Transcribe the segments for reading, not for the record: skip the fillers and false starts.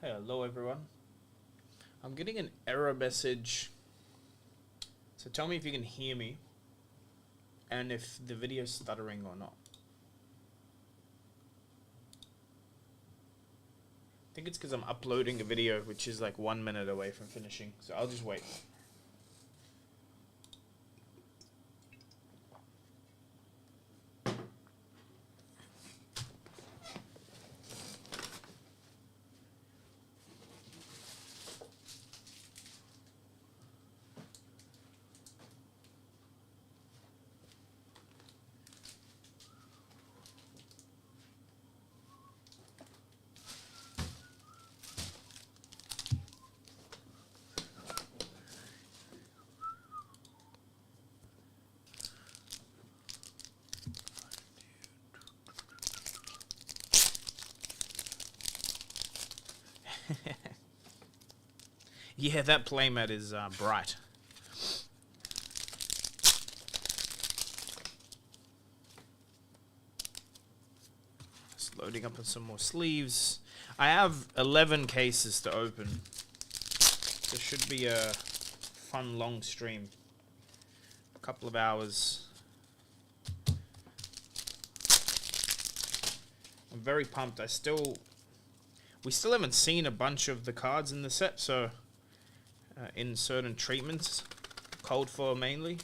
Hello everyone. I'm getting an error message. So tell me if you can hear me and if the video's stuttering or not. I think it's because I'm uploading a video which is like 1 minute away from finishing. So I'll just wait. Yeah, that playmat is bright. Just loading up on some more sleeves. I have 11 cases to open. This should be a fun long stream. A couple of hours. I'm very pumped. We still haven't seen a bunch of the cards in the set, so in certain treatments, cold foil mainly,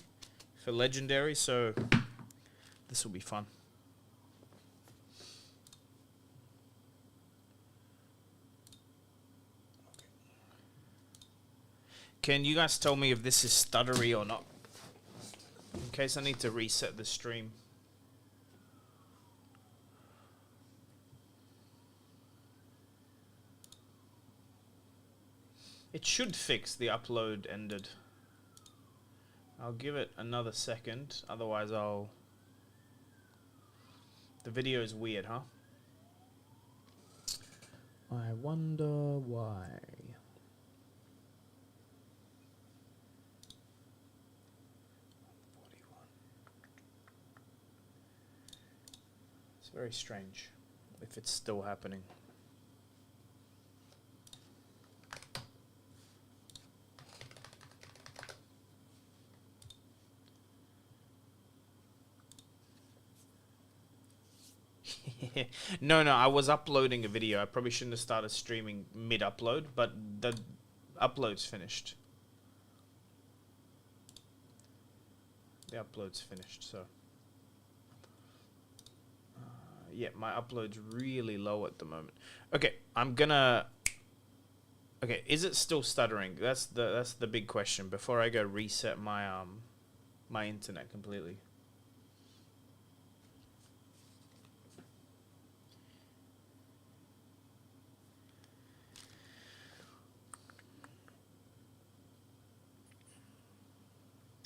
for legendary, so this will be fun. Can you guys tell me if this is stuttery or not? In case I need to reset the stream. It should fix. The upload ended. I'll give it another second, otherwise the video is weird, huh? I wonder why. It's very strange if it's still happening. No, I was uploading a video. I probably shouldn't have started streaming mid-upload, but the upload's finished. The upload's finished, so... yeah, my upload's really low at the moment. Okay, I'm gonna... Okay, is it still stuttering? That's the big question before I go reset my my internet completely.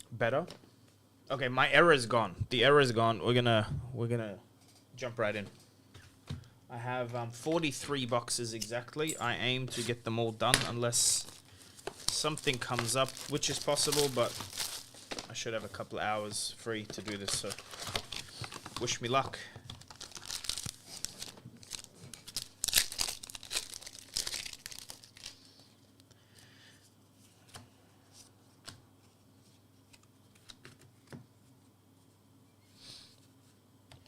Better? Okay, my error is gone. The error is gone. We're gonna jump right in. I have 43 boxes exactly. I aim to get them all done unless something comes up, which is possible, but I should have a couple of hours free to do this, so wish me luck.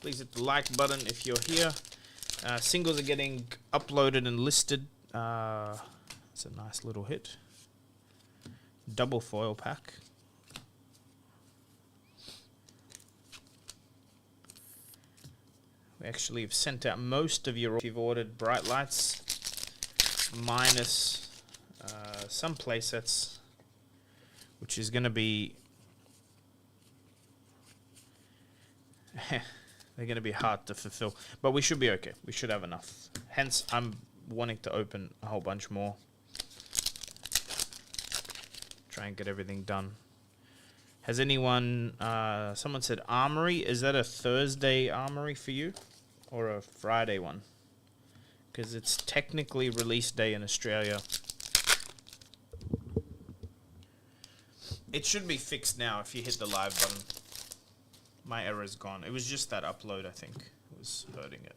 Please hit the like button if you're here. Singles are getting uploaded and listed. It's a nice little hit. Double foil pack. We actually have sent out most of your... If you've ordered bright lights, minus some playsets, which is going to be... They're going to be hard to fulfill, but we should be okay. We should have enough. Hence, I'm wanting to open a whole bunch more. Try and get everything done. Has anyone... someone said Armory. Is that a Thursday Armory for you? Or a Friday one? Because it's technically release day in Australia. It should be fixed now if you hit the live button. My error's gone. It was just that upload, I think. It was hurting it.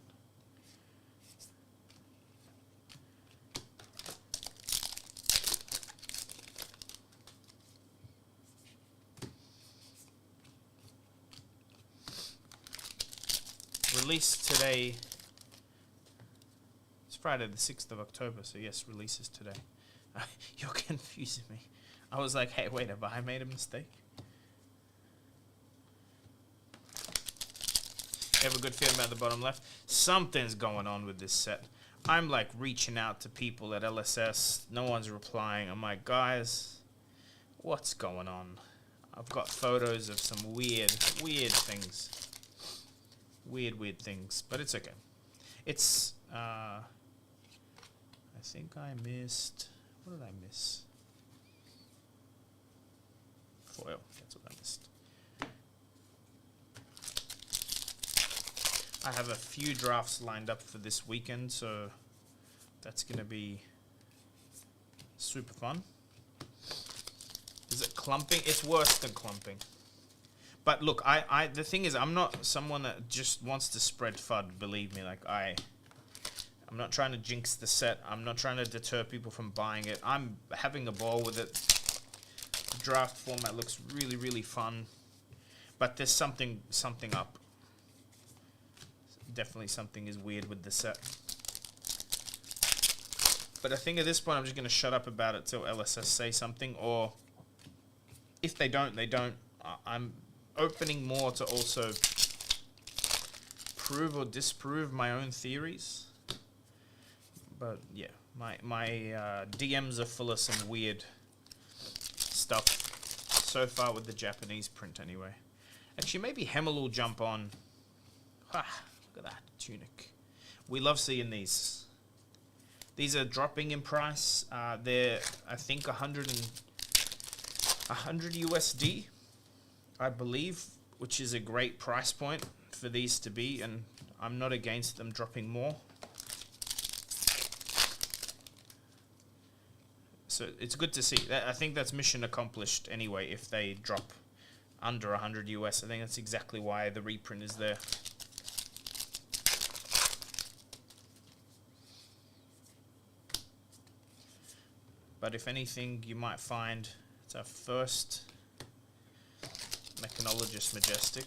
released today. It's Friday the 6th of October, so yes, releases today. You're confusing me. I was like, hey, wait, have I made a mistake? You have a good feeling about the bottom left? Something's going on with this set. I'm like reaching out to people at LSS. No one's replying. I'm like, guys, what's going on? I've got photos of some weird things. Weird things. But it's okay. It's, I think I missed... What did I miss? Foil. That's what I missed. I have a few drafts lined up for this weekend, so that's going to be super fun. Is it clumping? It's worse than clumping. But look, the thing is, I'm not someone that just wants to spread FUD, believe me. Like, I'm not trying to jinx the set. I'm not trying to deter people from buying it. I'm having a ball with it. The draft format looks really fun. But there's something up. Definitely something is weird with the set. But I think at this point I'm just going to shut up about it till LSS say something, or if they don't, they don't. I'm opening more to also prove or disprove my own theories. But yeah, my DMs are full of some weird stuff so far with the Japanese print anyway. Actually, maybe Hemel will jump on. Look at that tunic. We love seeing these. These are dropping in price. They're, I think, 100 USD, I believe, which is a great price point for these to be, and I'm not against them dropping more. So it's good to see. I think that's mission accomplished anyway if they drop under 100 US. I think that's exactly why the reprint is there. But if anything, you might find it's our first Mechanologist Majestic.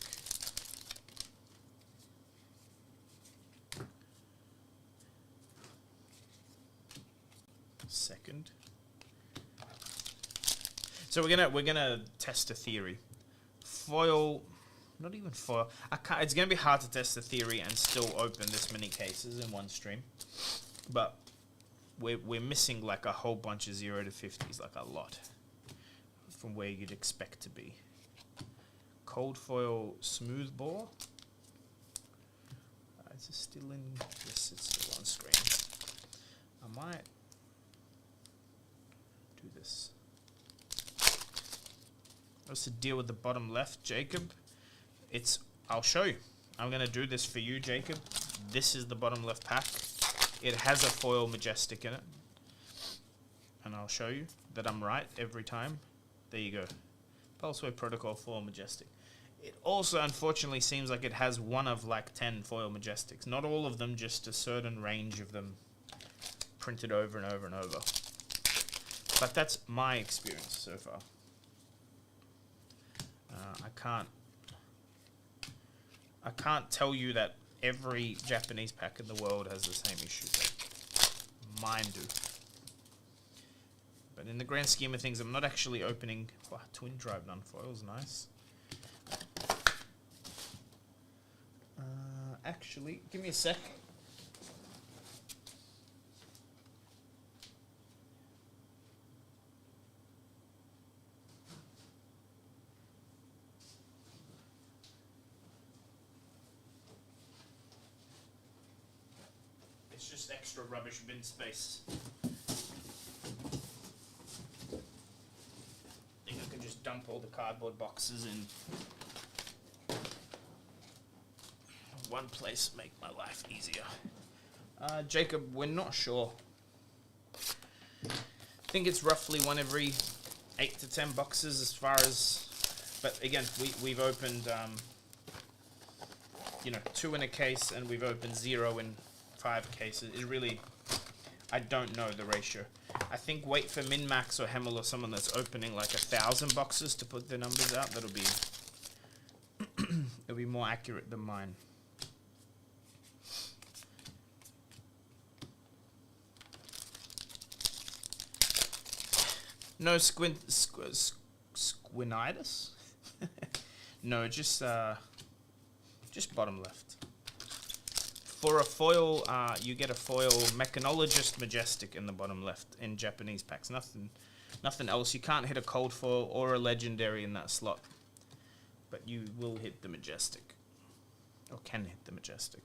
Second. So we're gonna test a theory. Foil, not even foil. It's gonna be hard to test the theory and still open this many cases in one stream, but we're missing like a whole bunch of 0 to 50s, like a lot from where you'd expect to be. Cold foil smooth bore. Is it still in? Yes, it's still on screen. I might do this. What's the deal with the bottom left, Jacob? I'll show you. I'm gonna do this for you, Jacob. This is the bottom left pack. It has a foil Majestic in it. And I'll show you that I'm right every time. There you go. Pulsewave Protocol foil Majestic. It also, unfortunately, seems like it has one of like 10 foil Majestics. Not all of them, just a certain range of them printed over and over and over. But that's my experience so far. I can't tell you that every Japanese pack in the world has the same issue. Mine do. But in the grand scheme of things, I'm not actually opening... Wow, twin drive non-foil's nice. Actually, give me a sec. It's just extra rubbish bin space. I think I can just dump all the cardboard boxes in one place, make my life easier. Jacob, we're not sure. I think it's roughly one every 8 to 10 boxes as far as... But again, we've opened, 2 in a case, and we've opened 0 in 5 cases. It really... I don't know the ratio. I think wait for Min-Max or Hemel or someone that's opening like 1,000 boxes to put their numbers out. That'll be... it'll be more accurate than mine. No squinitis. No, just bottom left. For a foil, you get a foil Mechanologist Majestic in the bottom left in Japanese packs. Nothing else. You can't hit a cold foil or a legendary in that slot, but you will hit the Majestic, or can hit the Majestic.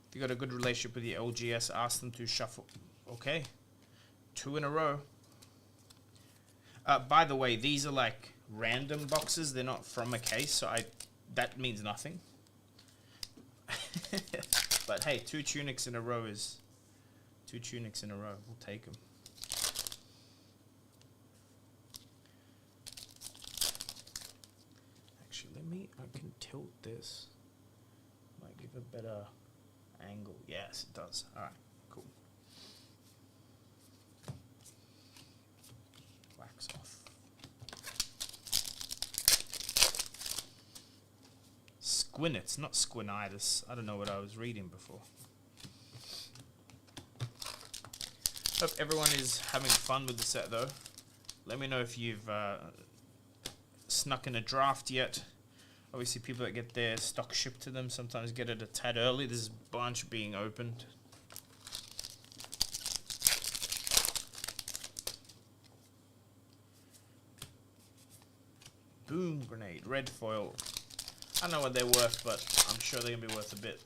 If you got a good relationship with your LGS, ask them to shuffle. Okay, 2 in a row. By the way, these are like random boxes. They're not from a case, so that means nothing. But hey, 2 tunics in a row is 2 tunics in a row. We'll take them. Actually, I can tilt this. Might give a better angle. Yes, it does. All right, cool. Wax off. Squinets, not squinitis. I don't know what I was reading before. Hope everyone is having fun with the set though. Let me know if you've snuck in a draft yet. Obviously people that get their stock shipped to them sometimes get it a tad early. There's a bunch being opened. Boom grenade, red foil. I don't know what they're worth, but I'm sure they're going to be worth a bit.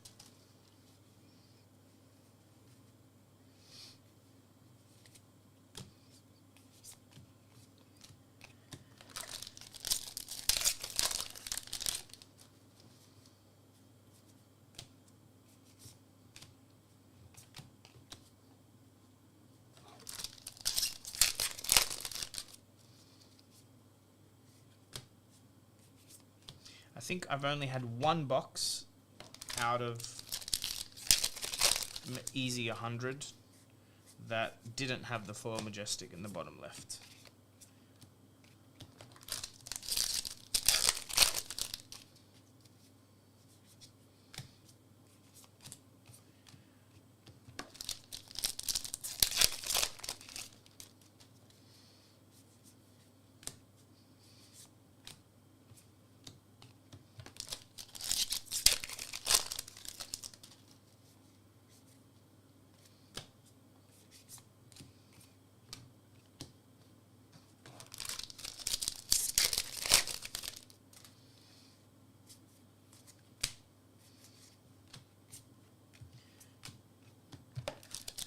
I think I've only had 1 box out of easy 100 that didn't have the foil Majestic in the bottom left.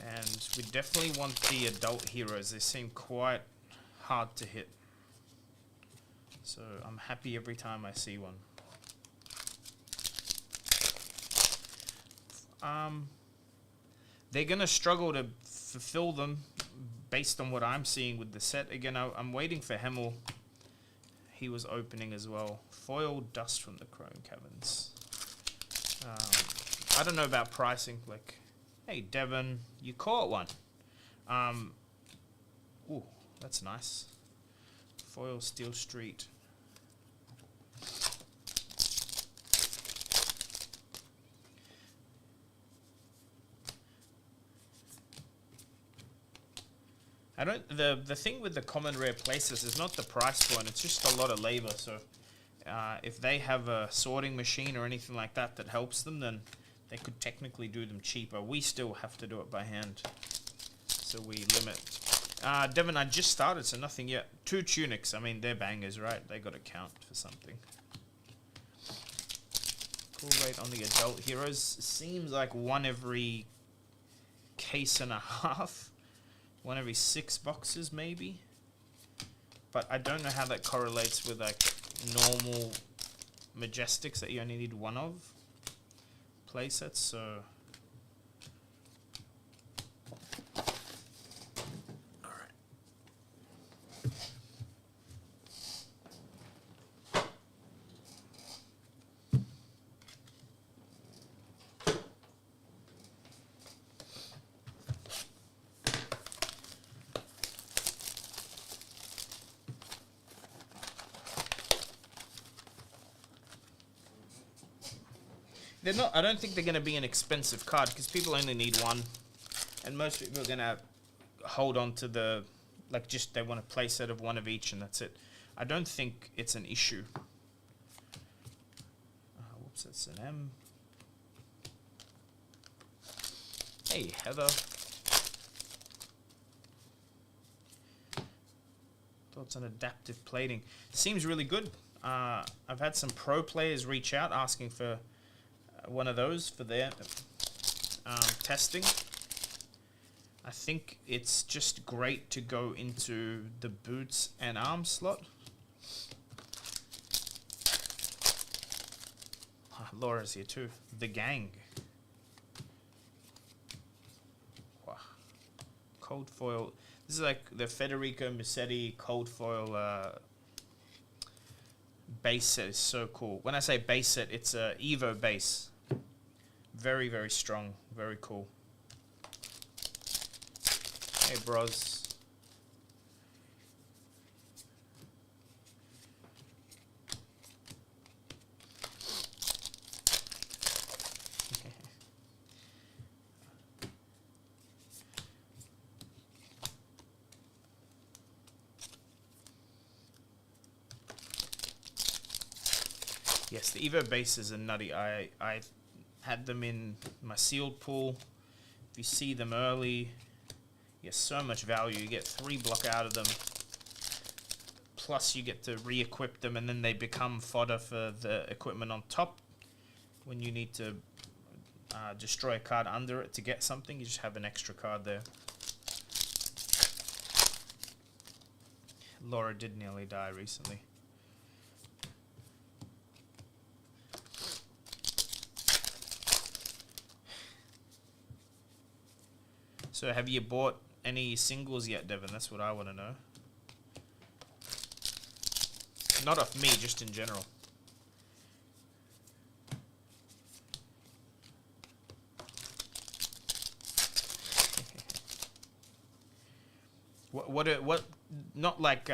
And we definitely want the adult heroes. They seem quite hard to hit. So I'm happy every time I see one. They're going to struggle to fulfill them based on what I'm seeing with the set. Again, I'm waiting for Hemel. He was opening as well. Foil Dust from the Chrome Caverns. I don't know about pricing. Like, hey, Devon, you caught one. Ooh, that's nice. Foil Steel Street. The thing with the common rare places is not the price point, it's just a lot of labor. So if they have a sorting machine or anything like that that helps them, then they could technically do them cheaper. We still have to do it by hand, so we limit. Devon, I just started, so nothing yet. 2 tunics, I mean, they're bangers, right? They got to count for something. Cool rate on the adult heroes. Seems like 1 every case and a half. 1 every 6 boxes, maybe. But I don't know how that correlates with like normal Majestics that you only need 1 of playsets, so they're not. I don't think they're going to be an expensive card because people only need one, and most people are going to hold on to the just they want a play set of one of each and that's it. I don't think it's an issue. Whoops, that's an M. Hey, Heather. Thoughts on adaptive plating? Seems really good. I've had some pro players reach out asking for one of those for their testing. I think it's just great to go into the boots and arm slot. Laura's here too. The gang. Wow. Cold foil. This is like the Federico Musetti cold foil base set is so cool. When I say base set, it's a Evo base. Very, very strong. Very cool. Hey, bros. Yes, the Evo bases are nutty. I had them in my sealed pool. If you see them early, you get so much value. You get 3 block out of them. Plus you get to re-equip them and then they become fodder for the equipment on top. When you need to destroy a card under it to get something, you just have an extra card there. Laura did nearly die recently. So have you bought any singles yet, Devin? That's what I want to know. Not off me, just in general. What not like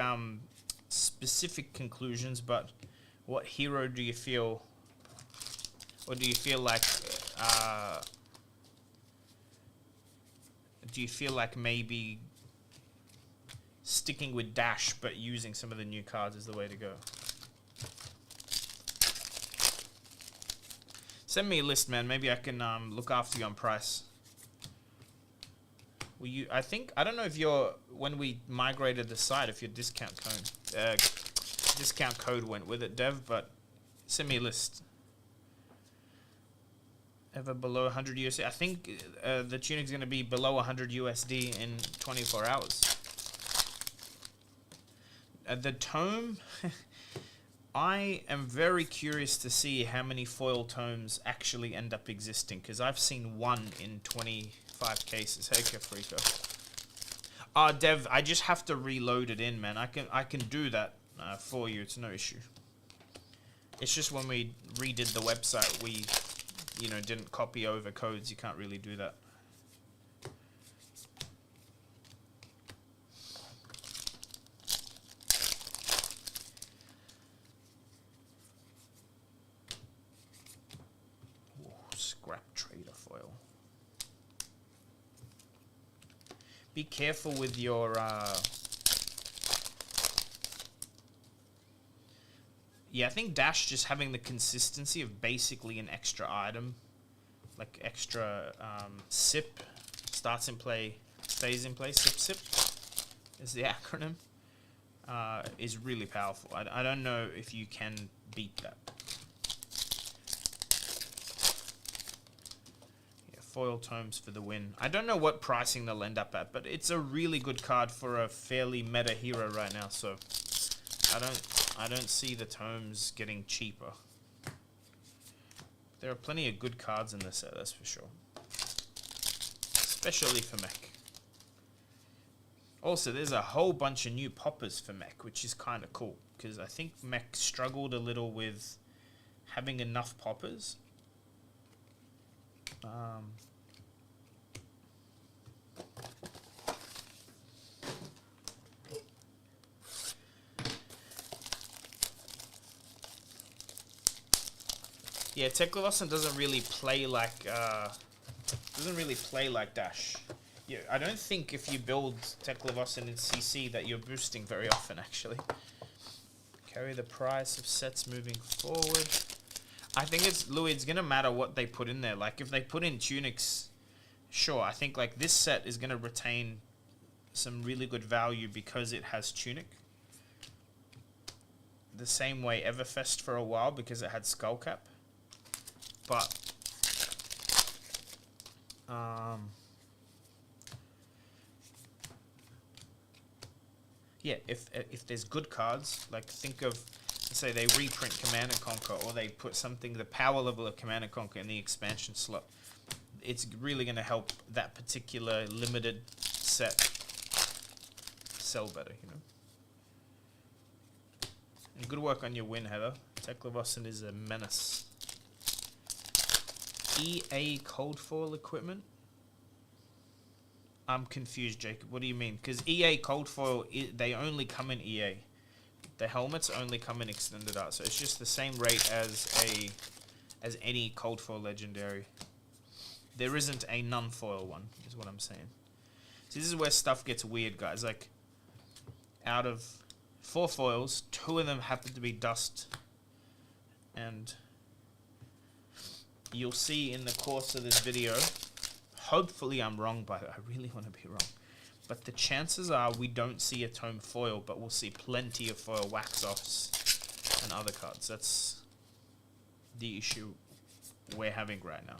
specific conclusions, but what hero do you feel, or do you feel like maybe sticking with Dash but using some of the new cards is the way to go? Send me a list, man. Maybe I can look after you on price. Will you? I don't know if when we migrated the site, if your discount code went with it, Dev. But send me a list. Ever below 100 USD? I think the tunic's going to be below 100 USD in 24 hours. The tome, I am very curious to see how many foil tomes actually end up existing, because I've seen one in 25 cases. Hey, Kafrika. Dev, I just have to reload it in, man. I can do that for you. It's no issue. It's just when we redid the website, we didn't copy over codes. You can't really do that. Ooh, scrap trader foil. Be careful with your yeah, I think Dash just having the consistency of basically an extra item, like extra SIP, starts in play, stays in play, SIP is the acronym, is really powerful. I don't know if you can beat that. Yeah, foil tomes for the win. I don't know what pricing they'll end up at, but it's a really good card for a fairly meta hero right now, so I don't see the tomes getting cheaper. There are plenty of good cards in this set, that's for sure. Especially for mech. Also, there's a whole bunch of new poppers for mech, which is kind of cool, because I think mech struggled a little with having enough poppers. Yeah, Teklevossen doesn't really play like Dash. Yeah, I don't think if you build Teklevossen in CC that you're boosting very often actually. Carry the price of sets moving forward. I think it's Louis. It's gonna matter what they put in there. Like if they put in tunics, sure. I think like this set is gonna retain some really good value because it has tunic. The same way Everfest for a while because it had skullcap. But yeah, if there's good cards, like think of, say they reprint Command and Conquer, or they put something the power level of Command and Conquer in the expansion slot, it's really going to help that particular limited set sell better, you know. And good work on your win, Heather. Teklevossen is a menace. EA cold foil equipment? I'm confused, Jacob. What do you mean? Because EA cold foil, they only come in EA. The helmets only come in extended art, so it's just the same rate as any cold foil legendary. There isn't a non-foil one, is what I'm saying. So this is where stuff gets weird, guys. Like, out of 4 foils, 2 of them happen to be dust, and you'll see in the course of this video, hopefully I'm wrong, but I really want to be wrong, but the chances are we don't see a tome foil, but we'll see plenty of foil wax-offs and other cards. That's the issue we're having right now.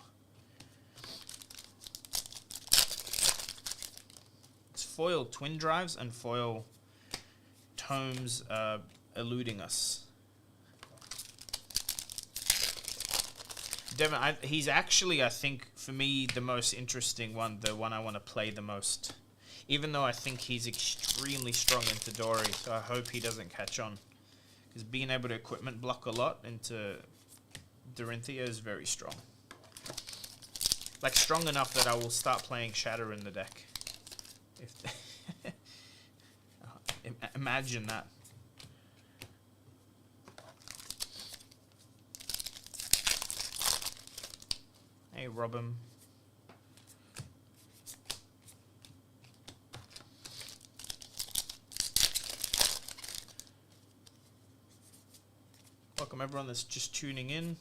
It's foil twin drives and foil tomes eluding us. Devin, he's actually, I think, for me, the most interesting one, the one I want to play the most. Even though I think he's extremely strong in Tadori, so I hope he doesn't catch on. Because being able to equipment block a lot into Dorinthia is very strong. Like, strong enough that I will start playing Shatter in the deck. Imagine that. Hey, Robin. Welcome everyone that's just tuning in.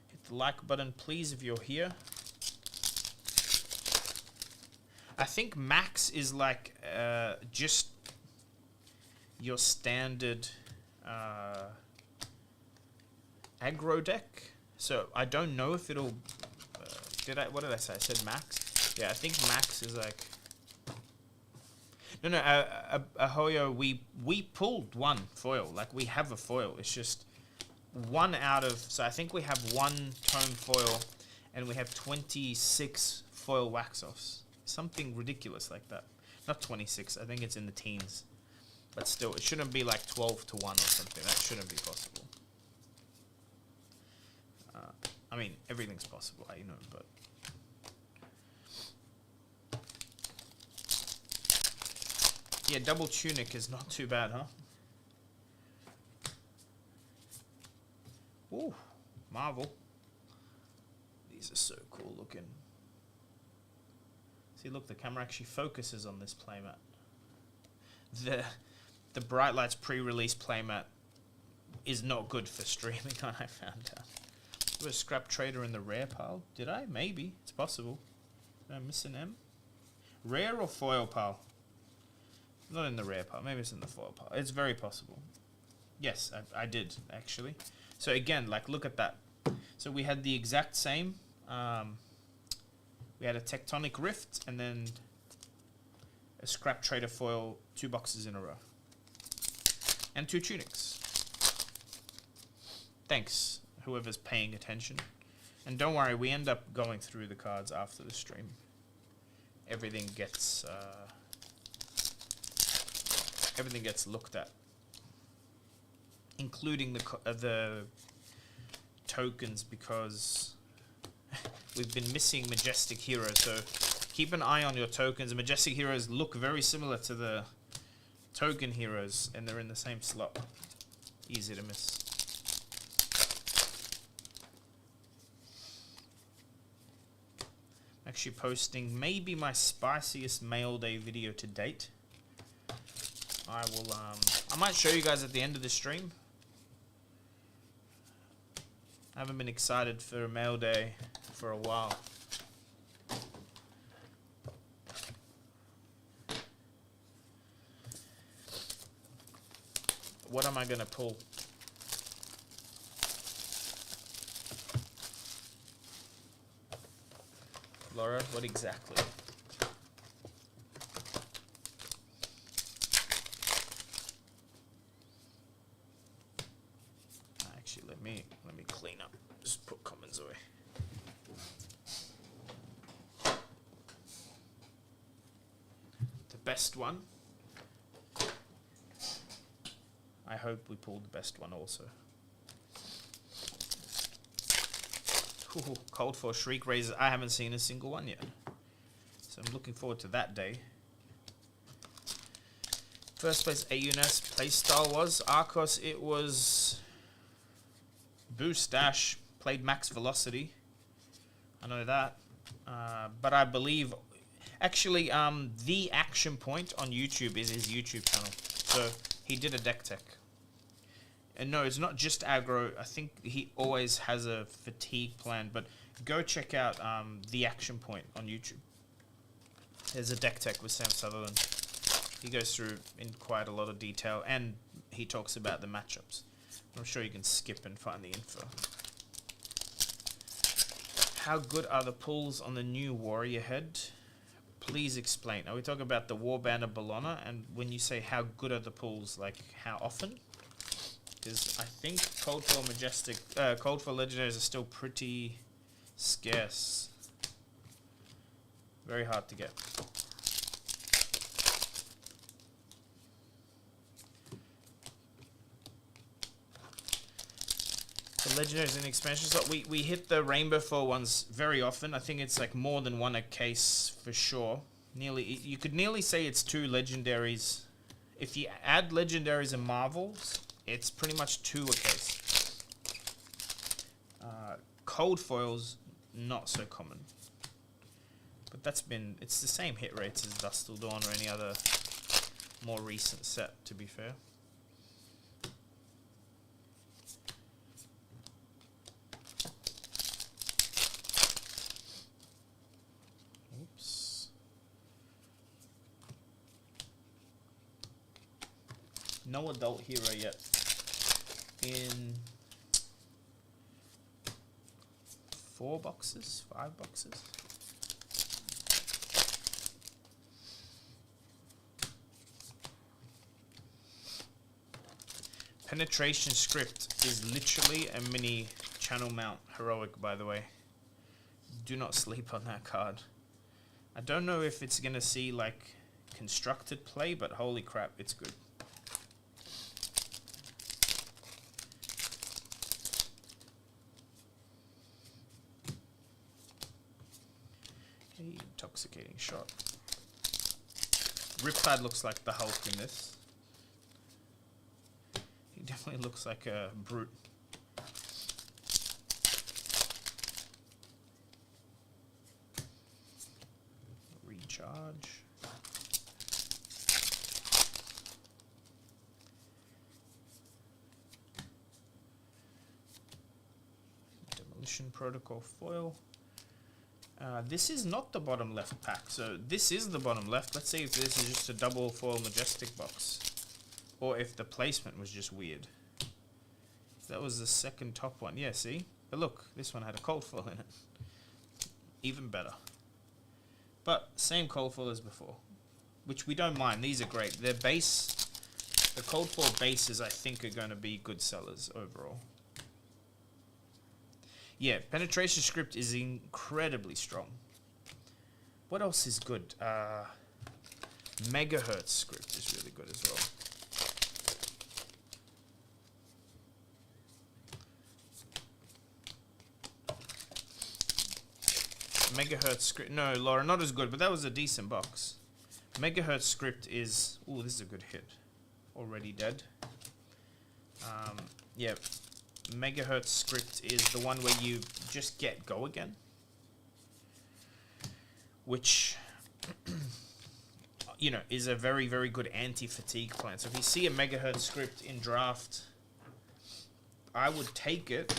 Hit the like button, please, if you're here. I think Max is like just your standard aggro deck. So I don't know if it'll. What did I say? I said Max. Yeah, I think Max is like. No, Ahoyo. We pulled one foil. Like we have a foil. It's just one out of. So I think we have one tome foil, and we have 26 foil wax-offs. Something ridiculous like that. Not 26. I think it's in the teens. But still, it shouldn't be like 12 to 1 or something. That shouldn't be possible. I mean, everything's possible, you know, but... Yeah, double tunic is not too bad, huh? Ooh, Marvel. These are so cool looking. See, look, the camera actually focuses on this playmat. The Bright Lights pre-release playmat is not good for streaming, I found out. Was a scrap trader in the rare pile? Did I? Maybe. It's possible. Did I miss an M? Rare or foil pile? Not in the rare pile. Maybe it's in the foil pile. It's very possible. Yes, I did, actually. So again, like, look at that. So we had the exact same. We had a Tectonic Rift and then a scrap trader foil 2 boxes in a row. And 2 tunics. Thanks, whoever's paying attention. And don't worry, we end up going through the cards after the stream. Everything gets looked at, including the tokens, because we've been missing Majestic Heroes. So keep an eye on your tokens. Majestic Heroes look very similar to the token heroes, and they're in the same slot. Easy to miss. Actually posting maybe my spiciest mail day video to date. I will, I might show you guys at the end of the stream. I haven't been excited for a mail day for a while. What am I gonna pull? Laura, what exactly? Actually, let me clean up. Just put commons away. The best one. I hope we pull the best one also. Ooh, Cold for Shriek Razor. I haven't seen a single one yet. So I'm looking forward to that day. First place AUNS playstyle was Arcos. It was Boost Dash. Played Max Velocity. I know that. But I believe... Actually, the Action Point on YouTube is his YouTube channel. So he did a deck tech. And no, it's not just aggro. I think he always has a fatigue plan. But go check out the Action Point on YouTube. There's a deck tech with Sam Sutherland. He goes through in quite a lot of detail. And he talks about the matchups. I'm sure you can skip and find the info. How good are the pulls on the new Warrior Head? Please explain. Are we talking about the Warband Bellona? And when you say how good are the pulls, like how often? Because I think Cold for Majestic, Cold for Legendaries are still pretty scarce. Very hard to get. The Legendaries and expansions, we hit the Rainbow Foil ones very often. I think it's like more than one a case for sure. Nearly, you could nearly say it's 2 Legendaries. If you add Legendaries and Marvels, it's pretty much 2 a case. Cold foils, not so common. But it's the same hit rates as Dust Till Dawn or any other more recent set, to be fair. Oops. No adult hero yet. In 4 boxes, 5 boxes. Penetration Script is literally a mini channel mount heroic, by the way. Do not sleep on that card. I don't know if it's gonna see like constructed play, but holy crap, it's good. Intoxicating Shot. Riptide looks like the Hulk in this. He definitely looks like a brute. Recharge. Demolition Protocol foil. This is not the bottom left pack, so this is the bottom left. Let's see if this is just a double foil Majestic box, or if the placement was just weird. That was the second top one. Yeah, see? But look, this one had a cold foil in it. Even better. But same cold foil as before, which we don't mind. These are great. Their base, the cold foil bases, I think are going to be good sellers overall. Yeah, Penetration Script is incredibly strong. What else is good? Megahertz Script is really good as well. Megahertz Script, no, Laura, not as good, but that was a decent box. Megahertz Script is, ooh, this is a good hit. Already dead. Yeah, Megahertz Script is the one where you just get go again. which you know is a very, very good anti-fatigue plan. So if you see a megahertz script in draft, I would take it,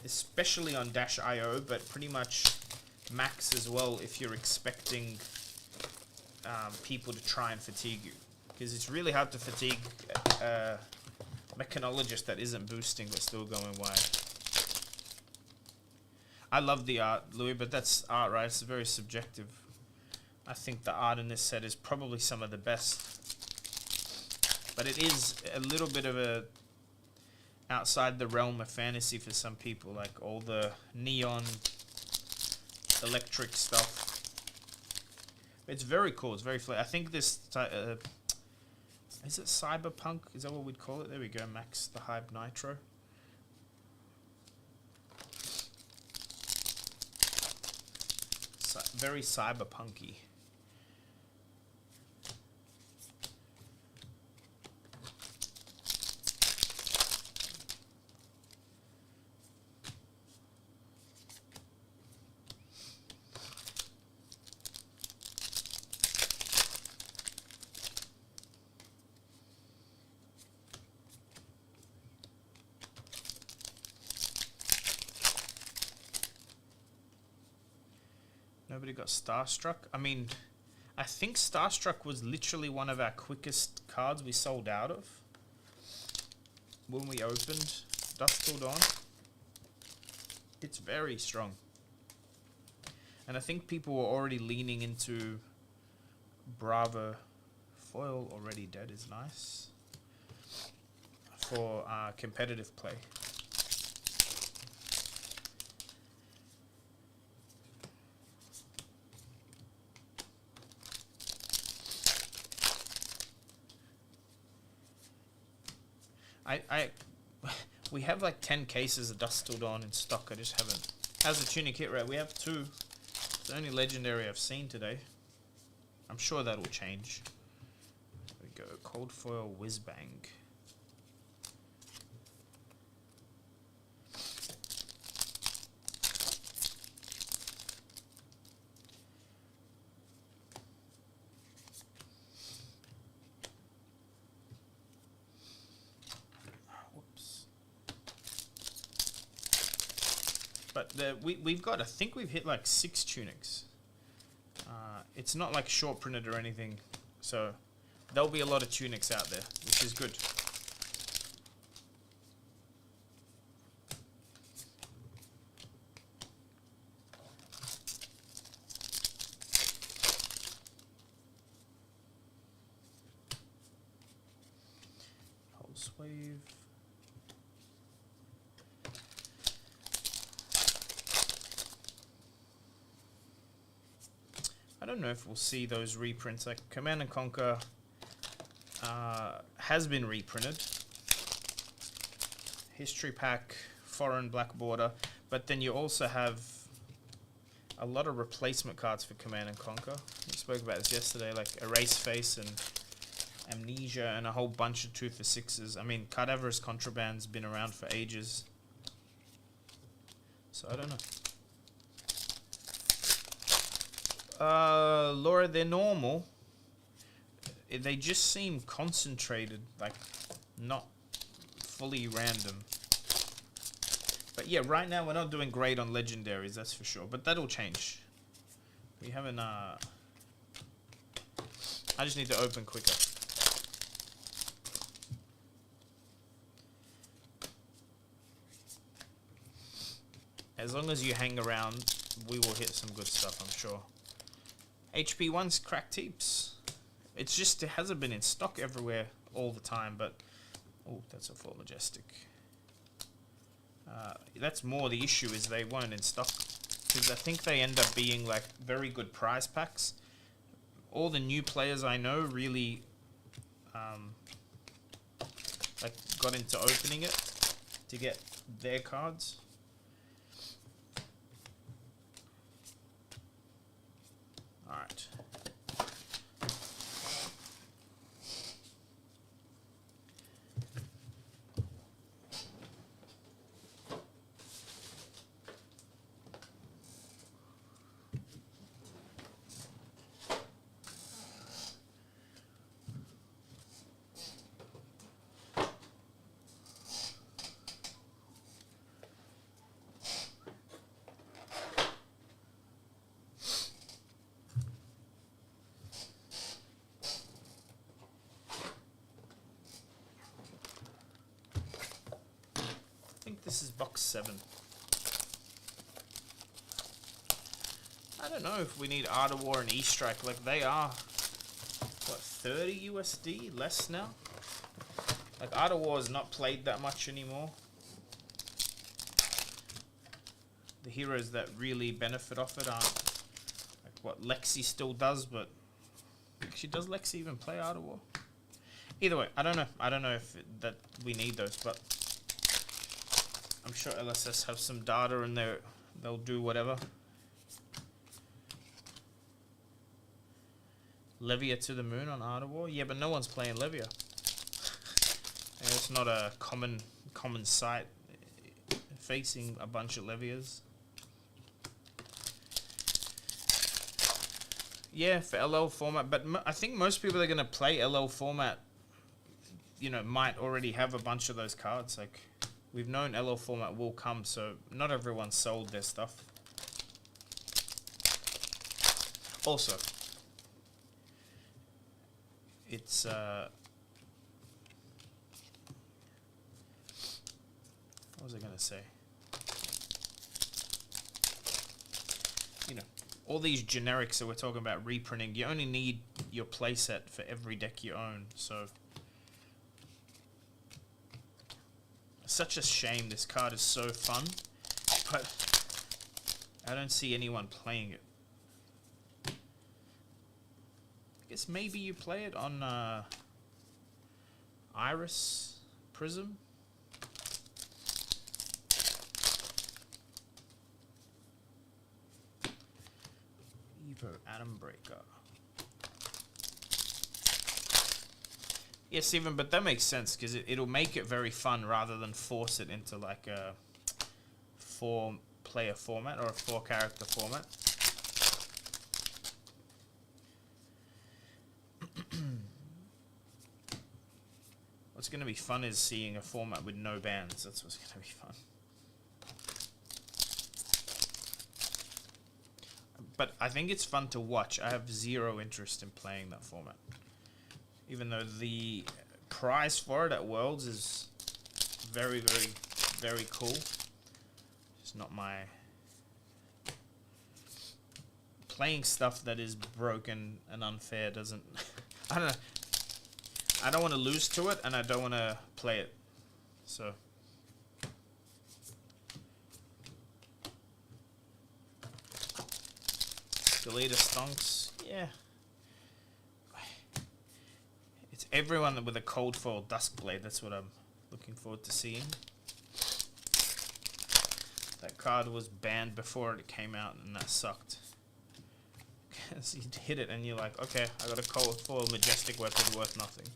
especially on Dash.io, but pretty much max as well if you're expecting people to try and fatigue you, because it's really hard to fatigue a mechanologist that isn't boosting but still going wide. I love the art, Louis, but that's art, right? It's very subjective. I think the art in this set is probably some of the best, but it is a little bit of a outside the realm of fantasy for some people, like all the neon electric stuff. It's very cool. It's very I think this is it cyberpunk? Is that what we'd call it? There we go, Max the Hype Nitro. Very cyberpunky. Nobody got Starstruck. I mean, I think Starstruck was literally one of our quickest cards we sold out of when we opened Dusk Till Dawn. It's very strong. And I think people were already leaning into Bravo. Foil already dead is nice for competitive play. We have like 10 cases of Dusk Till Dawn in stock. I just haven't. How's the tunic hit rate? We have 2. It's the only legendary I've seen today. I'm sure that'll change. There we go. Cold foil whiz bang. But we've got, I think we've hit like 6 tunics. It's not like short printed or anything, so there'll be a lot of tunics out there, which is good. Pulse wave. I don't know if we'll see those reprints. Like Command and Conquer has been reprinted. History Pack, Foreign Black Border, but then you also have a lot of replacement cards for Command and Conquer. We spoke about this yesterday, like Erase Face and Amnesia and a whole bunch of 2 for 6s. I mean, Cadaverous Contraband's been around for ages. So I don't know. Laura, they're normal. They just seem concentrated, like not fully random. But yeah, right now we're not doing great on legendaries, that's for sure. But that'll change. We haven't. I just need to open quicker. As long as you hang around, we will hit some good stuff, I'm sure. HP1's cracked heaps. It's just, it hasn't been in stock everywhere all the time, but... Oh, that's a full Majestic. That's more the issue, is they weren't in stock. Because I think they end up being, like, very good prize packs. All the new players I know really, like, got into opening it to get their cards. Alright. This is box 7. I don't know if we need Art of War and E-Strike. Like, they are, what, 30 USD less now? Like, Art of War is not played that much anymore. The heroes that really benefit off it aren't like what Lexi still does, but actually, does Lexi even play Art of War? Either way, I don't know. I don't know if that we need those, but I'm sure LSS have some data and they'll do whatever. Levia to the moon on Art of War? Yeah, but no one's playing Levia. It's not a common sight facing a bunch of Levias. Yeah, for LL format, but I think most people that are going to play LL format, you know, might already have a bunch of those cards. Like, we've known LL format will come, so not everyone sold their stuff. Also, it's what was I going to say? You know, all these generics that we're talking about reprinting, you only need your playset for every deck you own, so such a shame. This card is so fun, but I don't see anyone playing it. I guess maybe you play it on Iris Prism. Atom Breaker. Yeah, Steven, but that makes sense because it'll make it very fun rather than force it into like a 4-player format or a 4-character format. What's going to be fun is seeing a format with no bans. That's what's going to be fun. But I think it's fun to watch. I have zero interest in playing that format. Even though the prize for it at Worlds is very, very, very cool. It's not my... Playing stuff that is broken and unfair doesn't... I don't know. I don't want to lose to it, and I don't want to play it. So... Delete stonks, yeah. It's everyone with a cold foil Duskblade. That's what I'm looking forward to seeing. That card was banned before it came out, and that sucked. Because you hit it, and you're like, okay, I got a cold foil Majestic weapon worth nothing.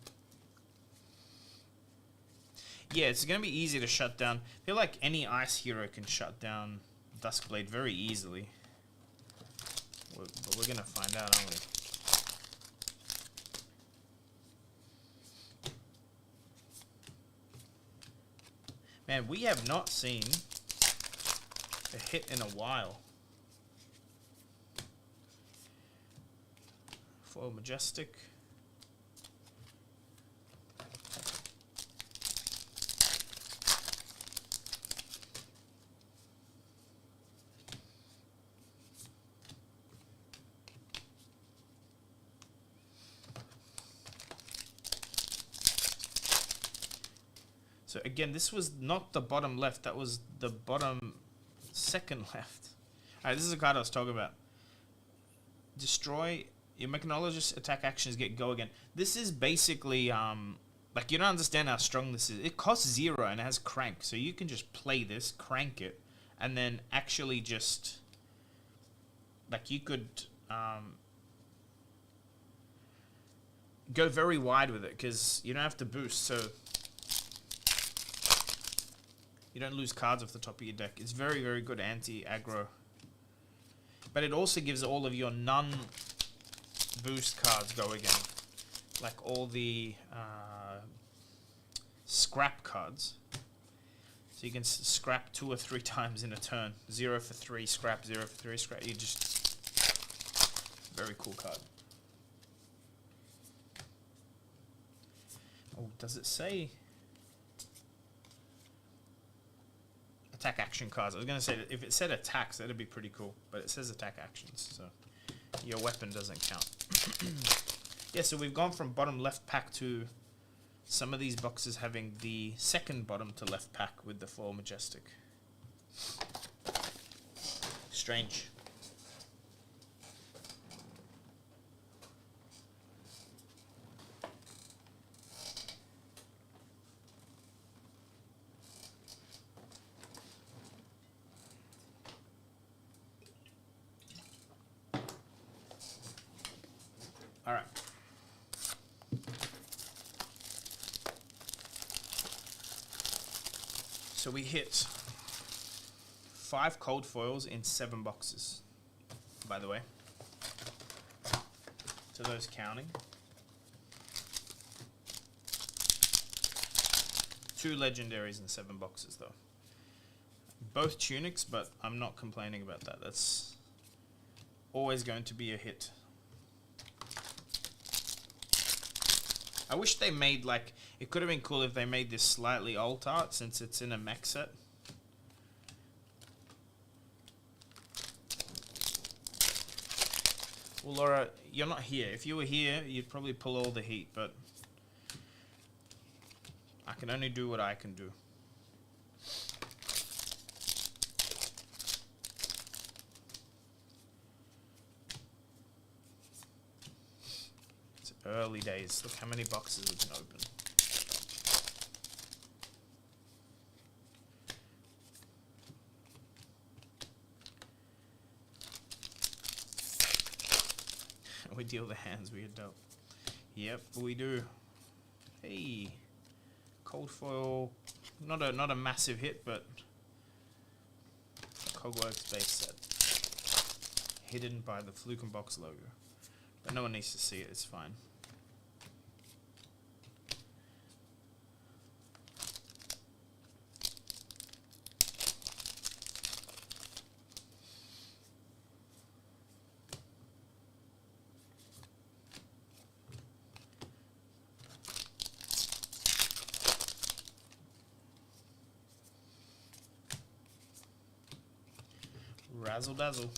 Yeah, it's gonna be easy to shut down. I feel like any ice hero can shut down Duskblade very easily. But we're gonna find out, aren't we? Man, we have not seen a hit in a while. Foil Majestic. So again, this was not the bottom left, that was the bottom second left. Alright, this is a card I was talking about. Destroy, your Mechanologist attack actions get go again. This is basically, like, you don't understand how strong this is. It costs 0 and it has crank, so you can just play this, crank it, and then actually just, like, you could go very wide with it, because you don't have to boost, so you don't lose cards off the top of your deck. It's very, very good anti-aggro. But it also gives all of your non-boost cards go again. Like all the scrap cards. So you can scrap 2 or 3 times in a turn. 0 for 3, scrap, 0 for 3, scrap. You just... Very cool card. Oh, does it say... attack action cards. I was going to say that if it said attacks, that'd be pretty cool. But it says attack actions, so your weapon doesn't count. Yeah, so we've gone from bottom left pack to some of these boxes having the second bottom to left pack with the Foil Majestic. Strange. All right. So we hit 5 cold foils in 7 boxes, by the way. To those counting. 2 legendaries in 7 boxes, though. Both tunics, but I'm not complaining about that. That's always going to be a hit. I wish they made, like, it could have been cool if they made this slightly alt art since it's in a mech set. Well, Laura, you're not here. If you were here, you'd probably pull all the heat, but I can only do what I can do. Early days. Look how many boxes we can open. We deal the hands we are dealt. Yep, we do. Hey, cold foil. Not a massive hit, but Cogworks base set. Hidden by the Fluke and Box logo. But no one needs to see it. It's fine. Razzle dazzle.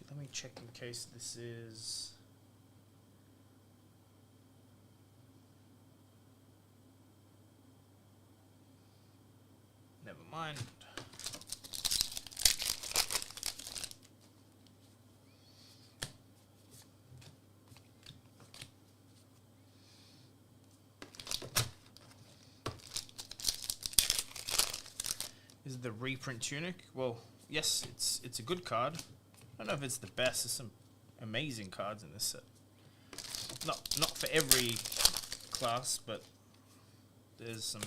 Let me check in case this is... Never mind. Is the reprint tunic? Well, yes, it's a good card. I don't know if it's the best. There's some amazing cards in this set. Not for every class, but there's some.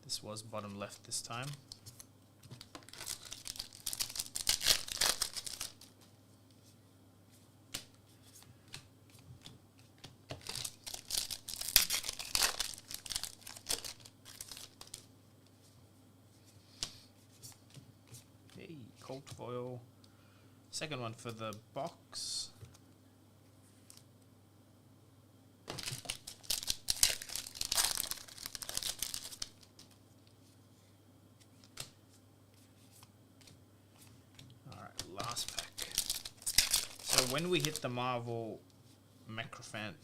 This was bottom left this time. Hey, cold foil. Second one for the box. when we hit the Marvel Macrophant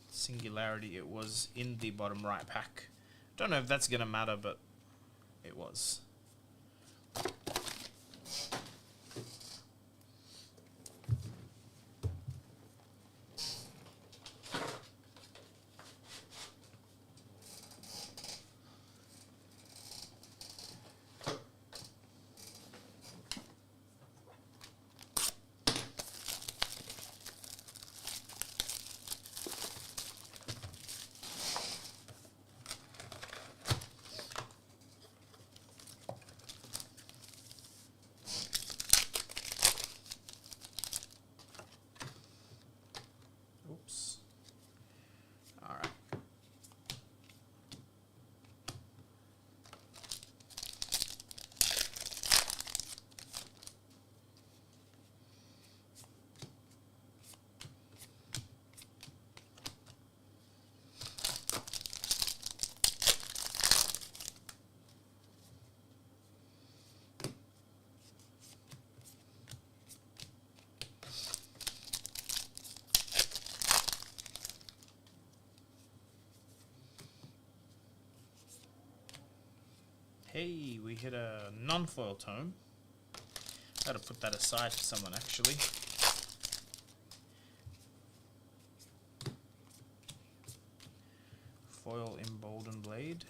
Singularity, it was in the bottom right pack. Don't know if that's gonna matter, but it was. Oops. All right. Hey, we hit a non-foil tome. Gotta put that aside for someone, actually. Foil emboldened blade.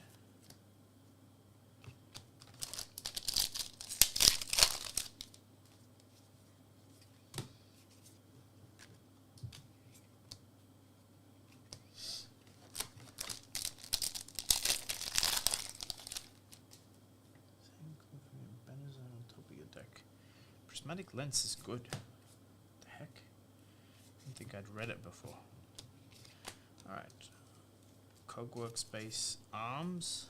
Prismatic lens is good. What the heck? I don't think I'd read it before. Alright. Cogworks base arms.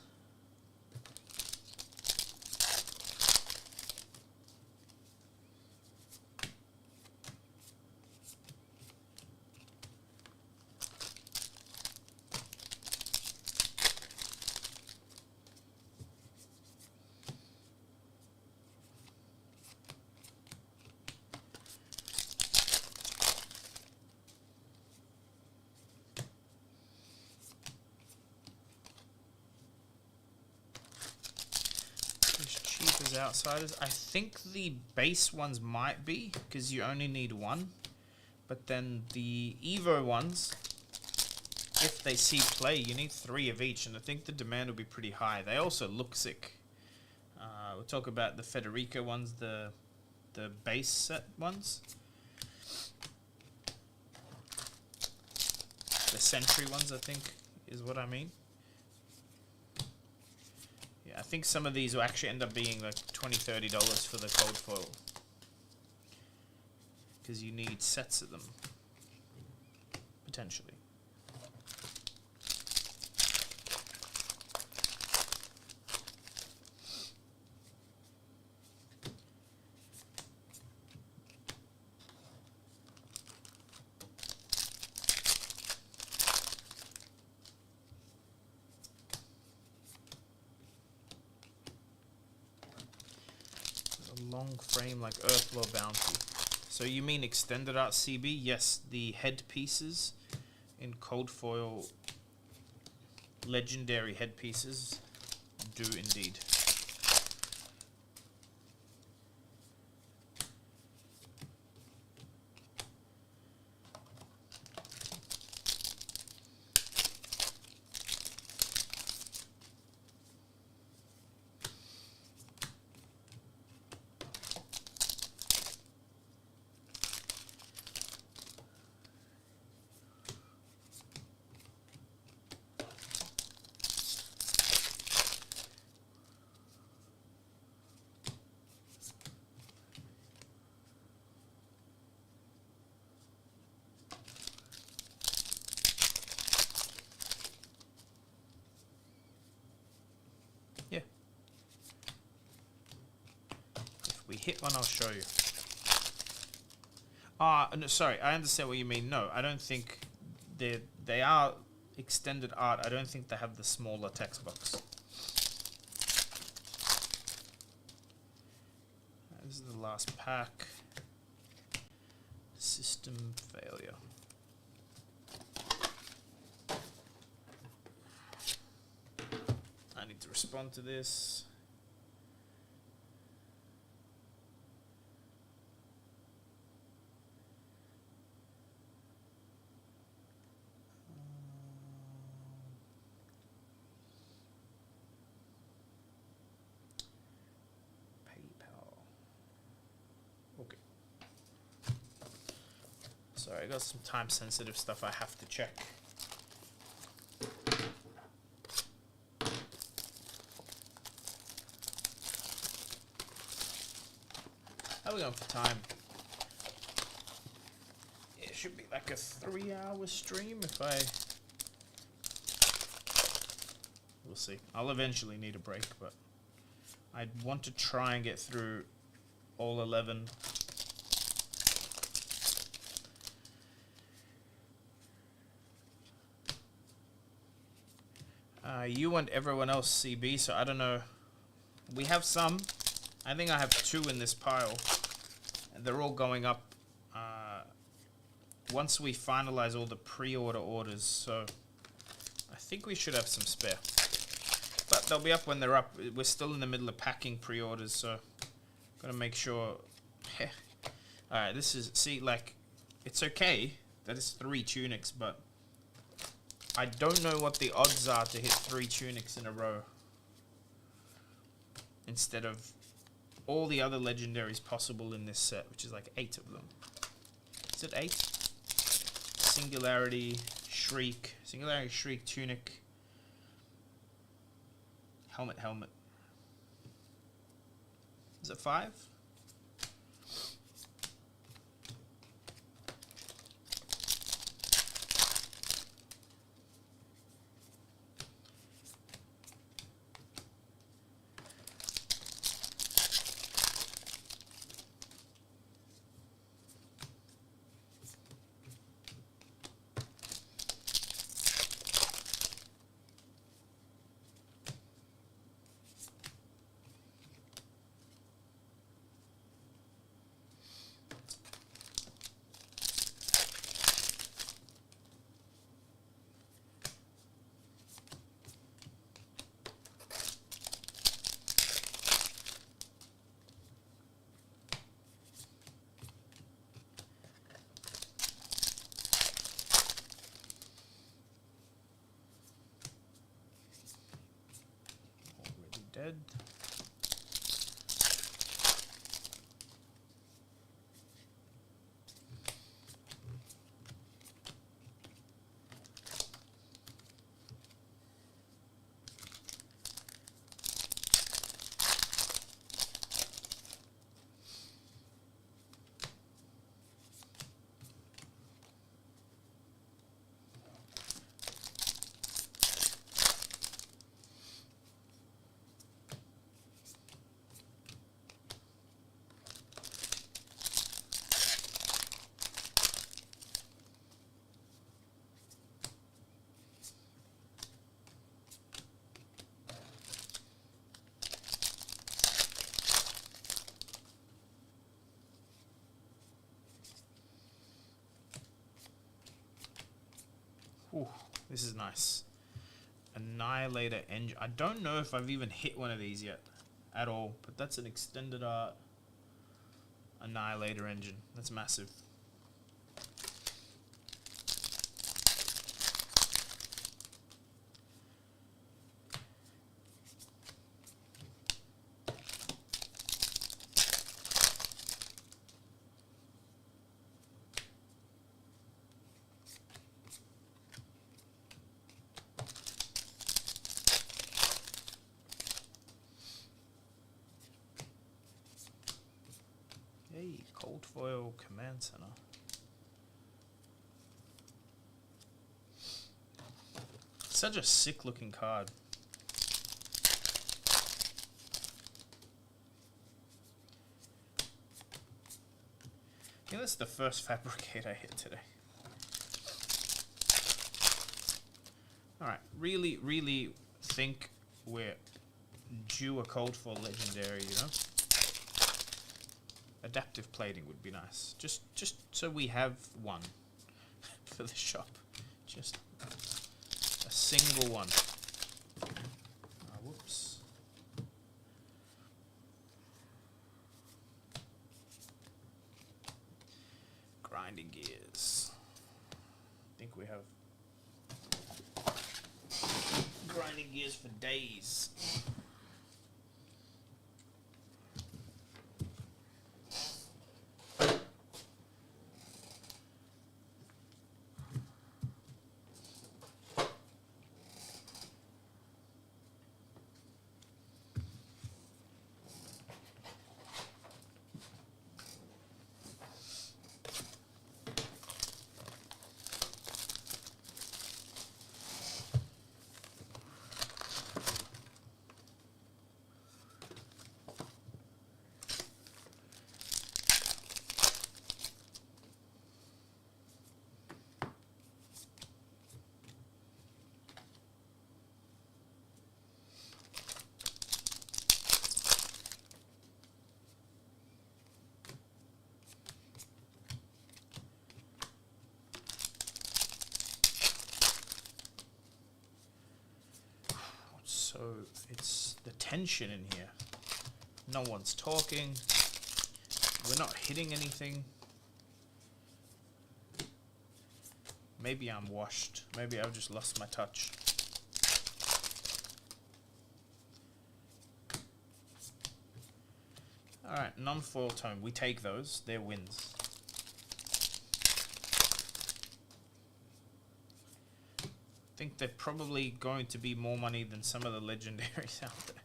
Outsiders. I think the base ones might be, because you only need one, but then the Evo ones, if they see play, you need 3 of each, and I think the demand will be pretty high. They also look sick. We'll talk about the Federica ones, the base set ones, the Sentry ones, I think is what I mean. I think some of these will actually end up being like $20–30 for the cold foil, because you need sets of them, potentially. Long frame like Earthlow Bounty. So you mean extended art CB? Yes, the head pieces in cold foil, legendary head pieces, do indeed. Yeah. If we hit one, I'll show you. No, sorry, I understand what you mean. No, I don't think they are extended art. I don't think they have the smaller text box. This is the last pack. This is System failure. I need to respond to this. Sorry, I got some time-sensitive stuff I have to check. How are we going for time? It should be like a 3-hour stream if I... We'll see. I'll eventually need a break, but I want to try and get through all 11. You and everyone else CB, so I don't know. We have some. I think I have 2 in this pile. And they're all going up once we finalize all the pre-order orders. So I think we should have some spare. But they'll be up when they're up. We're still in the middle of packing pre-orders, so gotta make sure. Alright, this is, see, like, it's okay that it's 3 tunics, but I don't know what the odds are to hit 3 tunics in a row instead of all the other legendaries possible in this set, which is like 8 of them. Is it 8? Singularity, Shriek, Tunic, Helmet. Is it 5? Dead. Ooh, this is nice. Annihilator engine. I don't know if I've even hit one of these yet at all, but that's an extended art Annihilator engine. That's massive. Hey, Cold Foil Command Center. Such a sick looking card. I think that's the first Fabricate I hit today. Alright, really think we're due a Cold Foil Legendary, you know? Adaptive plating would be nice. Just so we have one for the shop. Just a single one. Whoops. Grinding gears. I think we have grinding gears for days. So it's the tension in here. No one's talking. We're not hitting anything. Maybe I'm washed. Maybe I've just lost my touch. Alright, non-foil tone. We take those. They're wins. I think they're probably going to be more money than some of the legendaries out there.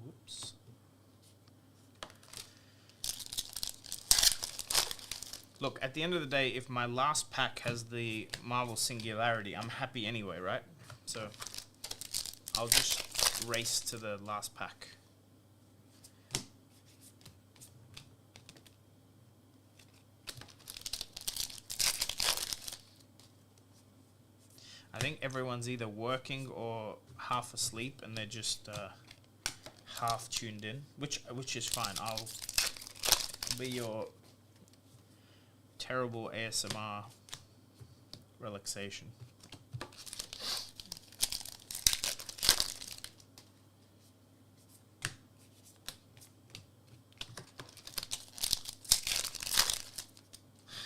Whoops. Look, at the end of the day, if my last pack has the Marvel Singularity, I'm happy anyway, right? So I'll just race to the last pack. I think everyone's either working or half asleep, and they're just half tuned in, which is fine. I'll be your terrible ASMR relaxation.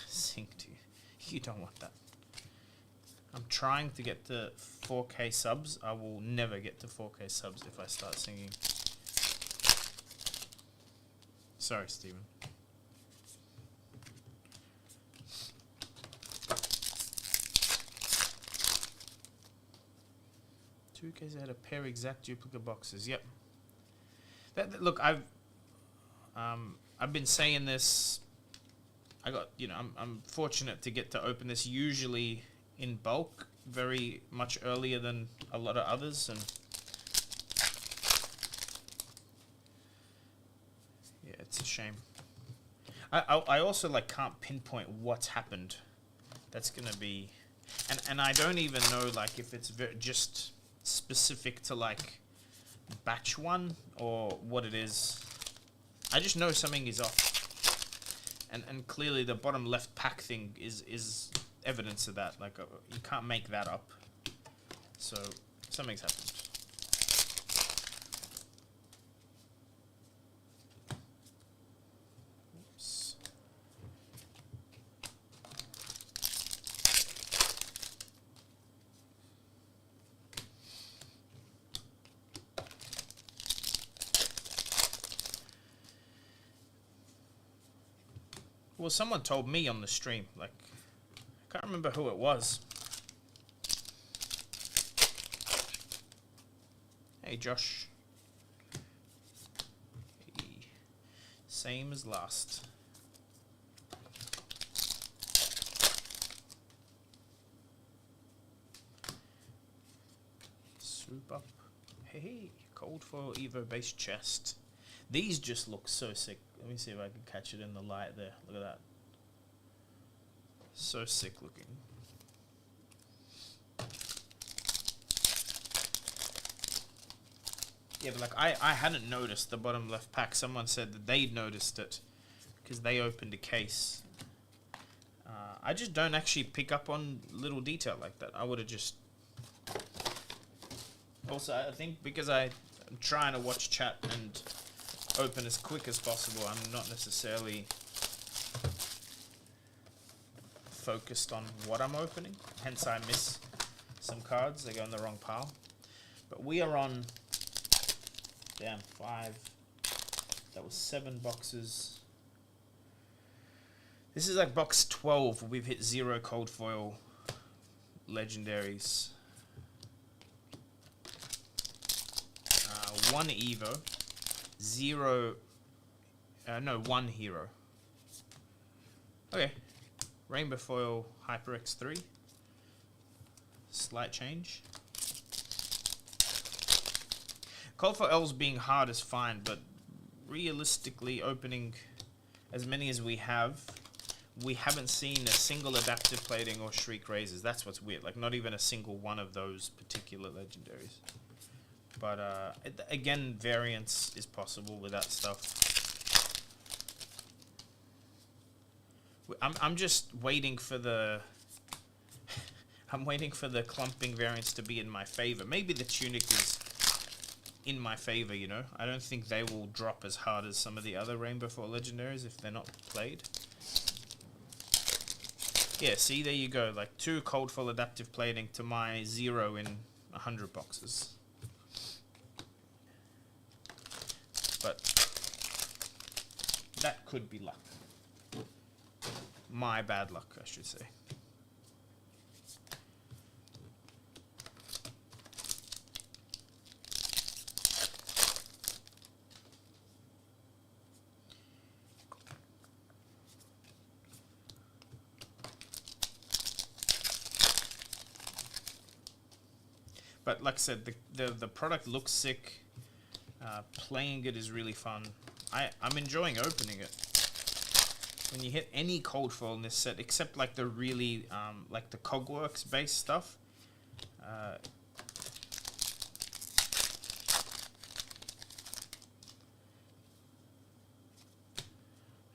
Sing to you. You don't want that. I'm trying to get to 4K subs. I will never get to 4K subs if I start singing. Sorry, Steven. Two cases had a pair of exact duplicate boxes. Yep. Look, I've been saying this. I'm fortunate to get to open this usually in bulk, very much earlier than a lot of others, and yeah, it's a shame. I also can't pinpoint what's happened. That's gonna be, and I don't even know if it's just specific to batch one or what it is. I just know something is off, and clearly the bottom left pack thing is evidence of that. You can't make that up. So something's happened. Oops. Well, someone told me on the stream, I can't remember who it was. Hey, Josh. Hey. Same as last. Swoop up. Hey, cold foil Evo base chest. These just look so sick. Let me see if I can catch it in the light there. Look at that. So sick looking. Yeah, but like I hadn't noticed the bottom left pack. Someone said that they'd noticed it because they opened a case. I just don't actually pick up on little detail like that. I would have just... Also, I think because I'm trying to watch chat and open as quick as possible, I'm not necessarily focused on what I'm opening. Hence I miss some cards. They go in the wrong pile. But we are on... Damn, 5. That was 7 boxes. This is like box 12. We've hit 0 cold foil legendaries. 1 Evo. 0... no, 1 hero. Okay. Rainbow foil Hyper X3. Slight change. Cold foil elves being hard is fine, but realistically opening as many as we haven't seen a single adaptive plating or shriek razors. That's what's weird. Like, not even a single one of those particular legendaries. But again, variance is possible with that stuff. I'm just waiting for the... I'm waiting for the clumping variants to be in my favor. Maybe the tunic is in my favor, you know. I don't think they will drop as hard as some of the other Rainbow Foil legendaries if they're not played. Yeah, see, there you go. Like 2 cold foil adaptive plating to my 0 in 100 boxes. But that could be luck. My bad luck, I should say. But like I said, the product looks sick. Playing it is really fun. I'm enjoying opening it. When you hit any cold foil in this set, except like the really like the Cogworks based stuff.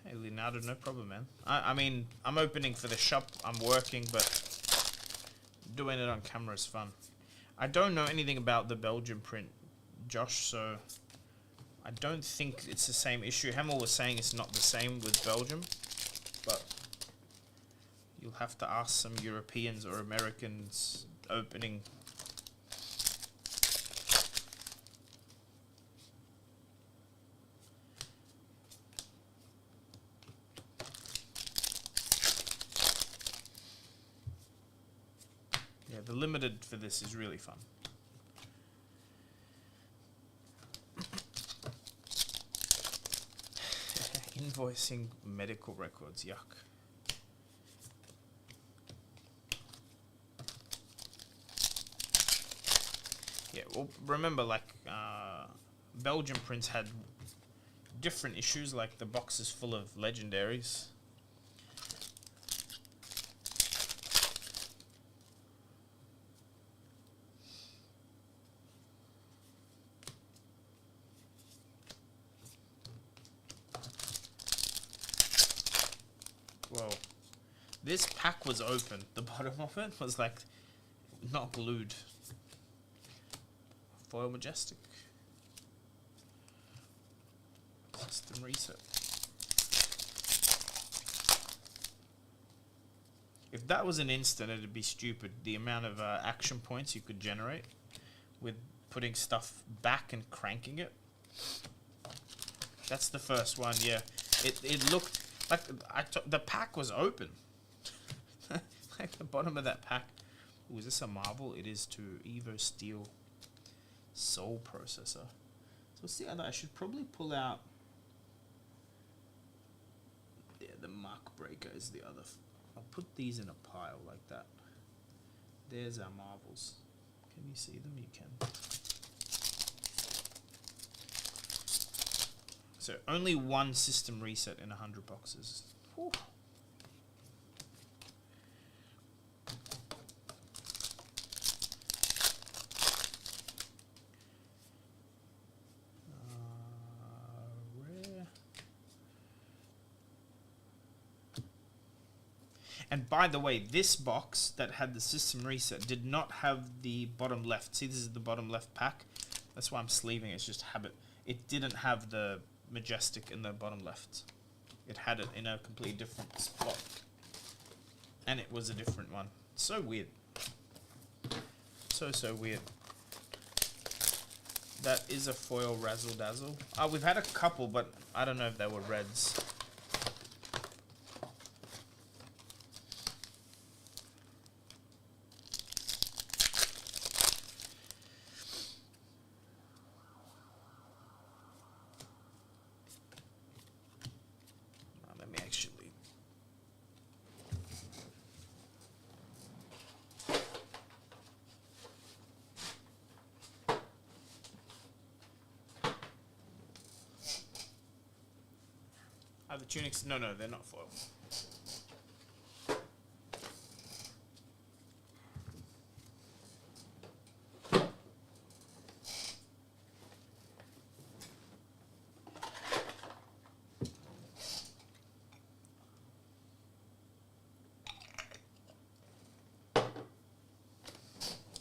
Hey Leonardo, no problem, man. I mean, I'm opening for the shop. I'm working, but doing it on camera is fun. I don't know anything about the Belgian print, Josh, so I don't think it's the same issue. Hamel was saying it's not the same with Belgium, but you'll have to ask some Europeans or Americans opening. Yeah, the limited for this is really fun. Invoicing medical records, yuck. Yeah, well, remember, like, Belgian prints had different issues, like the box is full of legendaries. Whoa. This pack was open. The bottom of it was like not glued. Foil Majestic. System reset. If that was an instant, it'd be stupid. The amount of action points you could generate with putting stuff back and cranking it. That's the first one, yeah. It looked like the pack was open. Like the bottom of that pack. Ooh, is this a Marvel? It is too. Evo Steel Soul Processor. So what's the other? I should probably pull out. Yeah, the Mark Breaker is the other. I'll put these in a pile like that. There's our Marvels. Can you see them? You can. So only one system reset in 100 boxes. Whew. And by the way, this box that had the system reset did not have the bottom left. See, this is the bottom left pack. That's why I'm sleeving it. It's just habit. It didn't have the Majestic in the bottom left. It had it in a completely different spot. And it was a different one. So weird. So weird. That is a foil Razzle Dazzle. We've had a couple, but I don't know if they were reds. Let me actually... the tunics, no, they're not foil.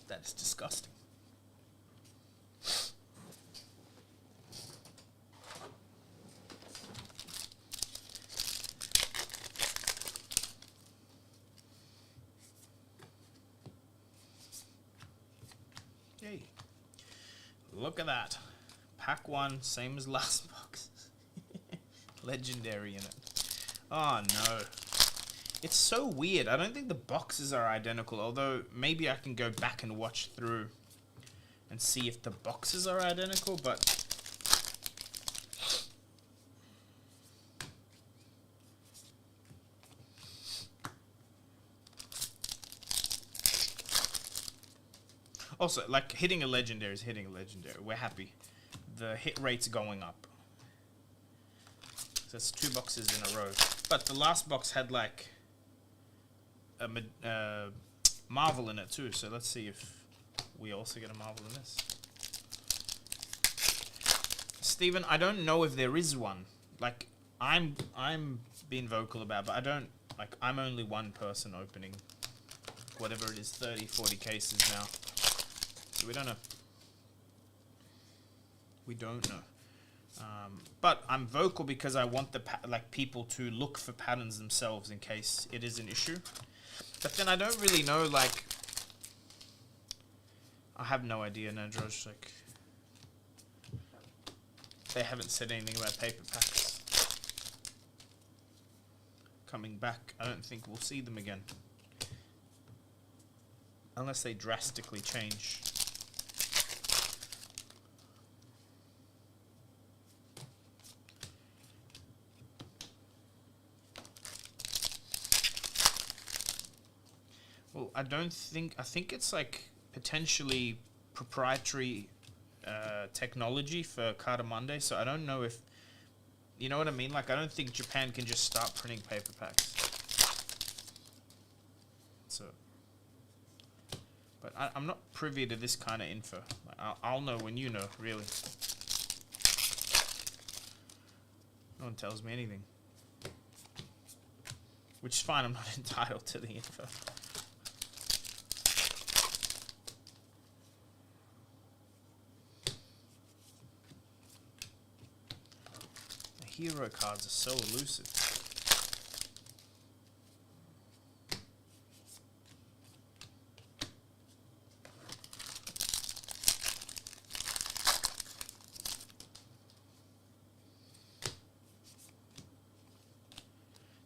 That is disgusting. Hey, look at that. Pack 1, same as last box. Legendary in it. Oh no. It's so weird. I don't think the boxes are identical, although maybe I can go back and watch through and see if the boxes are identical, but... Also, like, hitting a legendary is hitting a legendary. We're happy. The hit rate's going up. So that's 2 boxes in a row. But the last box had, like, a Marvel in it, too. So let's see if we also get a Marvel in this. Steven, I don't know if there is one. Like, I'm being vocal about, but I don't... Like, I'm only one person opening whatever it is, 30, 40 cases now. So we don't know. We don't know. But I'm vocal because I want the people to look for patterns themselves in case it is an issue. But then I don't really know, like... I have no idea, Nadroj, like... They haven't said anything about paper packs coming back. I don't think we'll see them again. Unless they drastically change. Well, I think it's like potentially proprietary technology for Carta Monday, so I don't know if, you know what I mean? Like, I don't think Japan can just start printing paper packs. So, but I'm not privy to this kind of info. I'll know when you know, really. No one tells me anything. Which is fine, I'm not entitled to the info. Hero cards are so elusive.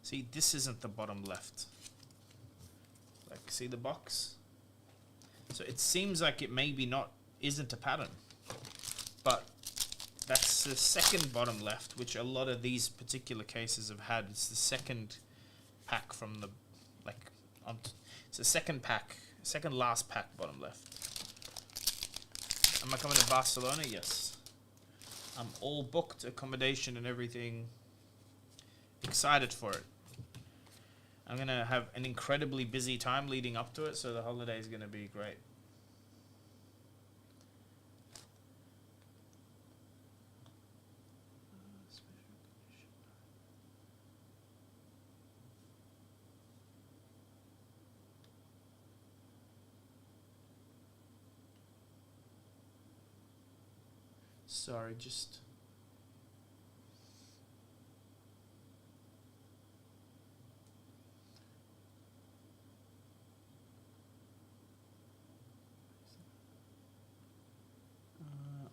See, this isn't the bottom left. Like, see the box? So it seems like it maybe isn't a pattern. But that's the second bottom left, which a lot of these particular cases have had. It's the second pack from the, it's the second last pack bottom left. Am I coming to Barcelona? Yes. I'm all booked, accommodation and everything. Excited for it. I'm going to have an incredibly busy time leading up to it, so the holiday is going to be great. Sorry, just...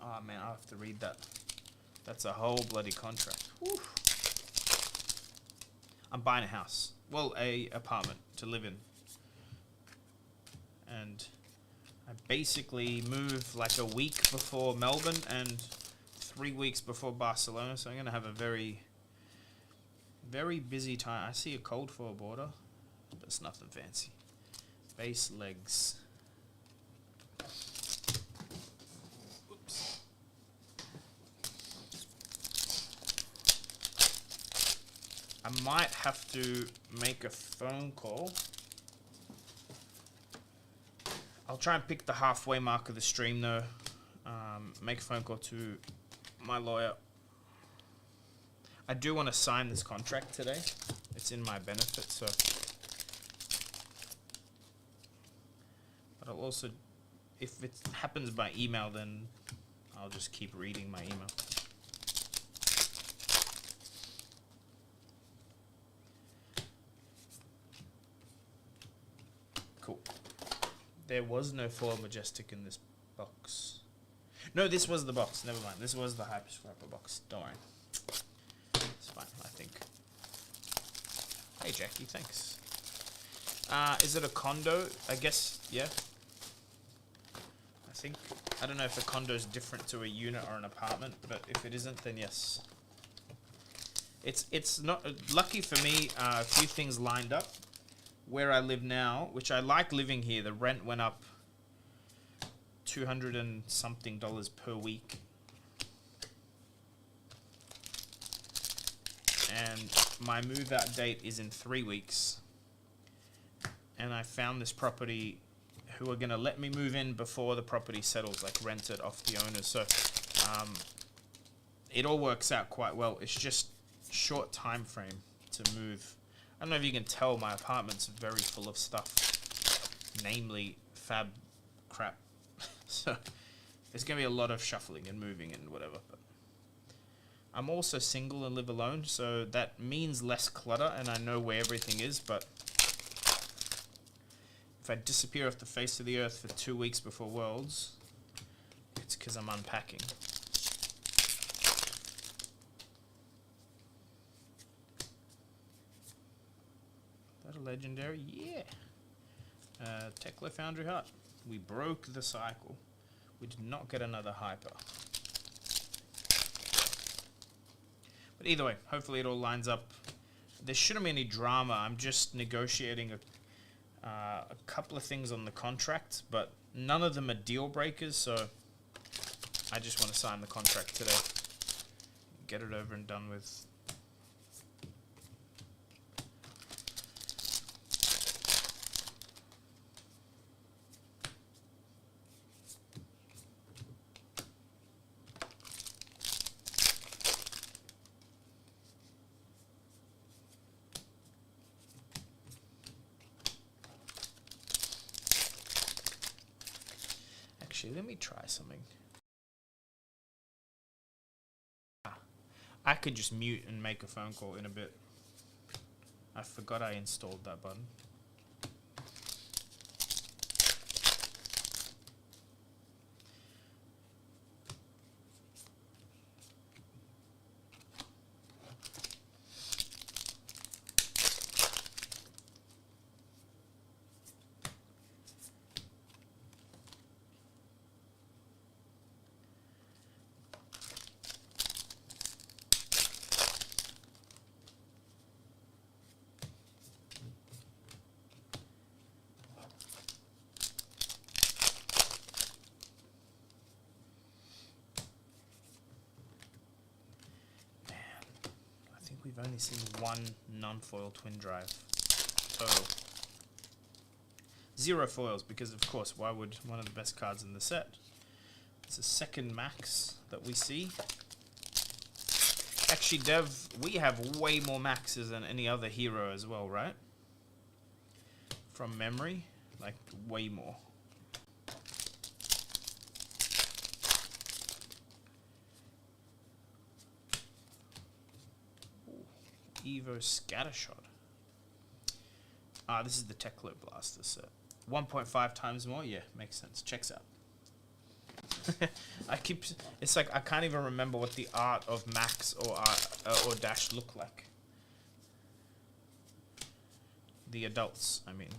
oh man, I have to read that. That's a whole bloody contract. Whew. I'm buying a house. Well, a apartment to live in. And I basically move like a week before Melbourne and 3 weeks before Barcelona. So I'm going to have a very, very busy time. I see a cold foil border, but it's nothing fancy. Base legs. Oops. I might have to make a phone call. I'll try and pick the halfway mark of the stream though. Make a phone call to my lawyer. I do want to sign this contract today. It's in my benefit, so. But I'll also, if it happens by email, then I'll just keep reading my email. Cool. There was no foil majestic in this box. No, this was the box. Never mind. This was the hyper scrapper box. Don't worry. It's fine, I think. Hey, Jackie, thanks. Is it a condo? I guess, yeah. I think. I don't know if a condo is different to a unit or an apartment, but if it isn't, then yes. It's not... lucky for me, a few things lined up. Where I live now, which I like living here, the rent went up $200 and something per week. And my move out date is in 3 weeks. And I found this property who are going to let me move in before the property settles, like rent it off the owners. So it all works out quite well. It's just short time frame to move. I don't know if you can tell, my apartment's very full of stuff, namely fab crap. So there's going to be a lot of shuffling and moving and whatever. But I'm also single and live alone, so that means less clutter and I know where everything is. But if I disappear off the face of the earth for 2 weeks before Worlds, it's because I'm unpacking. Legendary, yeah. Tekla Foundry Hut. We broke the cycle. We did not get another hyper. But either way, hopefully it all lines up. There shouldn't be any drama. I'm just negotiating a couple of things on the contract, but none of them are deal breakers, so I just want to sign the contract today. Get it over and done with. Let me try something. I could just mute and make a phone call in a bit. I forgot I installed that button. We've only seen one non-foil twin drive total. 0 foils because, of course, why would one of the best cards in the set? It's a second max that we see. Actually, Dev, we have way more maxes than any other hero as well, right? From memory, like way more. Evo Scattershot. Ah, this is the Teklo Blaster set. 1.5 times more? Yeah, makes sense. Checks out. It's like I can't even remember what the art of Max or Dash look like. The adults, I mean.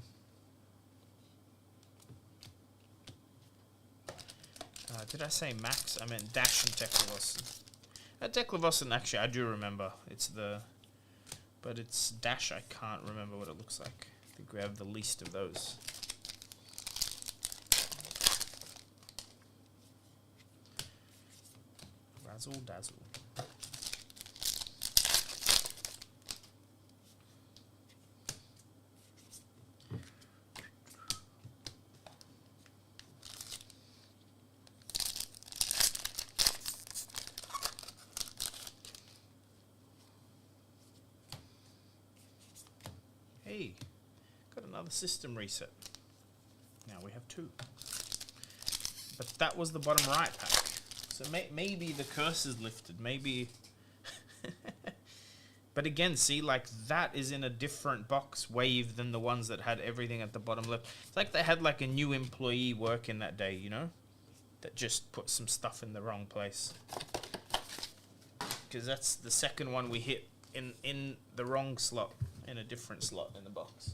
Did I say Max? I meant Dash and Teklovossin. Teklovossin, actually, I do remember. But it's Dash, I can't remember what it looks like. I think we have the least of those. Razzle dazzle. Hey, got another system reset. Now we have 2. But that was the bottom right pack. So maybe the curse is lifted. Maybe. But again, see, like that is in a different box wave than the ones that had everything at the bottom left. It's like they had like a new employee working that day, you know? That just put some stuff in the wrong place. Because that's the second one we hit in the wrong slot. In a different slot in the box.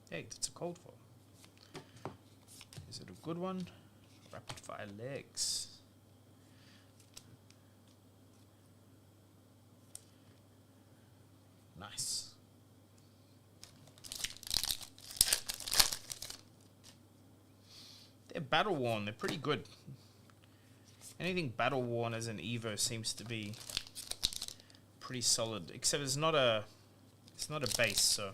Hey, that's a cold fall. Is it a good one? Rapid fire legs. Nice. They're battle worn. They're pretty good. Anything battle worn as an Evo seems to be pretty solid. Except it's not a base, so.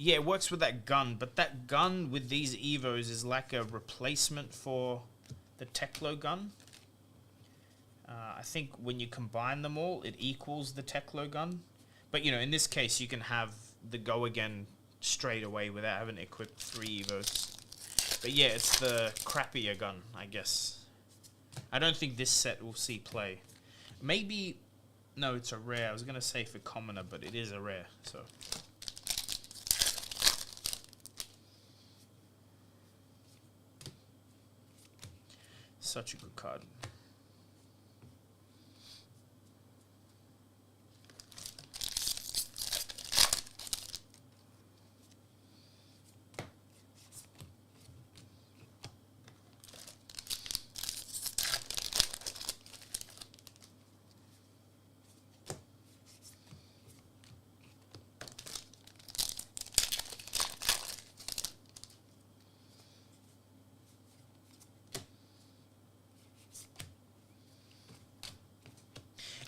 Yeah, it works with that gun, but that gun with these Evos is like a replacement for the Teklo gun. I think when you combine them all, it equals the Teklo gun. But, you know, in this case, you can have the Go Again straight away without having to equip 3 Evos. But yeah, it's the crappier gun, I guess. I don't think this set will see play. Maybe... No, it's a rare. I was going to say for commoner, but it is a rare, so... Such a good card.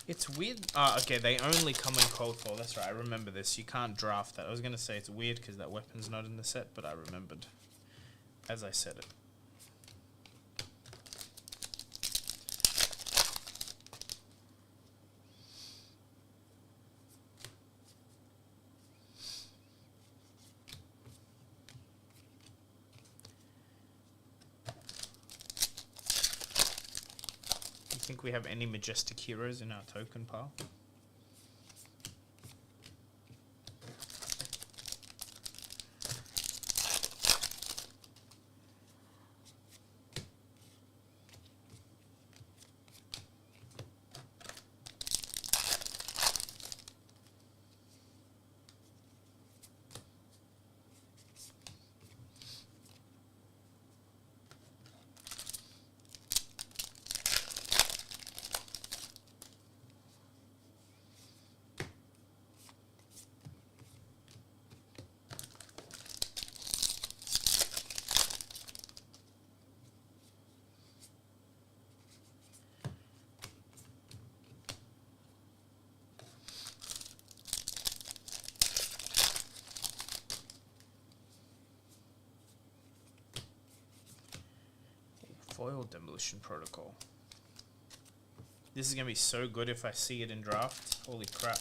It's weird. Okay, they only come in cold fall. That's right, I remember this. You can't draft that. I was going to say it's weird because that weapon's not in the set, but I remembered as I said it. Think we have any majestic heroes in our token pile? Foil Demolition Protocol. This is going to be so good if I see it in draft. Holy crap.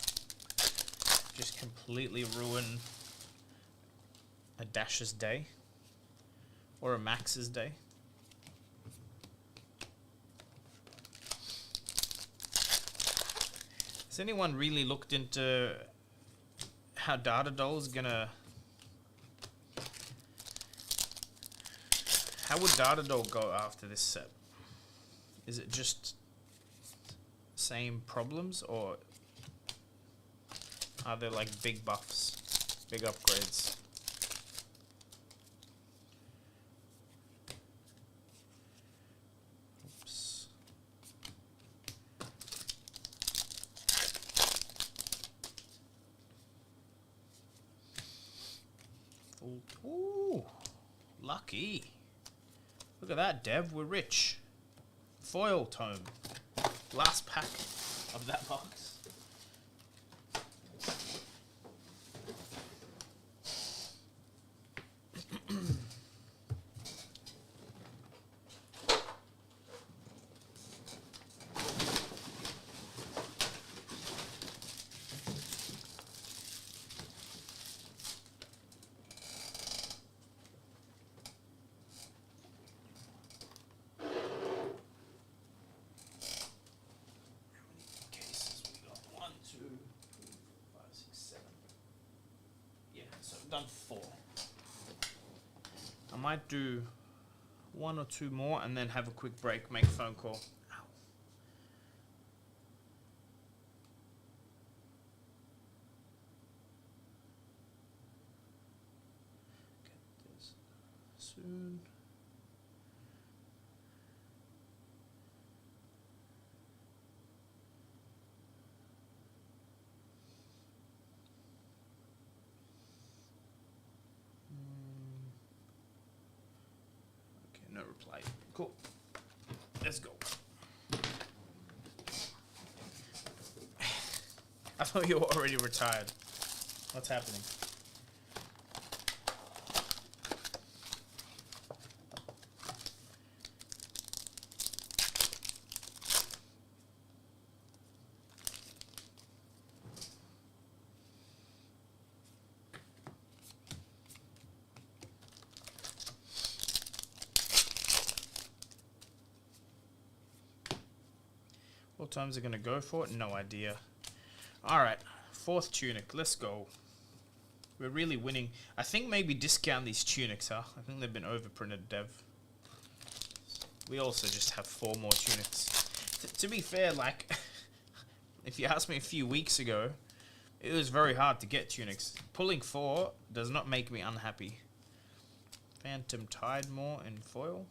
Just completely ruin a Dash's day. Or a Max's day. Has anyone really looked into how Data Doll's gonna... How would Data Doll go after this set? Is it just same problems, or are there like big buffs, big upgrades? Oops. Ooh, lucky. Look at that, Dev. We're rich. Foil tome. Last pack of that box. Done 4. I might do 1 or 2 more and then have a quick break, make a phone call. Ow. Get this soon. No reply. Cool. Let's go. I thought you were already retired. What's happening? What times are going to go for it? No idea. Alright, 4th tunic. Let's go. We're really winning. I think maybe discount these tunics, huh? I think they've been overprinted, Dev. We also just have 4 more tunics. To be fair, like, if you asked me a few weeks ago, it was very hard to get tunics. Pulling 4 does not make me unhappy. Phantom Tidemore in foil.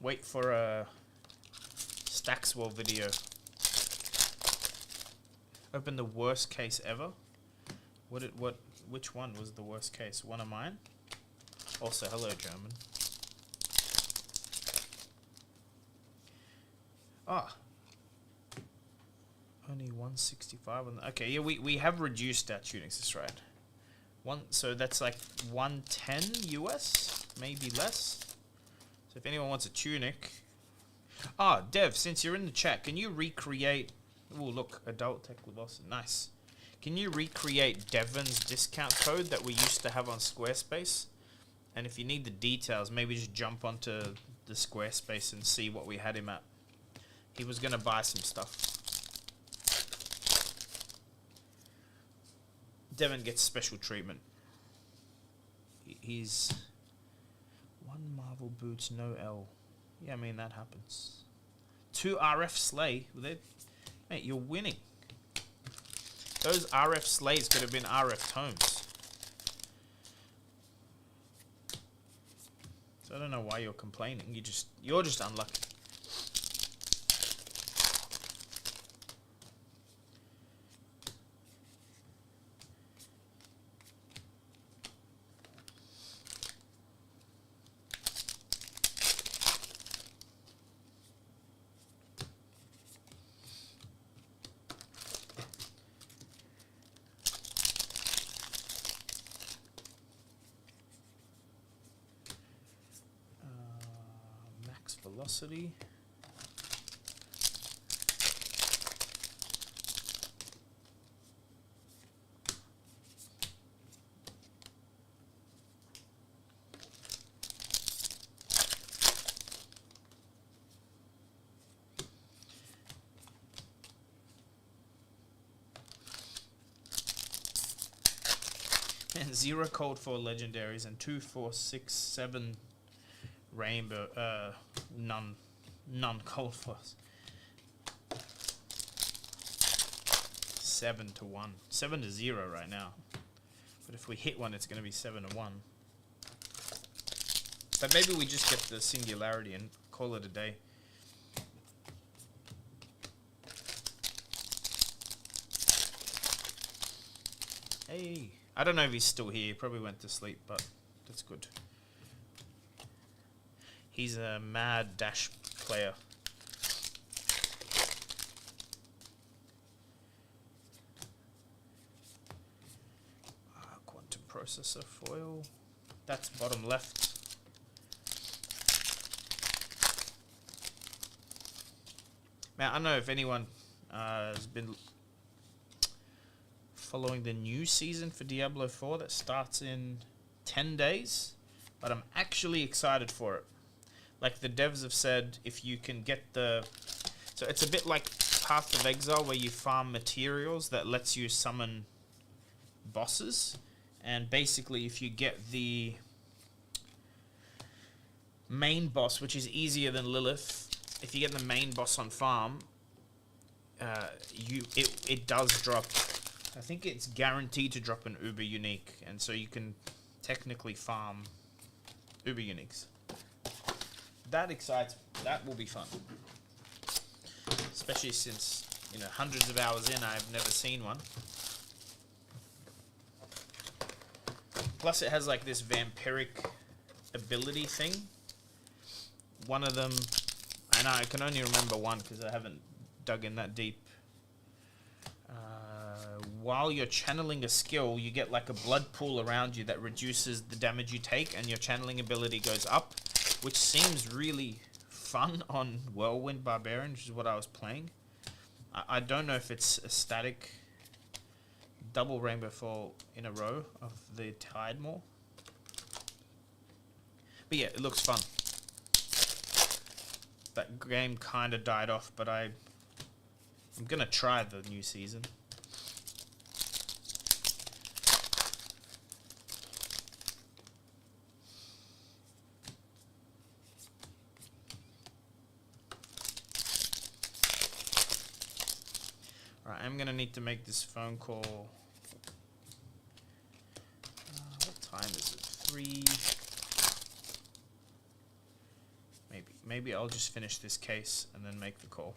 Wait for a Stackswell video. Open the worst case ever. Which one was the worst case? One of mine? Also, hello, German. Ah. Only 165 on the, okay, yeah, we have reduced our tunics, that's right. So that's like 110 US, maybe less. So if anyone wants a tunic... Ah, Dev, since you're in the chat, can you recreate... Oh, look, Adult Tech with Austin. Nice. Can you recreate Devon's discount code that we used to have on Squarespace? And if you need the details, maybe just jump onto the Squarespace and see what we had him at. He was going to buy some stuff. Devon gets special treatment. He's... 1 Marvel boots, no L. Yeah, I mean, that happens. 2 RF Slay. Mate, you're winning. Those RF Slays could have been RF Tomes. So I don't know why you're complaining. You're just unlucky. velocity. And 0 code for legendaries and 2, 4, 6, 7 rainbow. None code for 7 to 1. 7 to 0 right now. But if we hit one, it's going to be 7 to 1. But maybe we just get the singularity and call it a day. Hey. I don't know if he's still here. He probably went to sleep, but that's good. He's a mad dash player. Quantum processor foil. That's bottom left. Man, I don't know if anyone has been following the new season for Diablo 4 that starts in 10 days, but I'm actually excited for it. Like the devs have said, if you can get the... So it's a bit like Path of Exile where you farm materials that lets you summon bosses, and basically if you get the main boss, which is easier than Lilith, if you get the main boss on farm, it does drop... I think it's guaranteed to drop an Uber Unique, and so you can technically farm Uber Uniques. That excites me. That will be fun. Especially since, you know, hundreds of hours in, I've never seen one. Plus it has like this vampiric ability thing. One of them, and I can only remember one because I haven't dug in that deep. While you're channeling a skill, you get like a blood pool around you that reduces the damage you take, and your channeling ability goes up, which seems really fun on Whirlwind Barbarian, which is what I was playing. I don't know if it's a static double rainbow fall in a row of the Tidemore. But yeah, it looks fun. That game kind of died off, but I'm going to try the new season. I'm gonna need to make this phone call. What time is it? 3. Maybe I'll just finish this case and then make the call.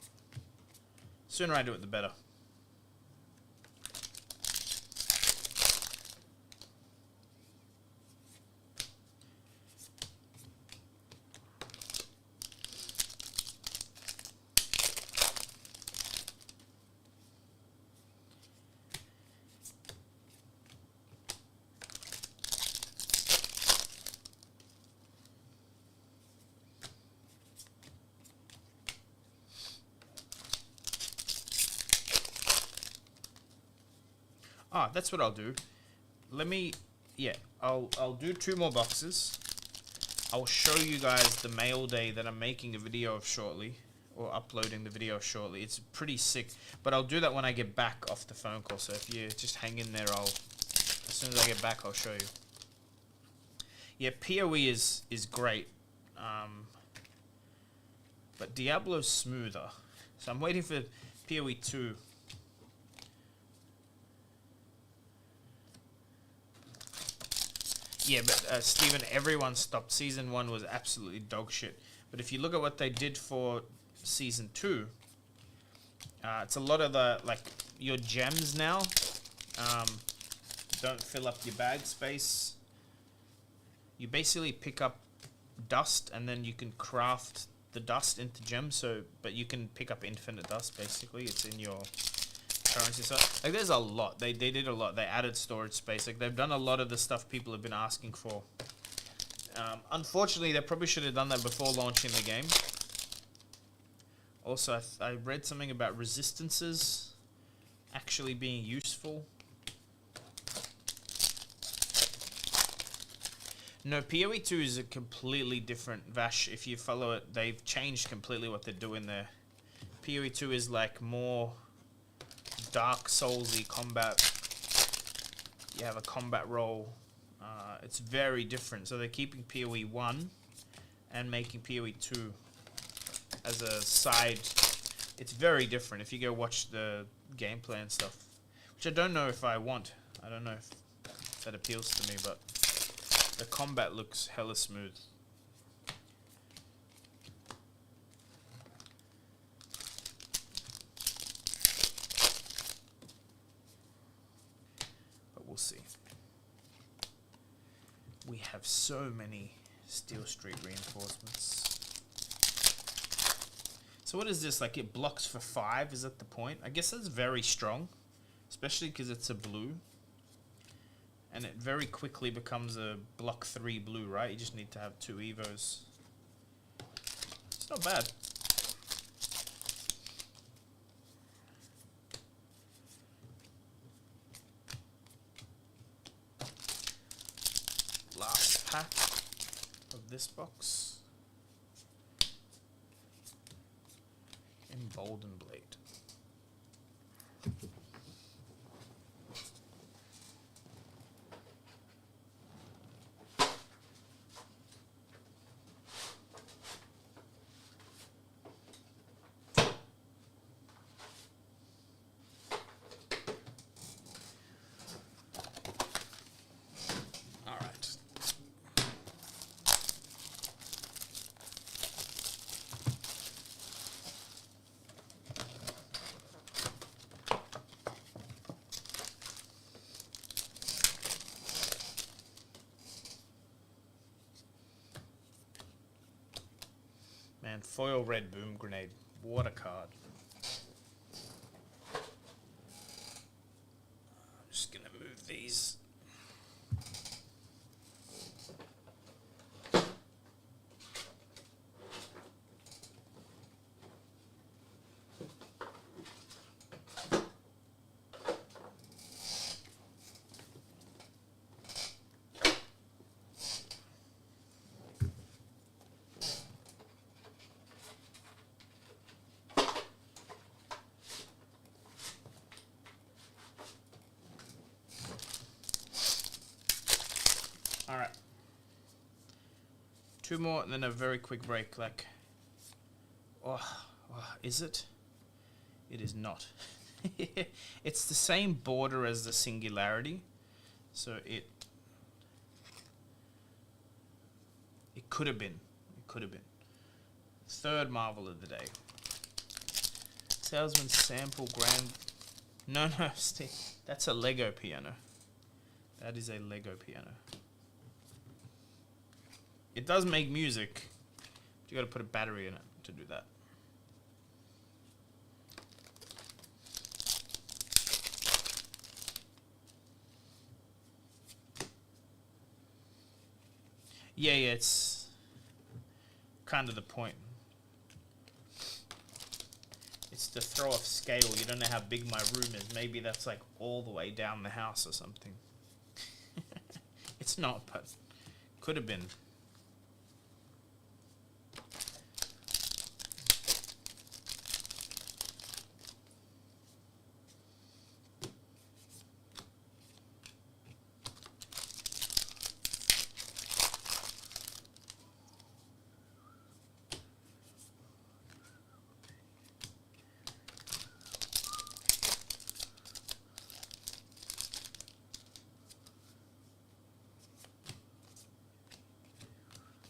Sooner I do it, the better. Ah, that's what I'll do. I'll do 2 more boxes. I'll show you guys the mail day that I'm making a video of shortly, or uploading the video shortly. It's pretty sick, but I'll do that when I get back off the phone call. So if you just hang in there, as soon as I get back, I'll show you. Yeah, PoE is great, but Diablo's smoother. So I'm waiting for PoE 2. Yeah, but Steven, everyone stopped. Season 1 was absolutely dog shit. But if you look at what they did for Season 2, it's a lot of the, like, your gems now don't fill up your bag space. You basically pick up dust, and then you can craft the dust into gems. But you can pick up infinite dust, basically. It's in your currency. So like, there's a lot. They did a lot. They added storage space. Like, they've done a lot of the stuff people have been asking for. Unfortunately, they probably should have done that before launching the game. Also, I read something about resistances actually being useful. No, PoE 2 is a completely different Vash. If you follow it, they've changed completely what they're doing there. PoE 2 is like more Dark Souls-y combat. You have a combat role. It's very different. So they're keeping PoE 1 and making PoE 2 as a side. It's very different if you go watch the gameplay and stuff, which I don't know if I want. I don't know if that appeals to me, but the combat looks hella smooth. But we'll see. We have so many Steel Street reinforcements. So what is this? Like, it blocks for 5? Is that the point? I guess that's very strong, especially because it's a blue. And it very quickly becomes a block 3 blue, right? You just need to have 2 evos. It's not bad. Last pack of this box. Emboldened Blade. Man, foil red boom grenade. What a card. I'm just gonna move these. Alright. 2 more and then a very quick break. Like, is it? It is not. It's the same border as the Singularity. So it could have been. It could have been. 3rd Marvel of the day. Salesman sample grand. No, Steve. That's a Lego piano. That is a Lego piano. It does make music. You got to put a battery in it to do that. Yeah, it's kind of the point. It's to throw off scale. You don't know how big my room is. Maybe that's like all the way down the house or something. It's not, but could have been.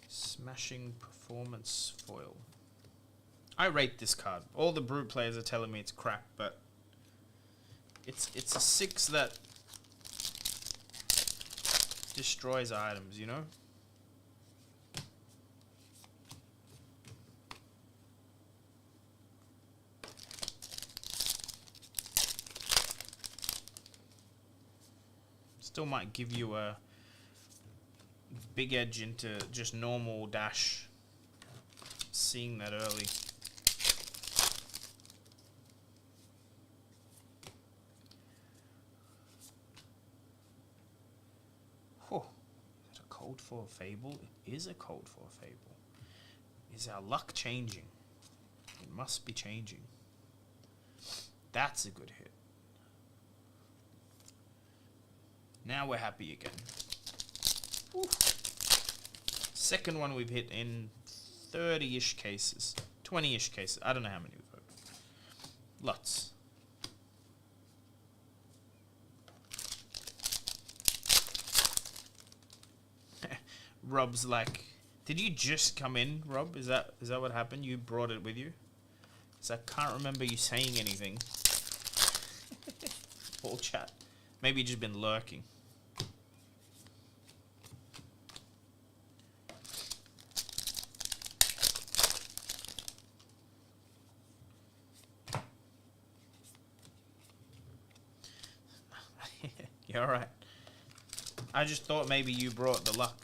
Smashing Performance Foil. I rate this card. All the Brute players are telling me it's crap, but it's a 6 that destroys items, you know? Still might give you a big edge into just normal dash, seeing that early. Cold for a Fable? It is a cold for a Fable. Is our luck changing? It must be changing. That's a good hit. Now we're happy again. Woo. Second one we've hit in 30-ish cases. 20-ish cases. I don't know how many we've opened. Lots. Rob's like, did you just come in, Rob? Is that what happened? You brought it with you? Because I can't remember you saying anything. All chat. Maybe you just been lurking. You're alright. I just thought maybe you brought the luck.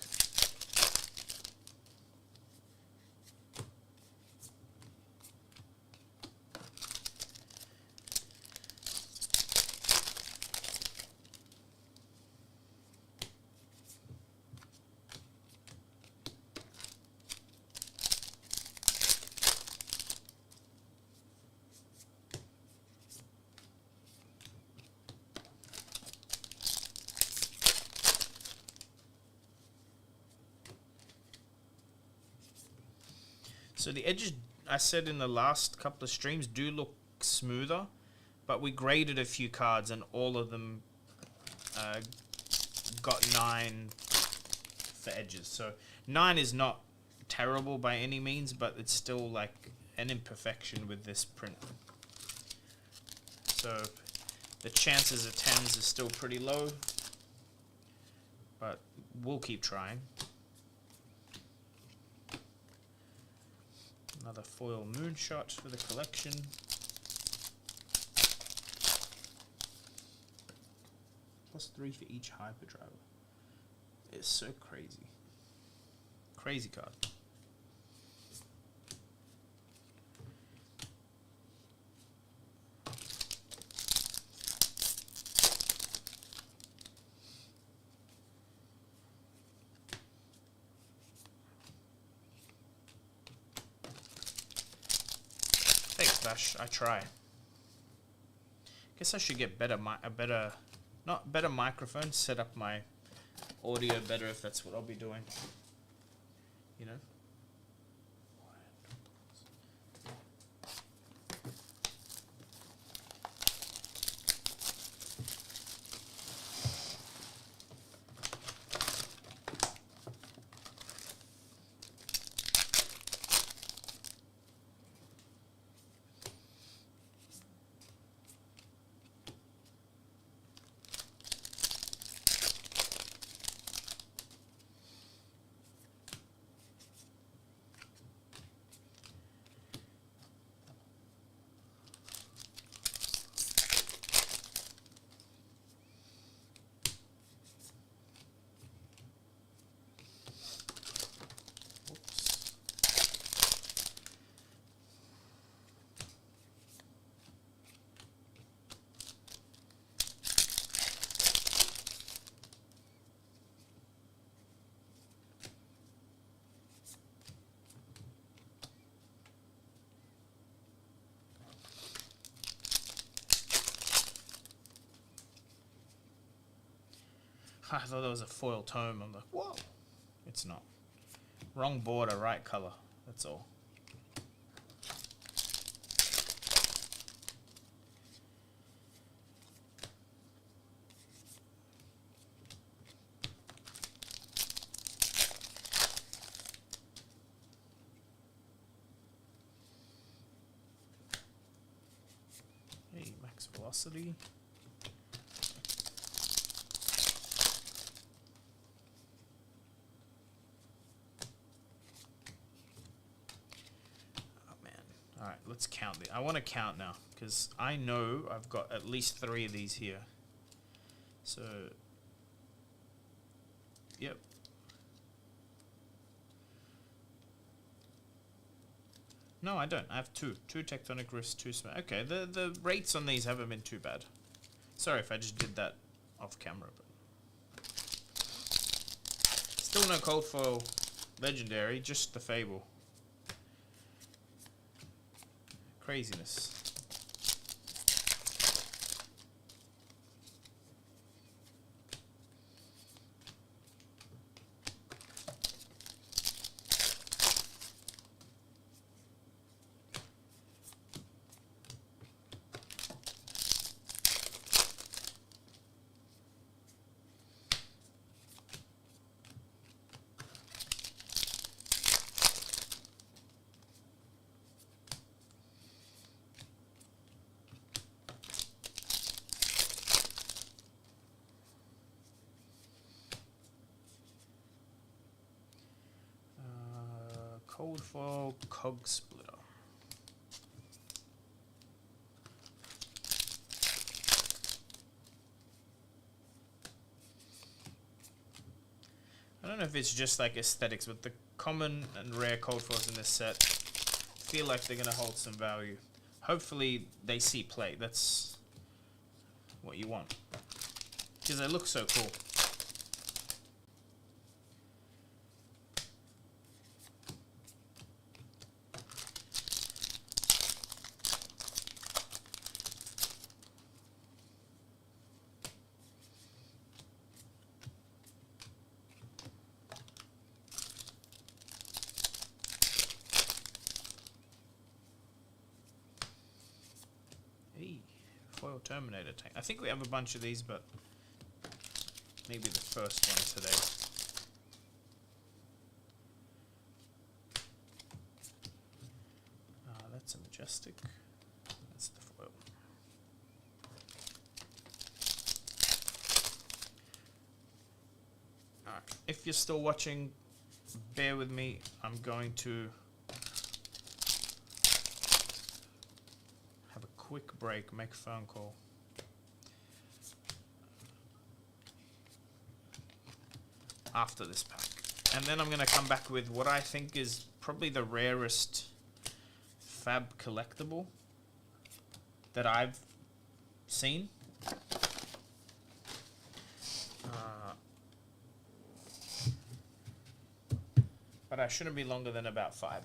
So the edges, I said in the last couple of streams, do look smoother, but we graded a few cards and all of them got 9 for edges. So 9 is not terrible by any means, but it's still like an imperfection with this print. So the chances of 10s is still pretty low, but we'll keep trying. Another foil moonshot for the collection. +3 for each hyperdrive. It's so crazy. Crazy card. Thanks, Bash. I try. Guess I should get not better microphone. Set up my audio better if that's what I'll be doing. You know. I thought that was a foil tome. I'm like, whoa. It's not. Wrong border, right color. That's all. Hey, max velocity. Let's count it. I want to count now because I know I've got at least 3 of these here. So, yep. No, I don't. I have 2. 2 tectonic rifts, 2 smash. Okay, the rates on these haven't been too bad. Sorry if I just did that off camera, but Still no cold foil legendary, just the Fable. Craziness. Cold foil cog splitter. I don't know if it's just like aesthetics, but the common and rare cold foils in this set feel like they're going to hold some value. Hopefully they see play. That's what you want. Because they look so cool. Foil Terminator tank. I think we have a bunch of these, but maybe the first one today. That's a Majestic. That's the foil. Alright, if you're still watching, bear with me. I'm going to quick break, make a phone call. After this pack. And then I'm going to come back with what I think is probably the rarest Fab collectible that I've seen. But I shouldn't be longer than about 5.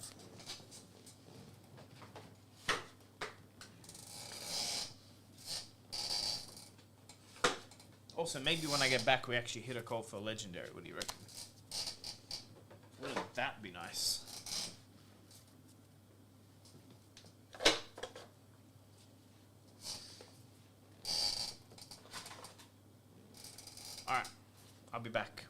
Also, maybe when I get back, we actually hit a call for a legendary. What do you reckon? Wouldn't that be nice? Alright, I'll be back.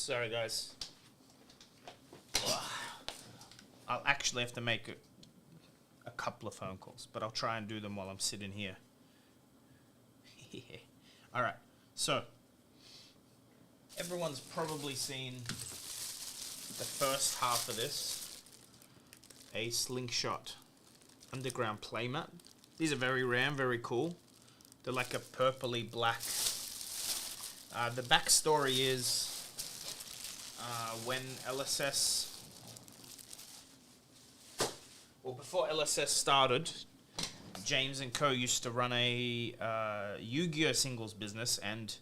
Sorry, guys. I'll actually have to make a couple of phone calls, but I'll try and do them while I'm sitting here. All right. So, everyone's probably seen the first half of this. A slingshot underground playmat. These are very rare and very cool. They're like a purpley black. The backstory is when LSS, well, before LSS started, James and Co used to run a Yu-Gi-Oh singles business, and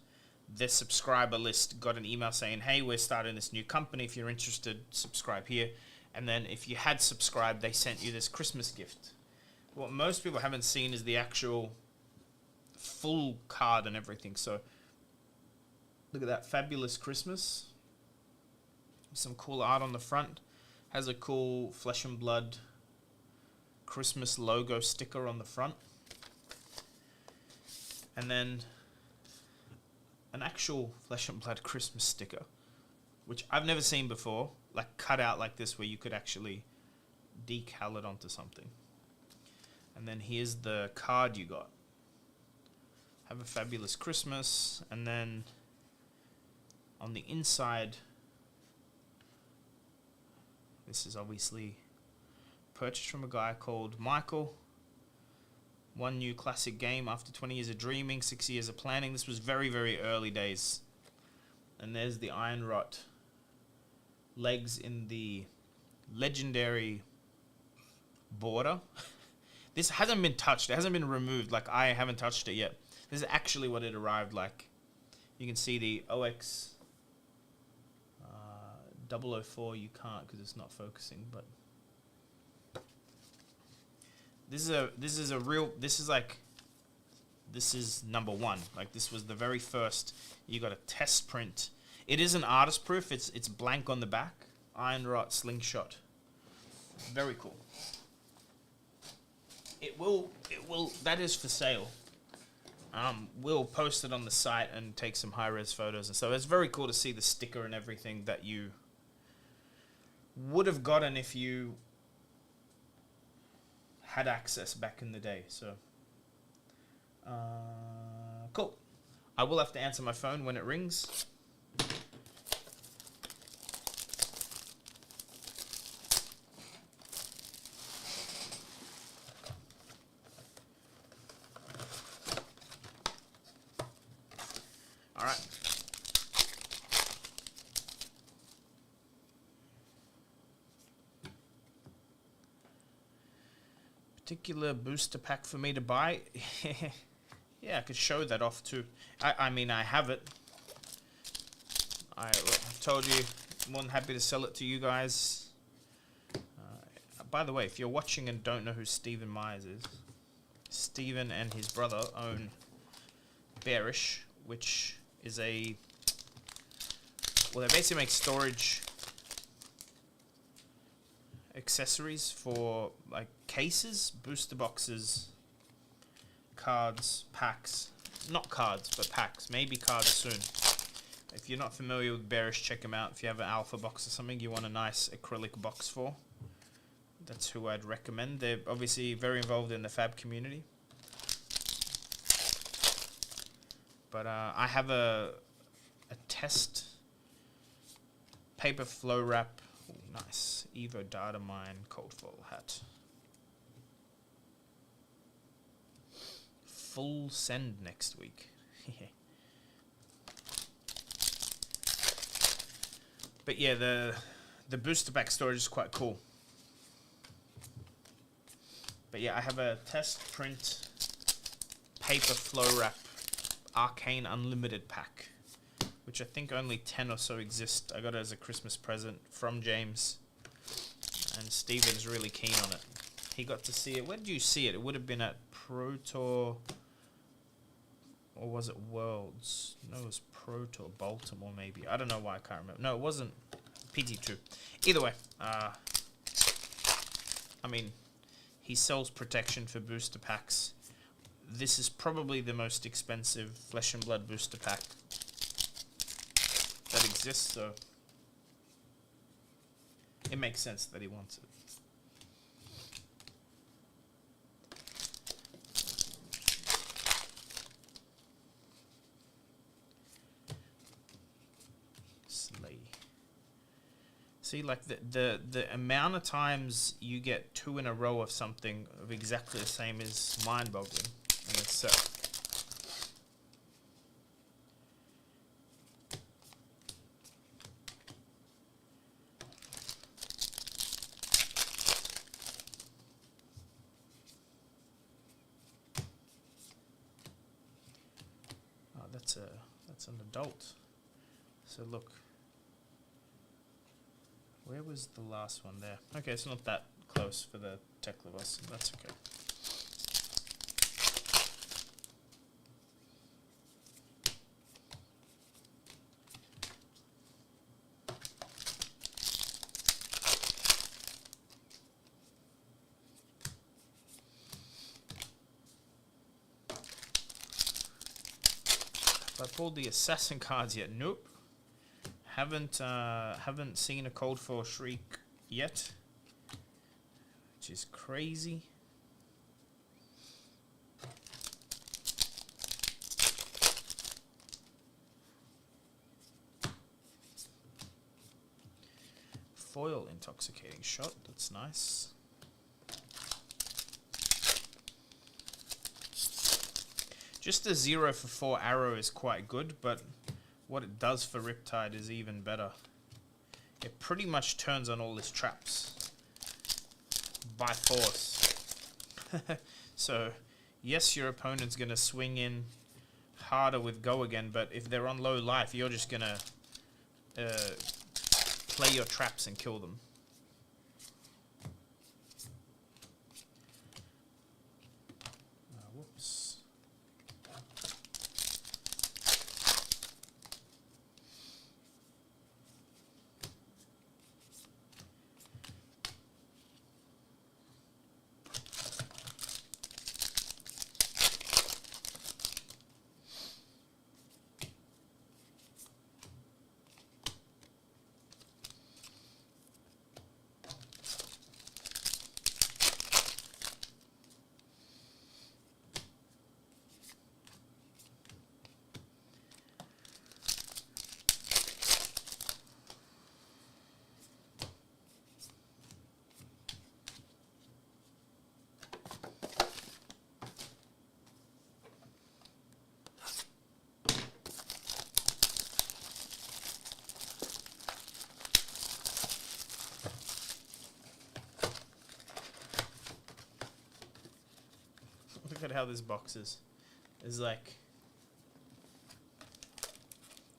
their subscriber list got an email saying, hey, we're starting this new company. If you're interested, subscribe here. And then if you had subscribed, they sent you this Christmas gift. What most people haven't seen is the actual full card and everything. So look at that fabulous Christmas. Some cool art on the front. Has a cool Flesh and Blood Christmas logo sticker on the front. And then an actual Flesh and Blood Christmas sticker, which I've never seen before, like cut out like this, where you could actually decal it onto something. And then here's the card you got. Have a fabulous Christmas. And then on the inside, this is obviously purchased from a guy called Michael. One new classic game after 20 years of dreaming, 6 years of planning. This was very, very early days. And there's the iron rot legs in the legendary border. This hasn't been touched. It hasn't been removed. Like, I haven't touched it yet. This is actually what it arrived like. You can see the OX 004. You can't because it's not focusing, but this is number one. Like, this was the very first. You got a test print. It isn't artist proof. It's blank on the back. Iron rot slingshot. Very cool. It will. That is for sale. We'll post it on the site and take some high-res photos and so it's very cool to see the sticker and everything that you would have gotten if you had access back in the day. So cool. I will have to answer my phone when it rings. All right. Particular booster pack for me to buy. Yeah, I could show that off too. I mean, I have it. I've told you, I'm more than happy to sell it to you guys. By the way, if you're watching and don't know who Stephen Myers is, Stephen and his brother own Bearish, which is a... Well, they basically make storage accessories for, like, cases, booster boxes, cards, packs. Not cards, but packs. Maybe cards soon. If you're not familiar with Bearish, check them out. If you have an alpha box or something you want a nice acrylic box for, that's who I'd recommend. They're obviously very involved in the Fab community. But I have a test paper flow wrap. Ooh, nice. Evo Data Mine cold foil hat. Full send next week. But yeah, the booster pack storage is quite cool. But yeah, I have a test print paper flow wrap Arcane Unlimited pack, which I think only 10 or so exist. I got it as a Christmas present from James, and Steven's really keen on it. He got to see it. Where did you see it? It would have been at Pro Tour, or was it Worlds? No, it was Pro Tour Baltimore maybe. I don't know why, I can't remember. No, it wasn't. PT2. Either way, I mean, he sells protection for booster packs. This is probably the most expensive Flesh and Blood booster pack that exists, so It makes sense that he wants it. Slay. See, like the amount of times you get 2 in a row of something of exactly the same is mind-boggling in itself. Oh, that's an adult. So look. Where was the last one there? Okay, it's not that close for the Teklavos. That's okay. Have I pulled the assassin cards yet? Nope. Haven't seen a code for Shriek yet, which is crazy. Foil intoxicating shot. That's nice. Just a 0 for 4 arrow is quite good, but what it does for Riptide is even better. It pretty much turns on all his traps by force. So, yes, your opponent's going to swing in harder with Go Again, but if they're on low life, you're just going to play your traps and kill them. Whoops. Look at how this box is. There's like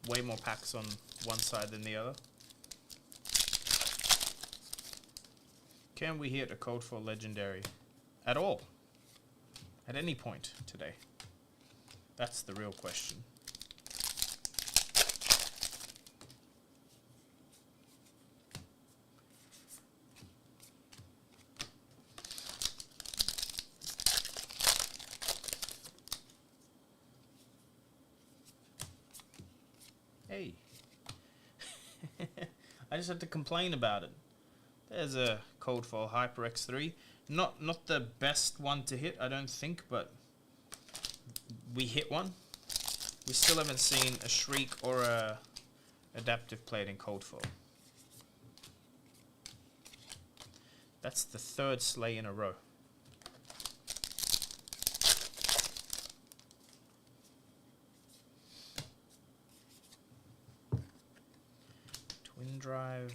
way more packs on one side than the other. Can we hit a code for legendary at all? At any point today? That's the real question. Hey. I just had to complain about it. There's a code for Hyper X3. Not the best one to hit, I don't think, but we hit one. We still haven't seen a Shriek or a Adaptive Plate in code for. That's the 3rd slay in a row. Twin Drive.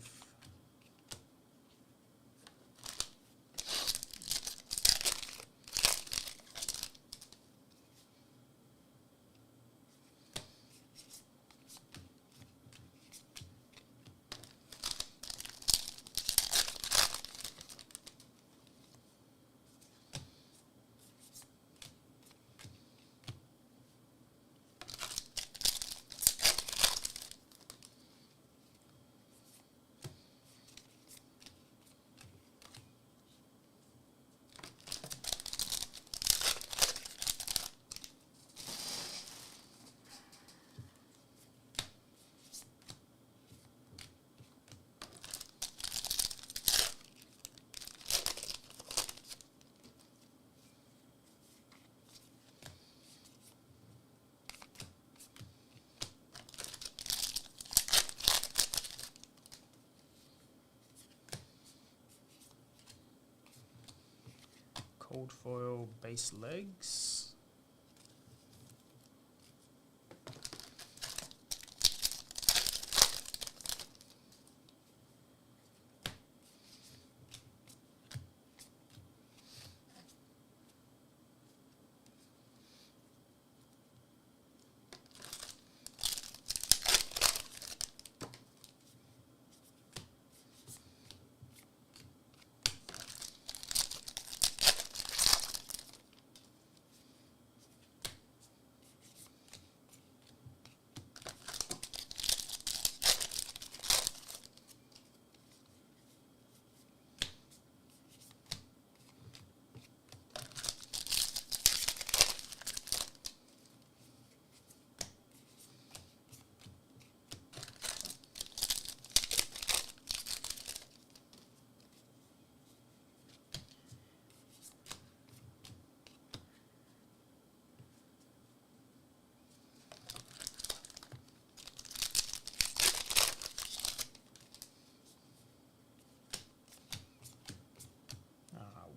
Cold foil base legs.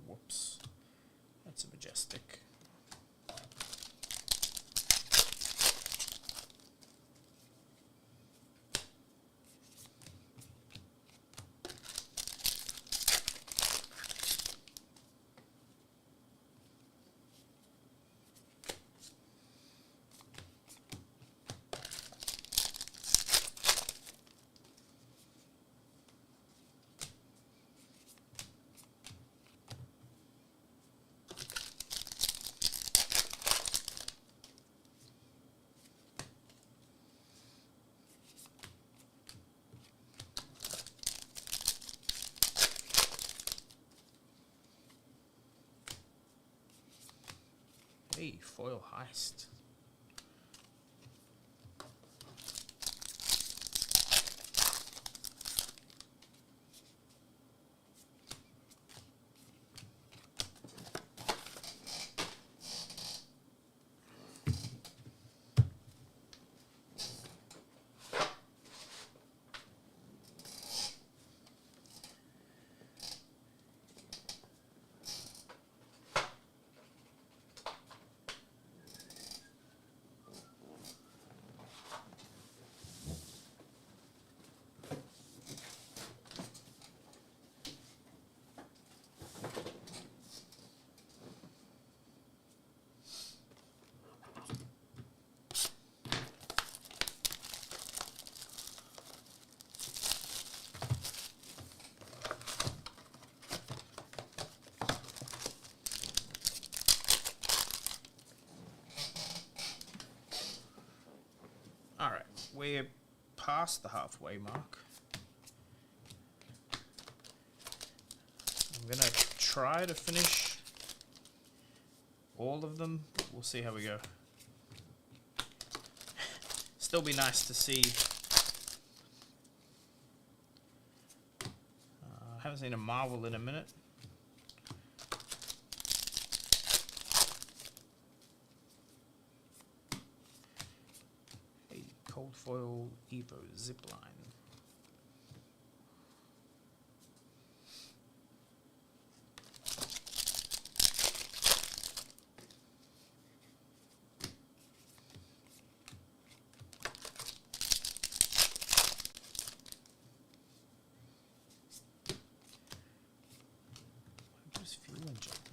Whoops. That's a majestic. Hey, foil heist. Alright, we're past the halfway mark. I'm gonna try to finish all of them. We'll see how we go. Still be nice to see. I haven't seen a Marvel in a minute. Cold foil Evo zipline. Just fuel inject.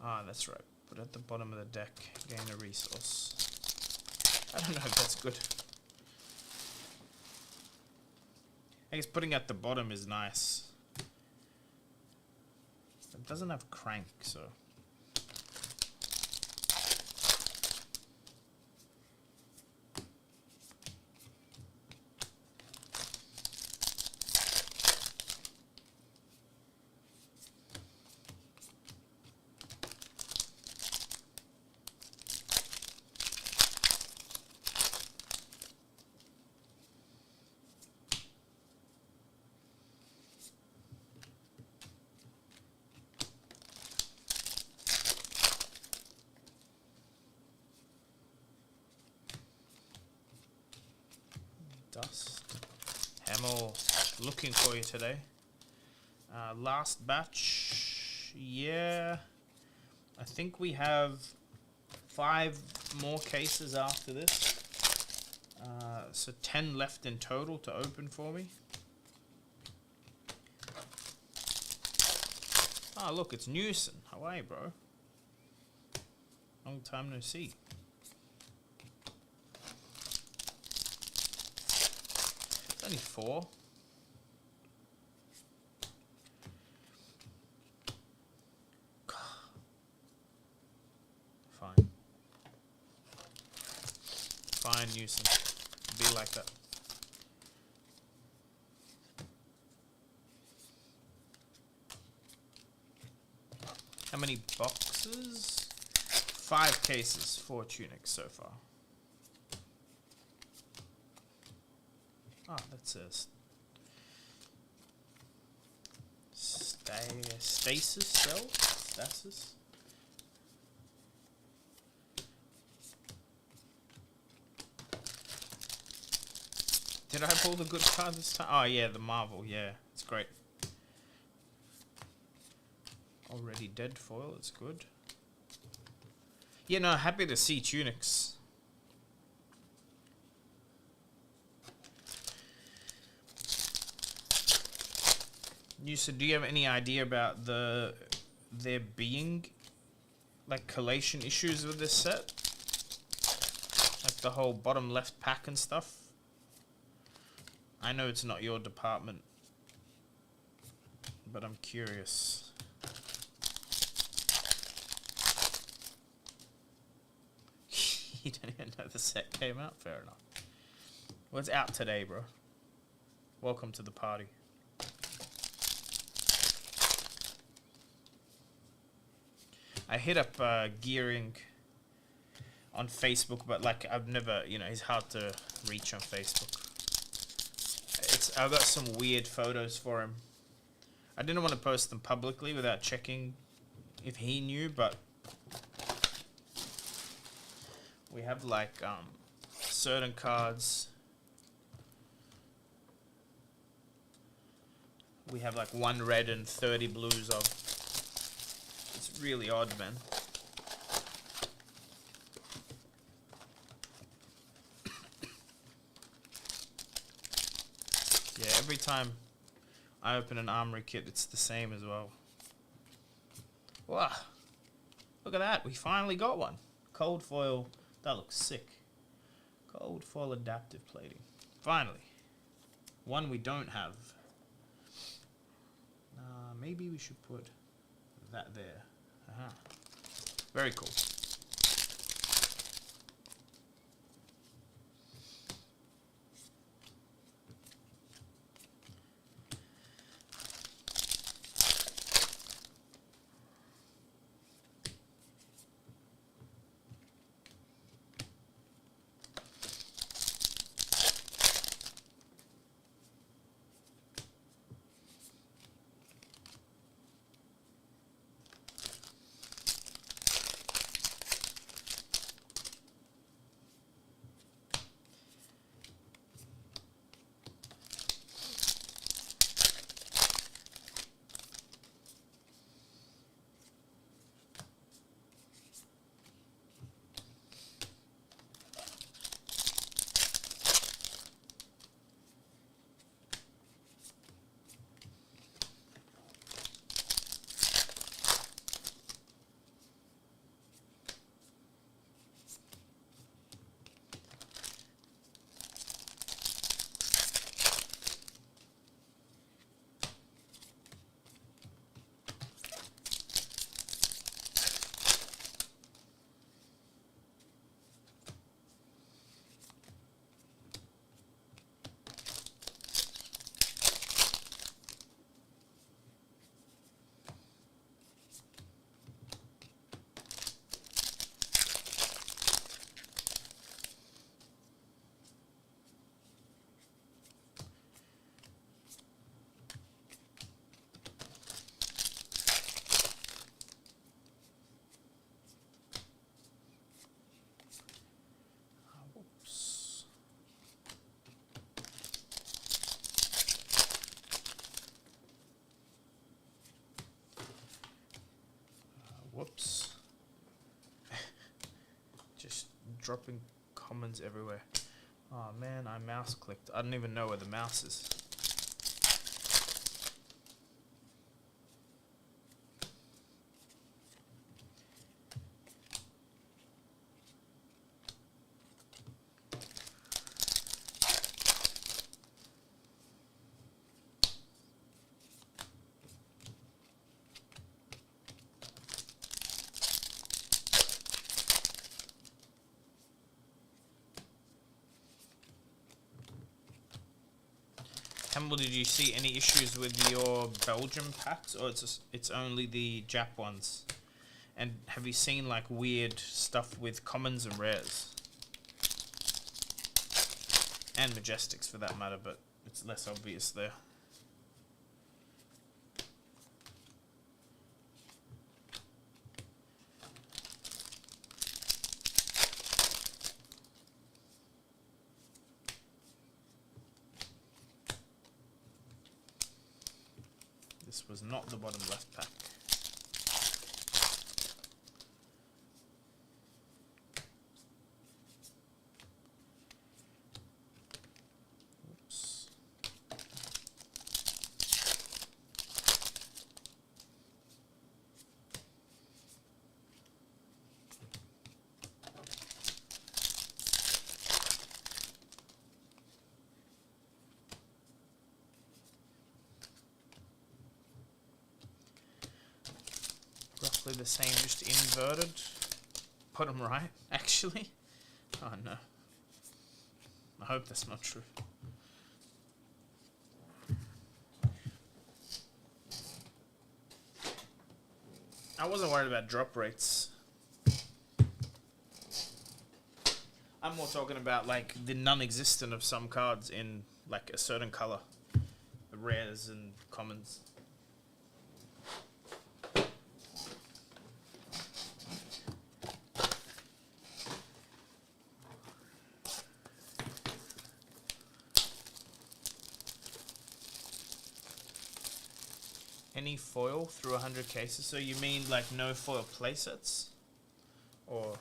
Ah, that's right. Put it at the bottom of the deck. Gain a resource. I don't know if that's good. I guess putting at the bottom is nice. It doesn't have crank, so. Dust. Hamel looking for you today. Last batch, yeah. I think we have 5 more cases after this. So 10 left in total to open for me. Oh, look, it's Newson. How are you, bro? Long time no see. It's only 4. Fine. Fine, Newson. Be like that. How many boxes? 5 cases, 4 tunics so far. Ah, that's a stasis cell? Stasis? Did I pull the good card this time? Oh yeah, the Marvel, yeah. It's great. Already dead foil, it's good. Yeah, no, happy to see tunics. Newson, do you have any idea about there being like collation issues with this set? Like the whole bottom left pack and stuff? I know it's not your department, but I'm curious. You don't even know the set came out? Fair enough. Well, it's out today, bro. Welcome to the party. I hit up Gearing on Facebook, but like I've never, you know, he's hard to reach on Facebook. I've got some weird photos for him. I didn't want to post them publicly without checking if he knew, but we have like certain cards. We have like 1 red and 30 blues of. It's really odd, man. Yeah, every time I open an armory kit, it's the same as well. Wow. Look at that. We finally got one. Cold foil. That looks sick. Cold foil adaptive plating. Finally. One we don't have. Maybe we should put that there. Very cool. Whoops. dropping commons everywhere. Oh man, I mouse clicked. I don't even know where the mouse is. Campbell, did you see any issues with your Belgium packs, or it's only the Jap ones? And have you seen like weird stuff with commons and rares? And majestics for that matter, but it's less obvious there. This was not the bottom left pack. Oops. Roughly the same, just inverted. Bottom right, actually. Oh no. I hope that's not true. I wasn't worried about drop rates. I'm more talking about like the non-existent of some cards in like a certain color. The rares and commons. Any foil through 100 cases? So you mean like no foil playsets? Or...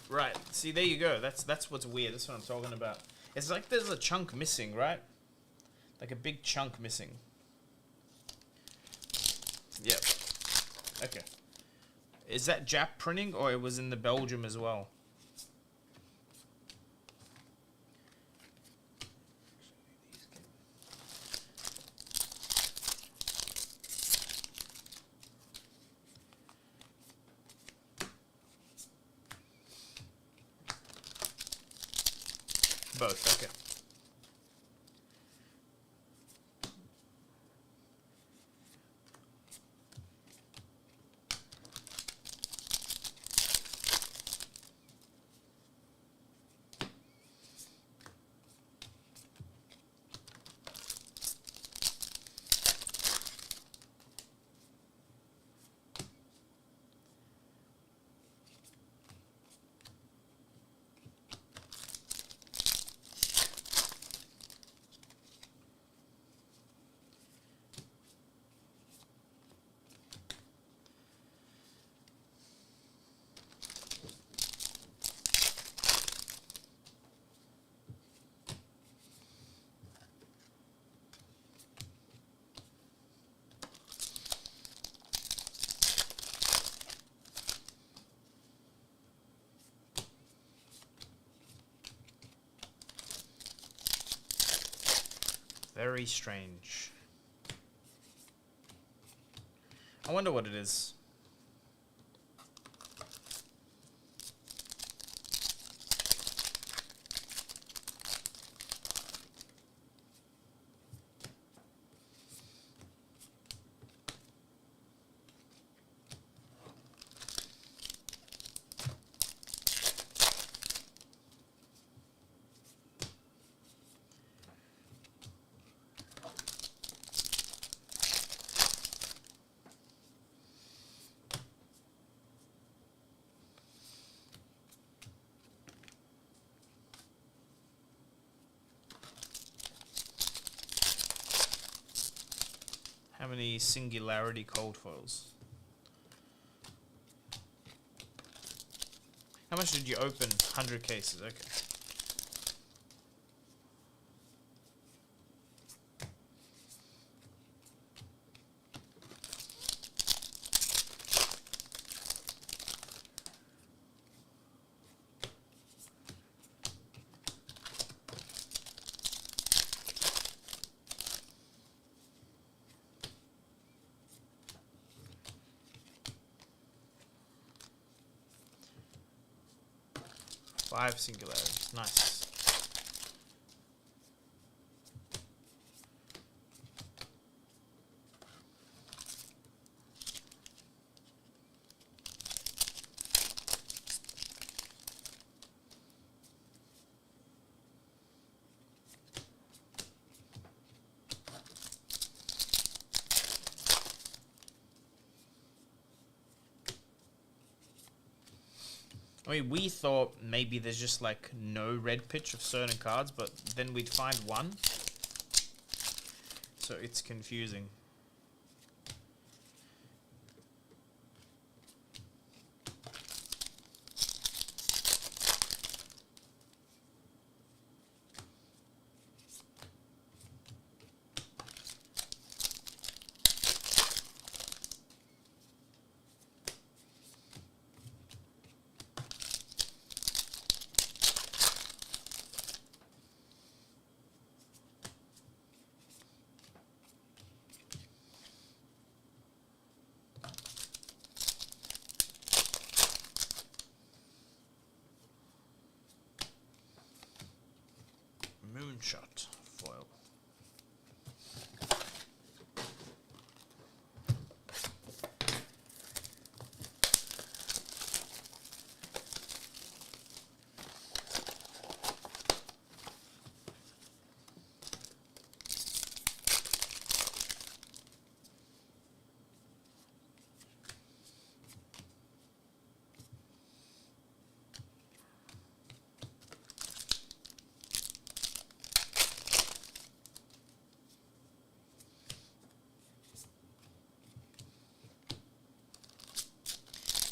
Right, see there you go, that's what's weird, that's what I'm talking about. It's like there's a chunk missing, right? Like a big chunk missing. Yep. Okay. Is that Jap printing or it was in the Belgium as well? Both, okay. Very strange. I wonder what it is. How many singularity cold foils? How much did you open? 100 cases. Okay. Five singularities. Nice. I mean, we thought maybe there's just like no red pitch of certain cards, but then we'd find one. So it's confusing. Moonshot foil.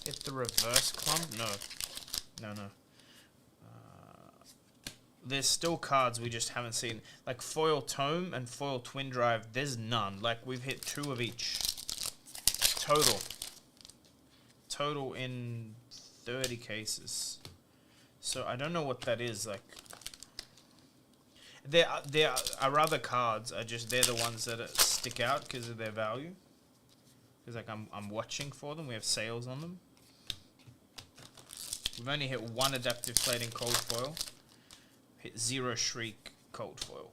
Hit the reverse clump? No. There's still cards we just haven't seen. Like foil tome and foil twin drive, there's none. Like we've hit 2 of each. Total in 30 cases. So I don't know what that is. Like there are other cards. They're the ones that stick out because of their value. Because like I'm watching for them. We have sales on them. We've only hit 1 adaptive plating cold foil. Hit 0 shriek cold foil.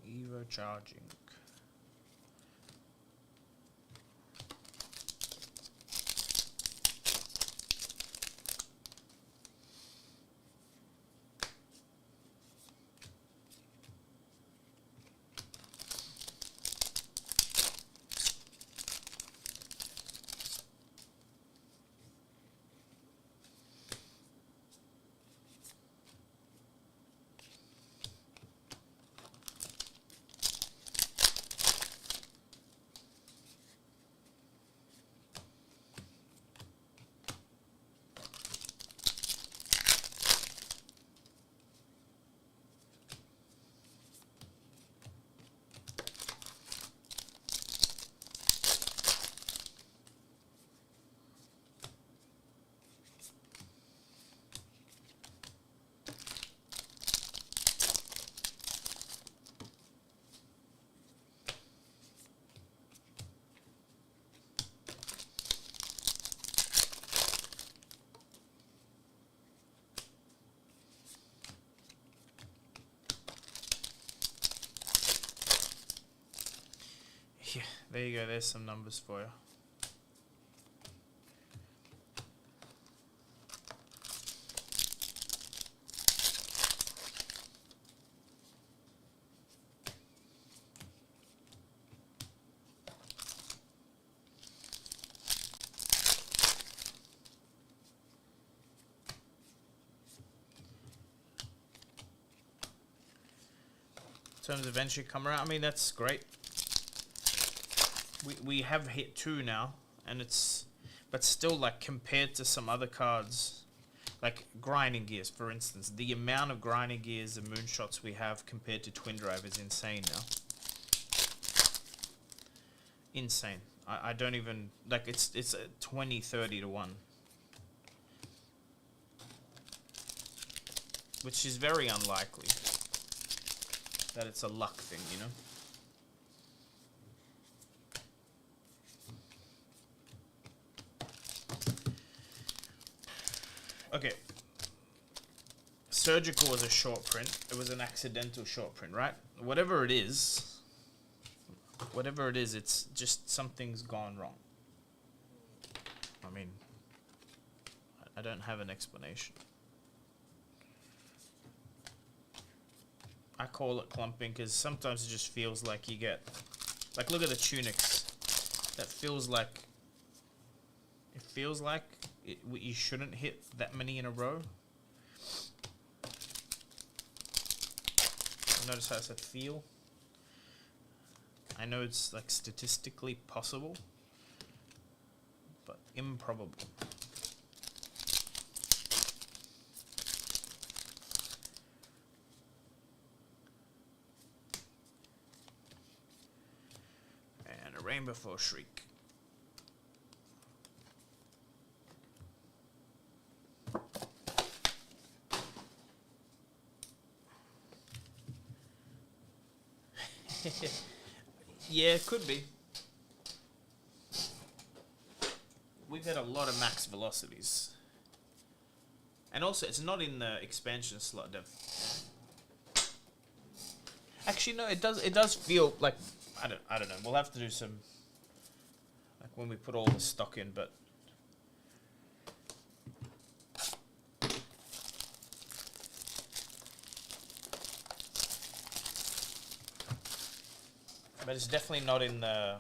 Evo charging. Yeah, there you go. There's some numbers for you. terms of eventually come around. I mean, that's great. We have hit 2 now, and it's, but still, like, compared to some other cards, like grinding gears, for instance, the amount of grinding gears and moonshots we have compared to Twin Drive is insane now. Insane. I don't even, like, it's a 20, 30 to 1. Which is very unlikely that it's a luck thing, you know? Okay. Surgical was a short print. It was an accidental short print, right? Whatever it is, it's just something's gone wrong. I mean, I don't have an explanation. I call it clumping because sometimes it just feels like you get, like, look at the tunics. That feels like, it feels like you shouldn't hit that many in a row. Notice how I said feel. I know it's, like, statistically possible, but improbable. And a rainbow for Shriek. Yeah, it could be. We've had a lot of max velocities. And also, it's not in the expansion slot, Dev. Actually, no, it does feel like, I don't know. We'll have to do some, like, when we put all the stock in, but it's definitely not in the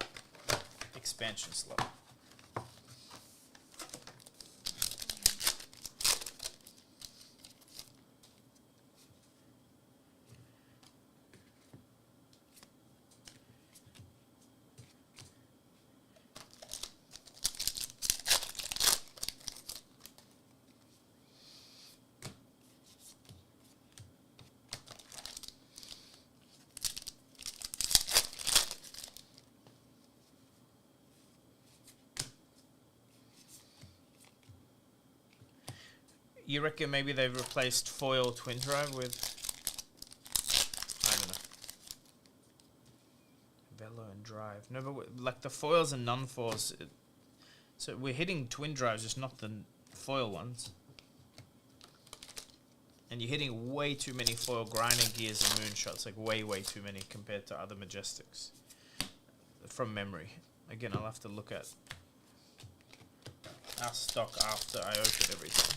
expansion slot. You reckon maybe they've replaced foil Twin Drive with, I don't know, Velo and Drive? No, but like the foils and non-foils, so we're hitting Twin Drives, just not the foil ones. And you're hitting way too many foil grinding gears and moonshots, like way too many compared to other Majestics. From memory. Again, I'll have to look at our stock after I open everything.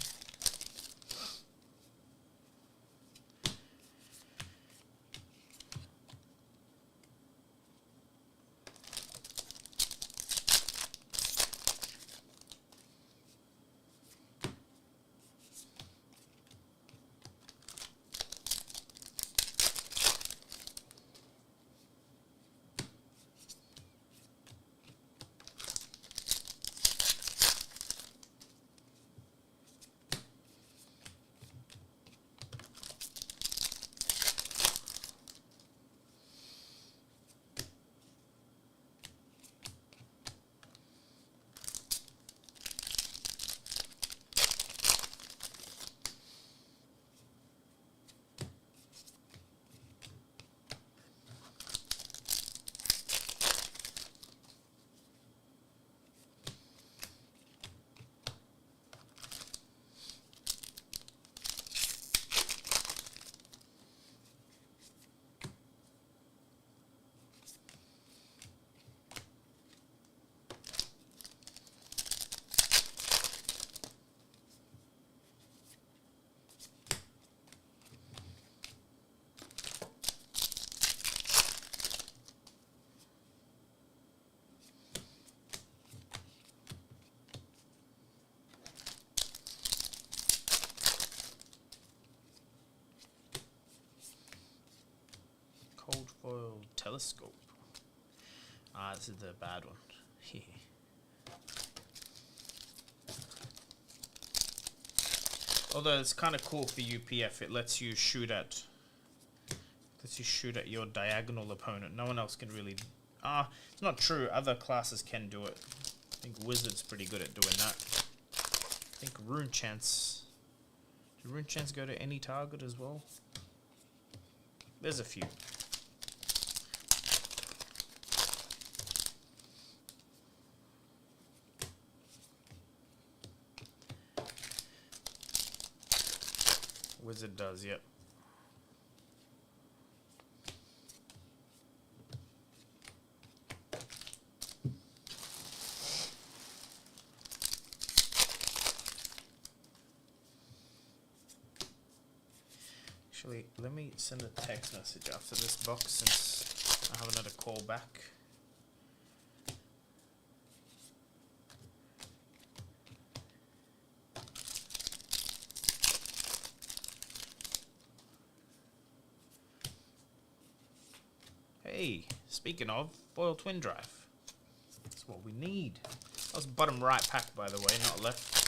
telescope. Ah, this is the bad one. Although it's kind of cool for UPF, it lets you shoot at your diagonal opponent. No one else can really. It's not true. Other classes can do it. I think Wizard's pretty good at doing that. I think Rune Chance. Do Rune Chance go to any target as well? There's a few. Wizard does, yep. Actually, let me send a text message after this box since I haven't had a call back. Hey, speaking of, foil twin drive. That's what we need. That was bottom right pack, by the way, not left.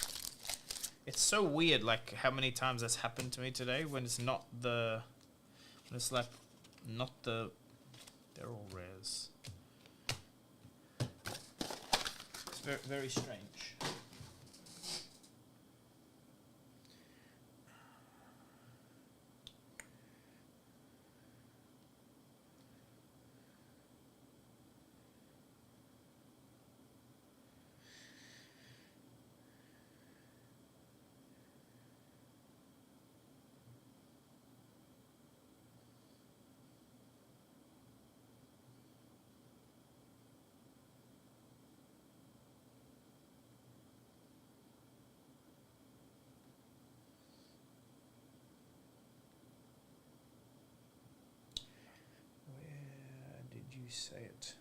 It's so weird, like, how many times that's happened to me today when it's not the... When it's, like, not the... They're all rares. It's very, very strange. You say it.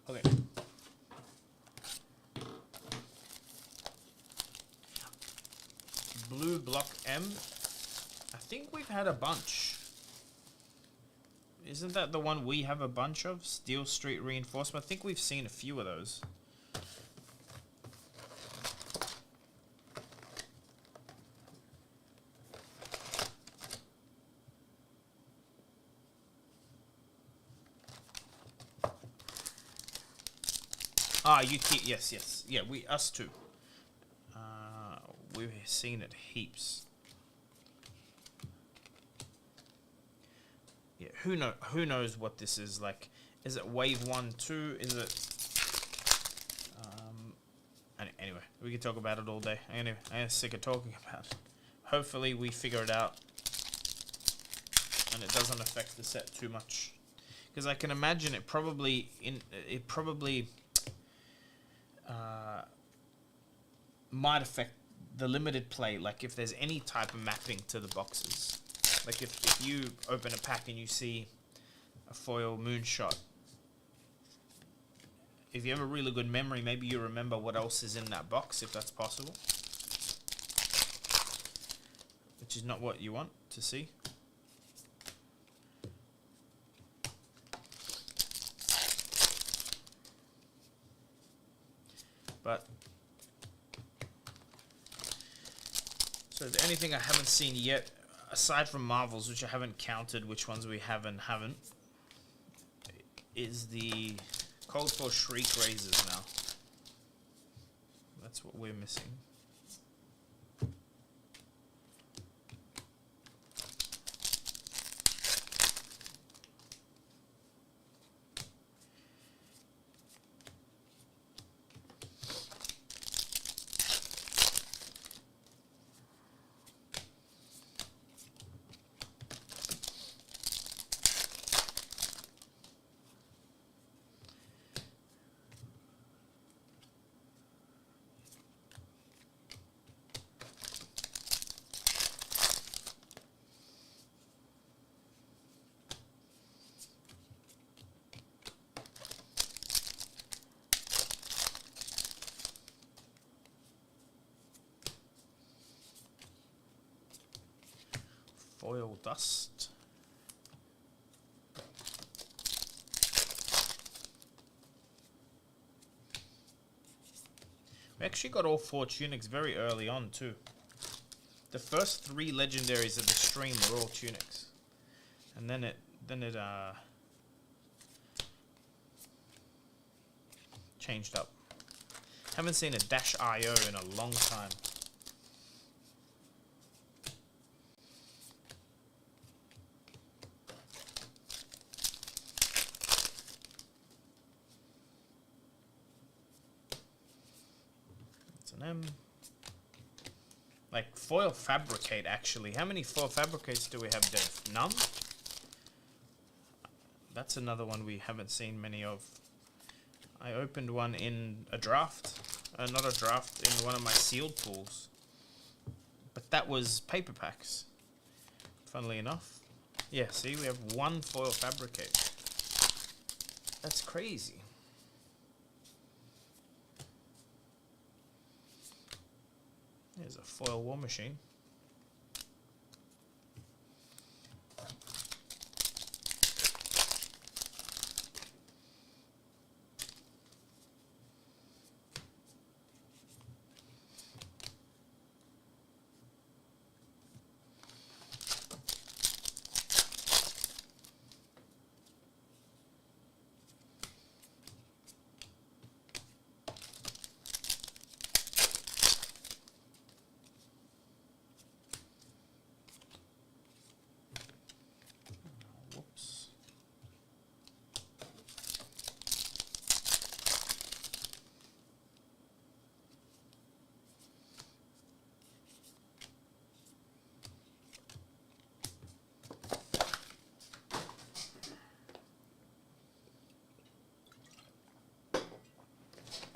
Okay. Blue block M. I think we've had a bunch. Isn't that the one we have a bunch of? Steel Street Reinforcement? I think we've seen a few of those. Yes. Yeah, us too. We've seen it heaps. Yeah, who knows what this is like? Is it wave 1, 2? Is it? Anyway, we can talk about it all day. Anyway, I'm sick of talking about it. Hopefully, we figure it out, and it doesn't affect the set too much. Because I can imagine it probably might affect the limited play. Like if there's any type of mapping to the boxes. Like if you open a pack and you see a foil moonshot, if you have a really good memory, maybe you remember what else is in that box, if that's possible. Which is not what you want to see. But so is there anything I haven't seen yet? Aside from Marvels, which I haven't counted which ones we have and haven't, is the Cold for Shriek Razors now. That's what we're missing. Foil dust. We actually got all 4 tunics very early on too. The first 3 legendaries of the stream were all tunics, and then it changed up. Haven't seen a dash IO in a long time. That's an M. Like foil fabricate actually. How many foil fabricates do we have, Dev? None? That's another one we haven't seen many of. I opened one in a draft. Not a draft, in one of my sealed pools. But that was paper packs. Funnily enough. Yeah, see, we have 1 foil fabricate. That's crazy. There's a foil war machine.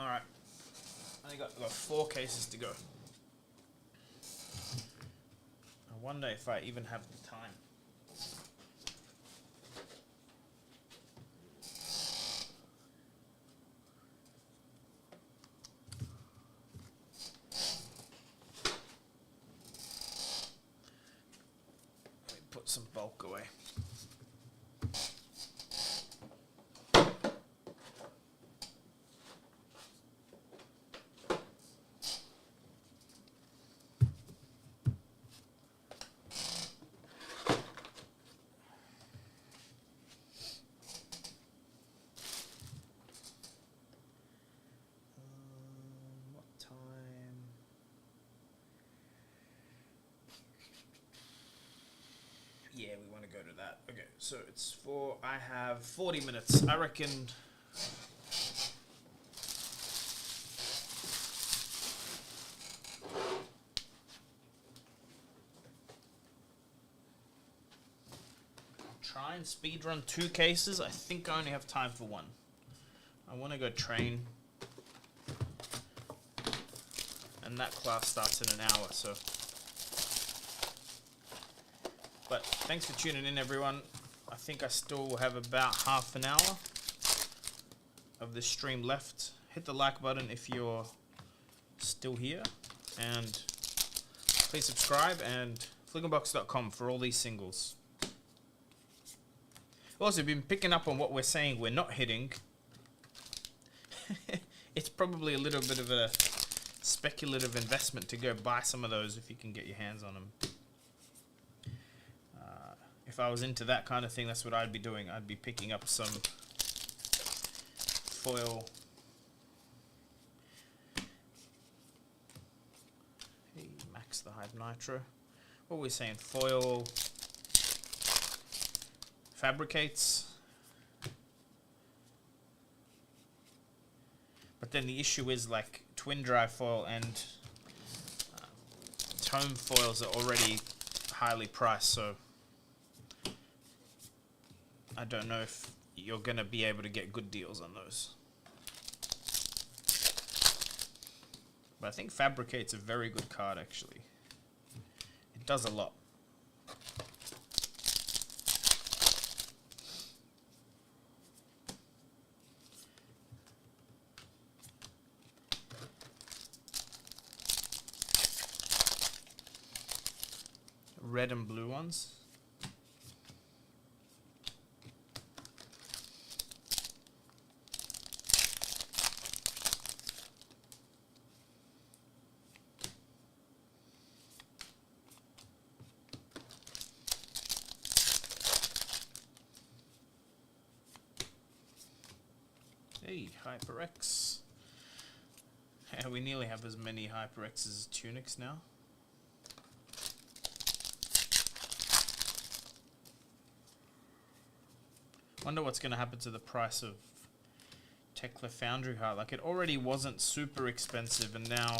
Alright, I got 4 cases to go. I wonder if I even have the time. Let me put some bulk away. Yeah, we want to go to that. Okay, so it's I have 40 minutes. I reckon. Try and speedrun 2 cases. I think I only have time for 1. I want to go train. And that class starts in an hour, so. But thanks for tuning in, everyone. I think I still have about half an hour of this stream left. Hit the like button if you're still here. And please subscribe, and flickerbox.com for all these singles. Also, been picking up on what we're saying we're not hitting. It's probably a little bit of a speculative investment to go buy some of those if you can get your hands on them. If I was into that kind of thing, that's what I'd be doing. I'd be picking up some foil. Hey, max the Hive Nitro. What were we saying? Foil fabricates. But then the issue is like twin dry foil and tome foils are already highly priced, so I don't know if you're going to be able to get good deals on those. But I think Fabricate's a very good card, actually. It does a lot. Red and blue ones. Hey, HyperX. We nearly have as many HyperXs as Tunics now. Wonder what's going to happen to the price of Tekla Foundry Heart. Like, it already wasn't super expensive, and now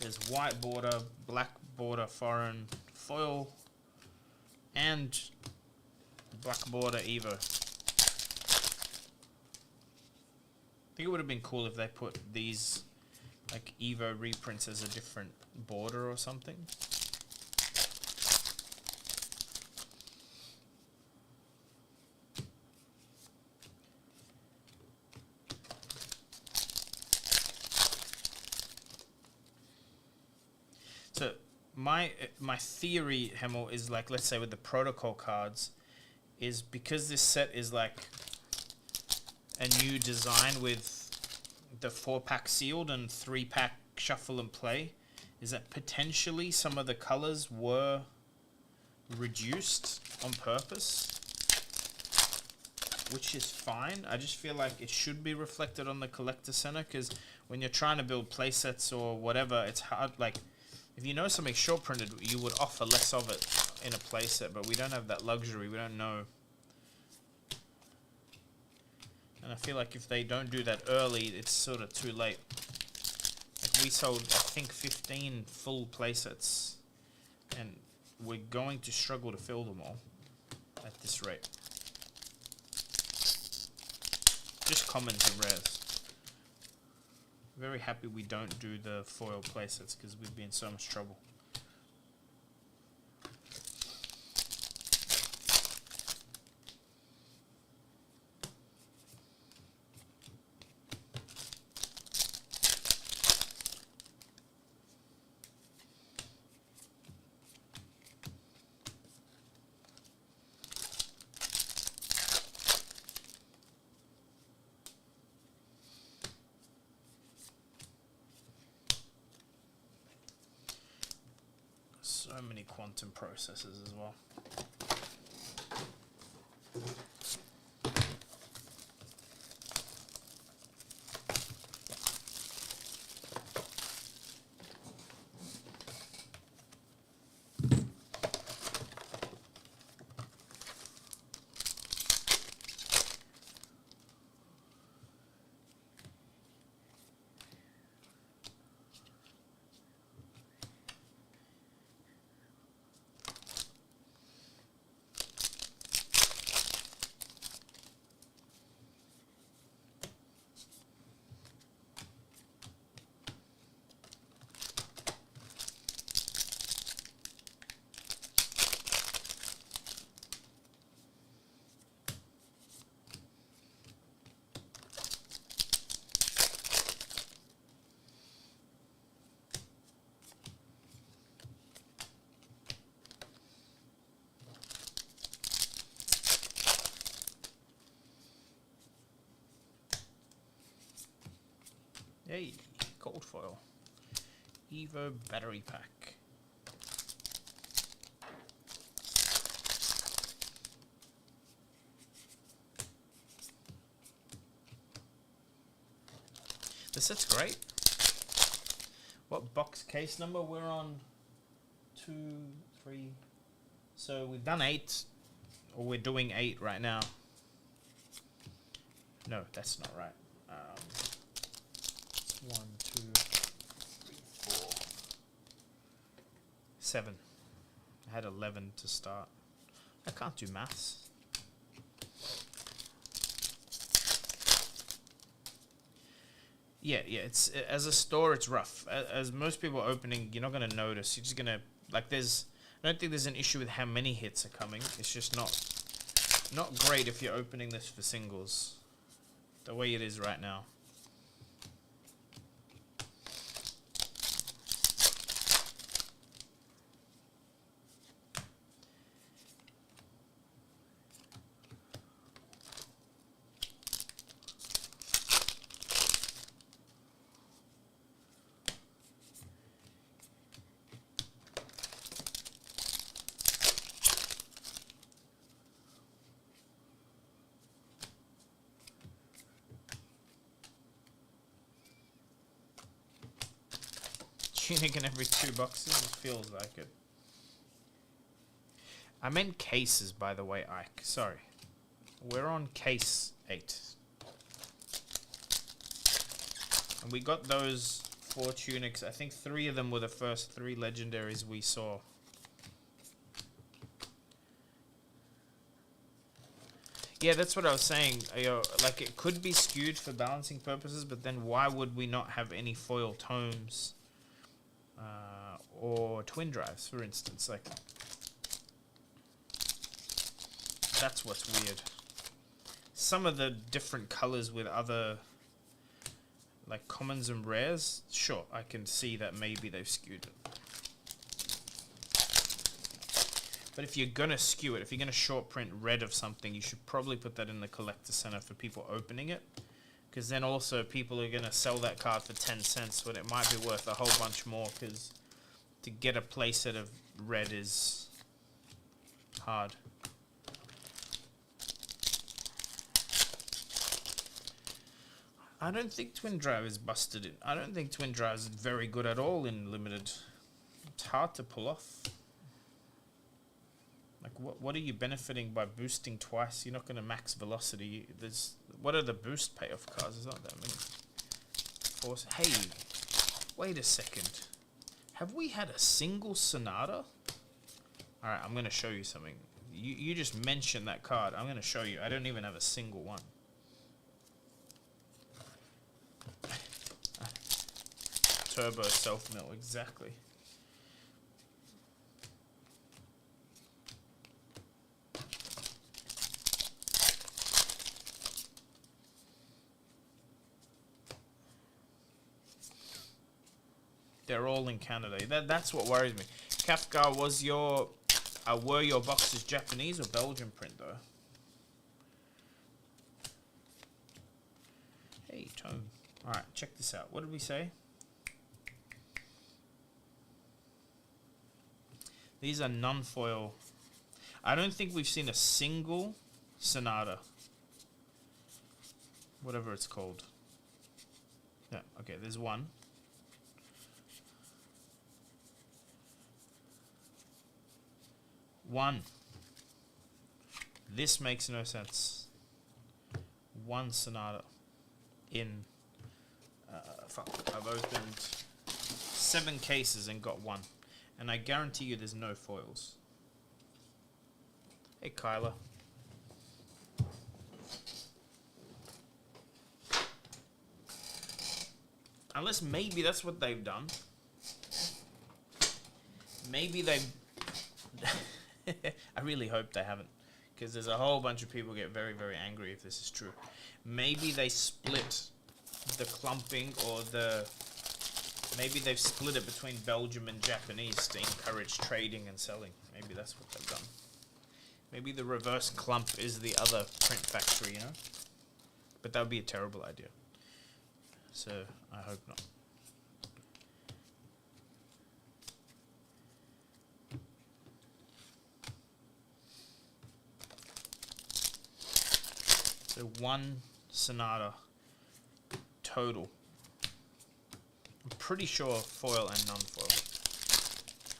there's white border, black border, foreign foil, and black border Evo. I think it would have been cool if they put these like Evo reprints as a different border or something. So my theory, Hemel, is like, let's say with the protocol cards, is because this set is like a new design with the 4-pack sealed and 3-pack shuffle and play, is that potentially some of the colors were reduced on purpose, which is fine. I just feel like it should be reflected on the collector center, because when you're trying to build play sets or whatever, it's hard. Like, if you know something short printed, you would offer less of it in a play set, but we don't have that luxury. We don't know. And I feel like if they don't do that early, it's sort of too late. Like, we sold, I think, 15 full playsets, and we're going to struggle to fill them all at this rate. Just commons and rares. Very happy we don't do the foil playsets, because we'd be in so much trouble. So many quantum processes as well. Hey, gold foil. Evo battery pack. This set's great. What box case number? We're on 2, 3. So we've done 8, or we're doing 8 right now. No, that's not right. 1, 2, 3, 4, 7. I had 11 to start. I can't do maths. Yeah, it's as a store, it's rough. As most people are opening, you're not gonna notice. You're just gonna like. I don't think there's an issue with how many hits are coming. It's just not great if you're opening this for singles, the way it is right now. tunic in every 2 boxes. It feels like it. I meant cases, by the way, Ike. Sorry. We're on case 8. And we got those 4 tunics. I think 3 of them were the first 3 legendaries we saw. Yeah, that's what I was saying. Like, it could be skewed for balancing purposes, but then why would we not have any foil tomes or twin drives, for instance? Like, that's what's weird. Some of the different colors with other, like, commons and rares, sure, I can see that maybe they've skewed it. But if you're going to skew it, if you're going to short print red of something, you should probably put that in the collector center for people opening it. Because then also people are going to sell that card for 10 cents when it might be worth a whole bunch more. Because to get a playset of red is hard. I don't think Twin Drive is busted in. I don't think Twin Drive is very good at all in Limited. It's hard to pull off. Like, what are you benefiting by boosting twice? You're not going to max velocity. What are the boost payoff cards? There's not that many. Hey, wait a second. Have we had a single Sonata? Alright, I'm going to show you something. You just mentioned that card. I'm going to show you. I don't even have a single one. Turbo self-mill, exactly. They're all in Canada. That's what worries me. Kafka, were your boxes Japanese or Belgian print though? Hey, Tone. Alright, check this out. What did we say? These are non-foil. I don't think we've seen a single Sonata. Whatever it's called. Yeah, okay, there's one. One. This makes no sense. One Sonata in fuck, I've opened 7 cases and got one, and I guarantee you there's no foils. Hey Kyla. Unless maybe that's what they've done. Maybe they've I really hope they haven't, because there's a whole bunch of people get very, very angry if this is true. Maybe they split the clumping, or maybe they've split it between Belgium and Japanese to encourage trading and selling. Maybe that's what they've done. Maybe the reverse clump is the other print factory, you know? But that would be a terrible idea. So, I hope not. So one Sonata total. I'm pretty sure foil and non-foil.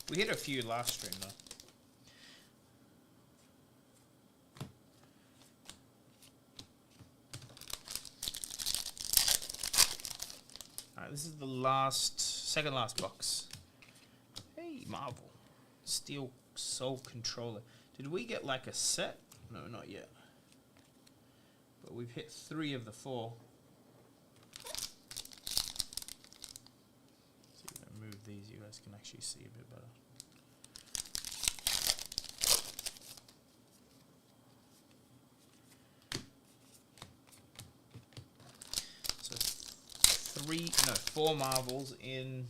We hit a few last stream though. Alright, this is the second last box. Hey, Marvel. Steel Soul Controller. Did we get like a set? No, not yet. But we've hit 3 of the 4. See if I move these, you guys can actually see a bit better. So 4 Marvels in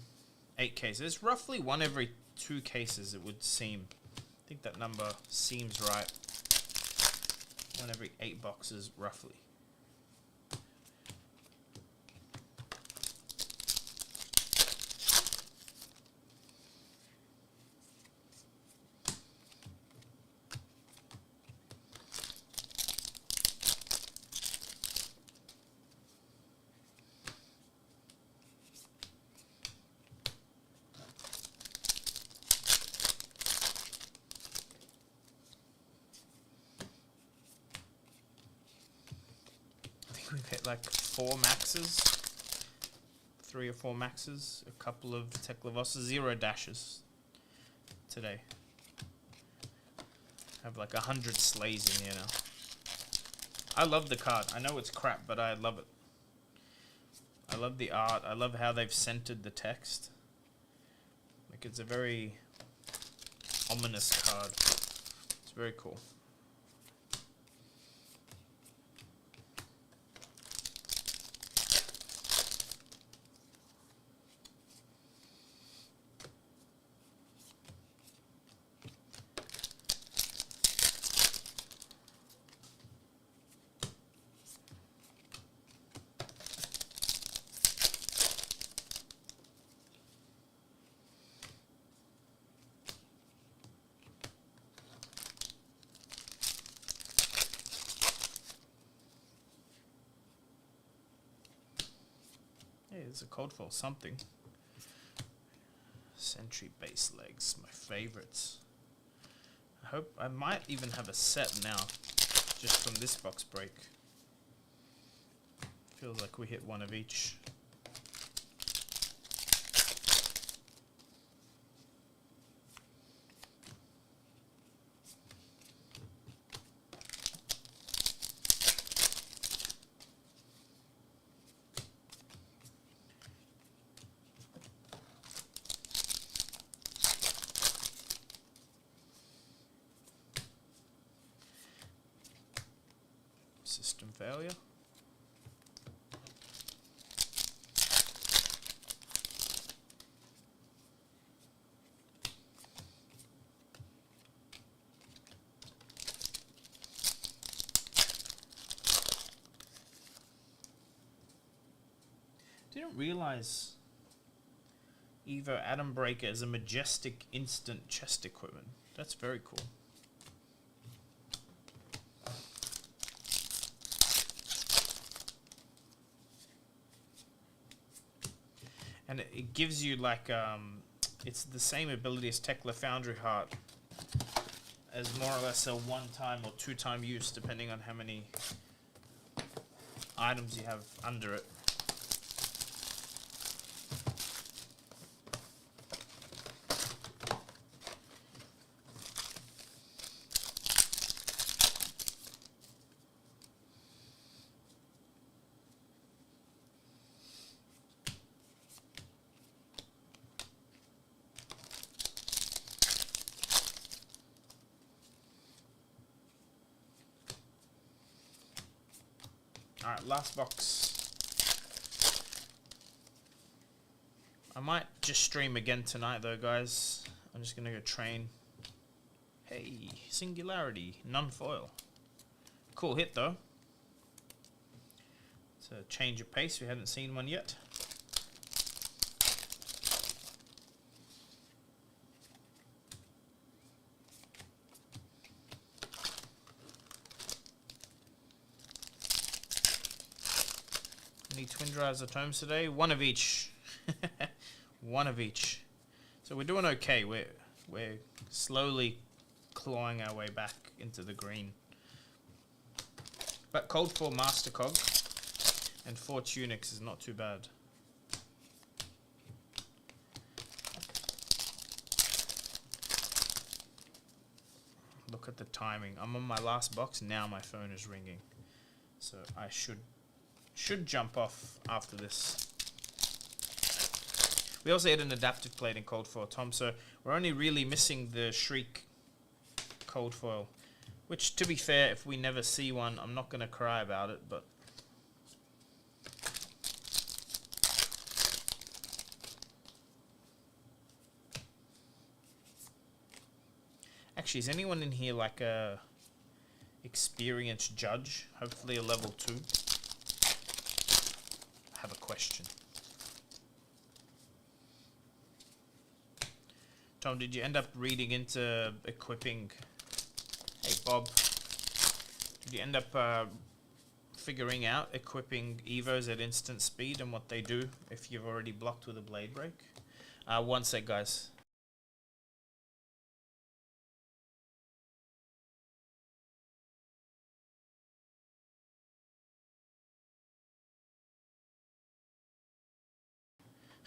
8 cases. It's roughly 1 every 2 cases, it would seem. I think that number seems right. 1 every 8 boxes, roughly. we've hit like 4 maxes. 3 or 4 maxes. A couple of Teklavosses. 0 dashes today. Have like 100 slays in here now. I love the card. I know it's crap, but I love it. I love the art. I love how they've centered the text. Like, it's a very ominous card. It's very cool. Hey, there's a code for something. Sentry base legs, my favorites. I hope I might even have a set now, just from this box break. Feels like we hit one of each. System failure. Didn't realize Evo Atom Breaker is a majestic instant chest equipment. That's very cool. And it gives you like, it's the same ability as Tekla Foundry Heart, as more or less a 1-time or 2-time use, depending on how many items you have under it. Alright, last box. I might just stream again tonight though, guys. I'm just gonna go train. Hey, Singularity, non-foil. Cool hit though. It's a change of pace, we hadn't seen one yet. Any twin drives at home today? One of each. One of each. So we're doing okay. We're slowly clawing our way back into the green. But Cold 4 Master Cog and 4 Tunics is not too bad. Look at the timing. I'm on my last box. Now my phone is ringing. So I should jump off after this. We also had an adaptive plate in Cold Foil, Tom, so we're only really missing the Shriek Cold Foil, which, to be fair, if we never see one, I'm not going to cry about it, but... Actually, is anyone in here like a experienced judge? Hopefully a level 2. I have a question. Tom, did you end up reading into equipping... Hey, Bob. Did you end up figuring out equipping Evos at instant speed and what they do if you've already blocked with a blade break? One sec, guys.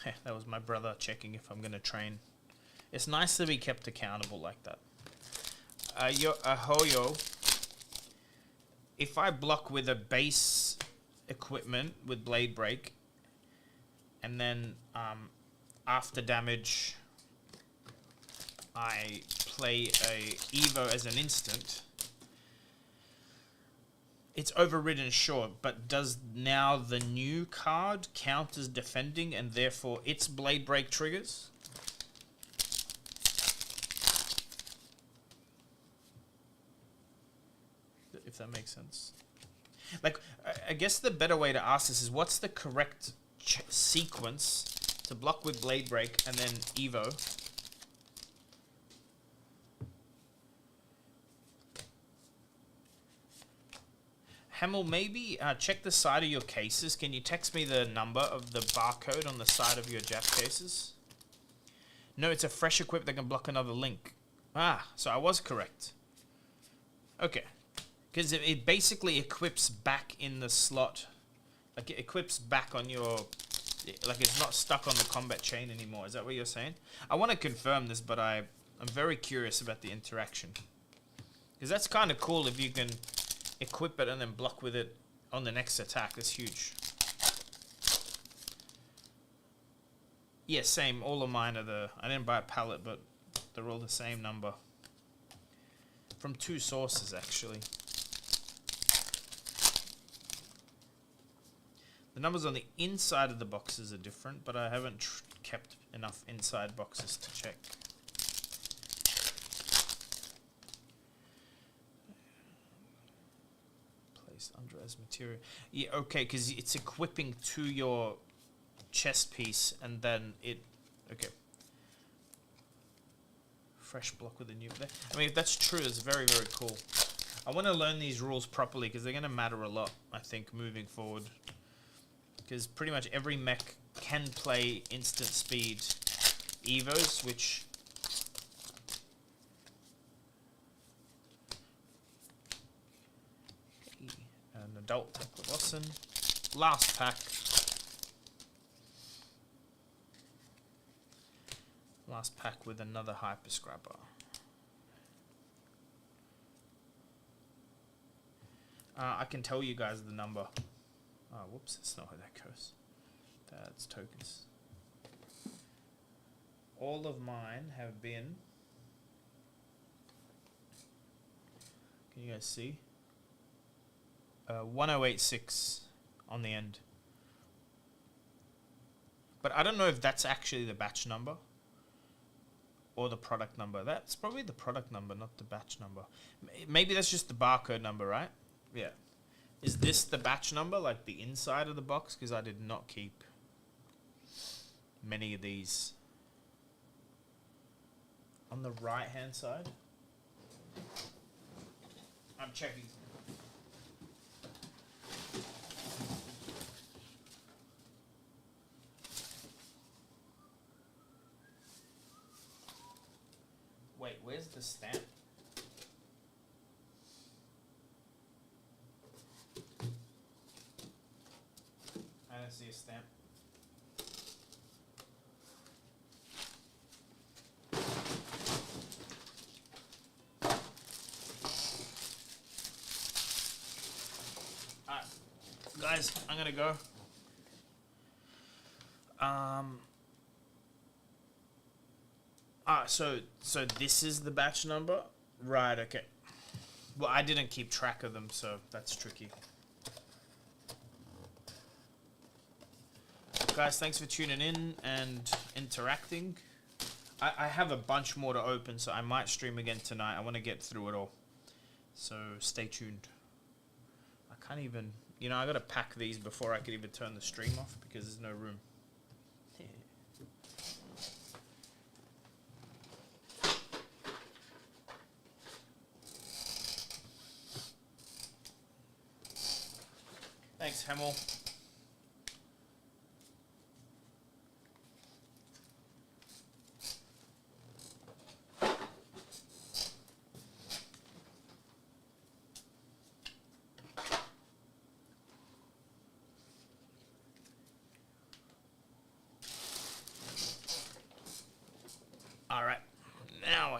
That was my brother checking if I'm gonna train. It's nice to be kept accountable like that. Hoyo. If I block with a base equipment with blade break, and then after damage, I play a Evo as an instant. It's overridden, sure, but does now the new card count as defending and therefore its blade break triggers? If that makes sense. Like, I guess the better way to ask this is what's the correct sequence to block with blade break and then Evo? Hamel, maybe check the side of your cases. Can you text me the number of the barcode on the side of your Jap cases? No, it's a fresh equip that can block another link. Ah, so I was correct. Okay. Because it basically equips back in the slot. Like, it equips back on your... Like, it's not stuck on the combat chain anymore. Is that what you're saying? I want to confirm this, but I'm very curious about the interaction. Because that's kind of cool if you can... equip it and then block with it on the next attack. That's huge. Yeah, same. All of mine are the... I didn't buy a pallet, but they're all the same number. From 2 sources, actually. The numbers on the inside of the boxes are different, but I haven't kept enough inside boxes to check. Under as material. Yeah, okay, because it's equipping to your chest piece and then it... Okay. Fresh block with a new... I mean, if that's true, it's very, very cool. I want to learn these rules properly because they're going to matter a lot, I think, moving forward. Because pretty much every mech can play instant speed Evos, which... An adult Teklebossin. Last pack. Last pack with another Hyper Scrapper. I can tell you guys the number. Oh, whoops, that's not how that goes. That's tokens. All of mine have been... Can you guys see? 1086 on the end. But I don't know if that's actually the batch number or the product number. That's probably the product number, not the batch number. Maybe that's just the barcode number, right? Yeah. Is this the batch number, like the inside of the box? Because I did not keep many of these. On the right-hand side, I'm checking. Wait, where's the stamp? I don't see a stamp. Alright, guys, I'm gonna go. So this is the batch number? Right, okay. Well, I didn't keep track of them, so that's tricky. Guys, thanks for tuning in and interacting. I have a bunch more to open, so I might stream again tonight. I want to get through it all. So stay tuned. I can't even... You know, I got to pack these before I could even turn the stream off because there's no room. Thanks, Hamel.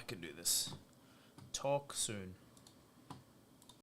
can do this. Talk soon.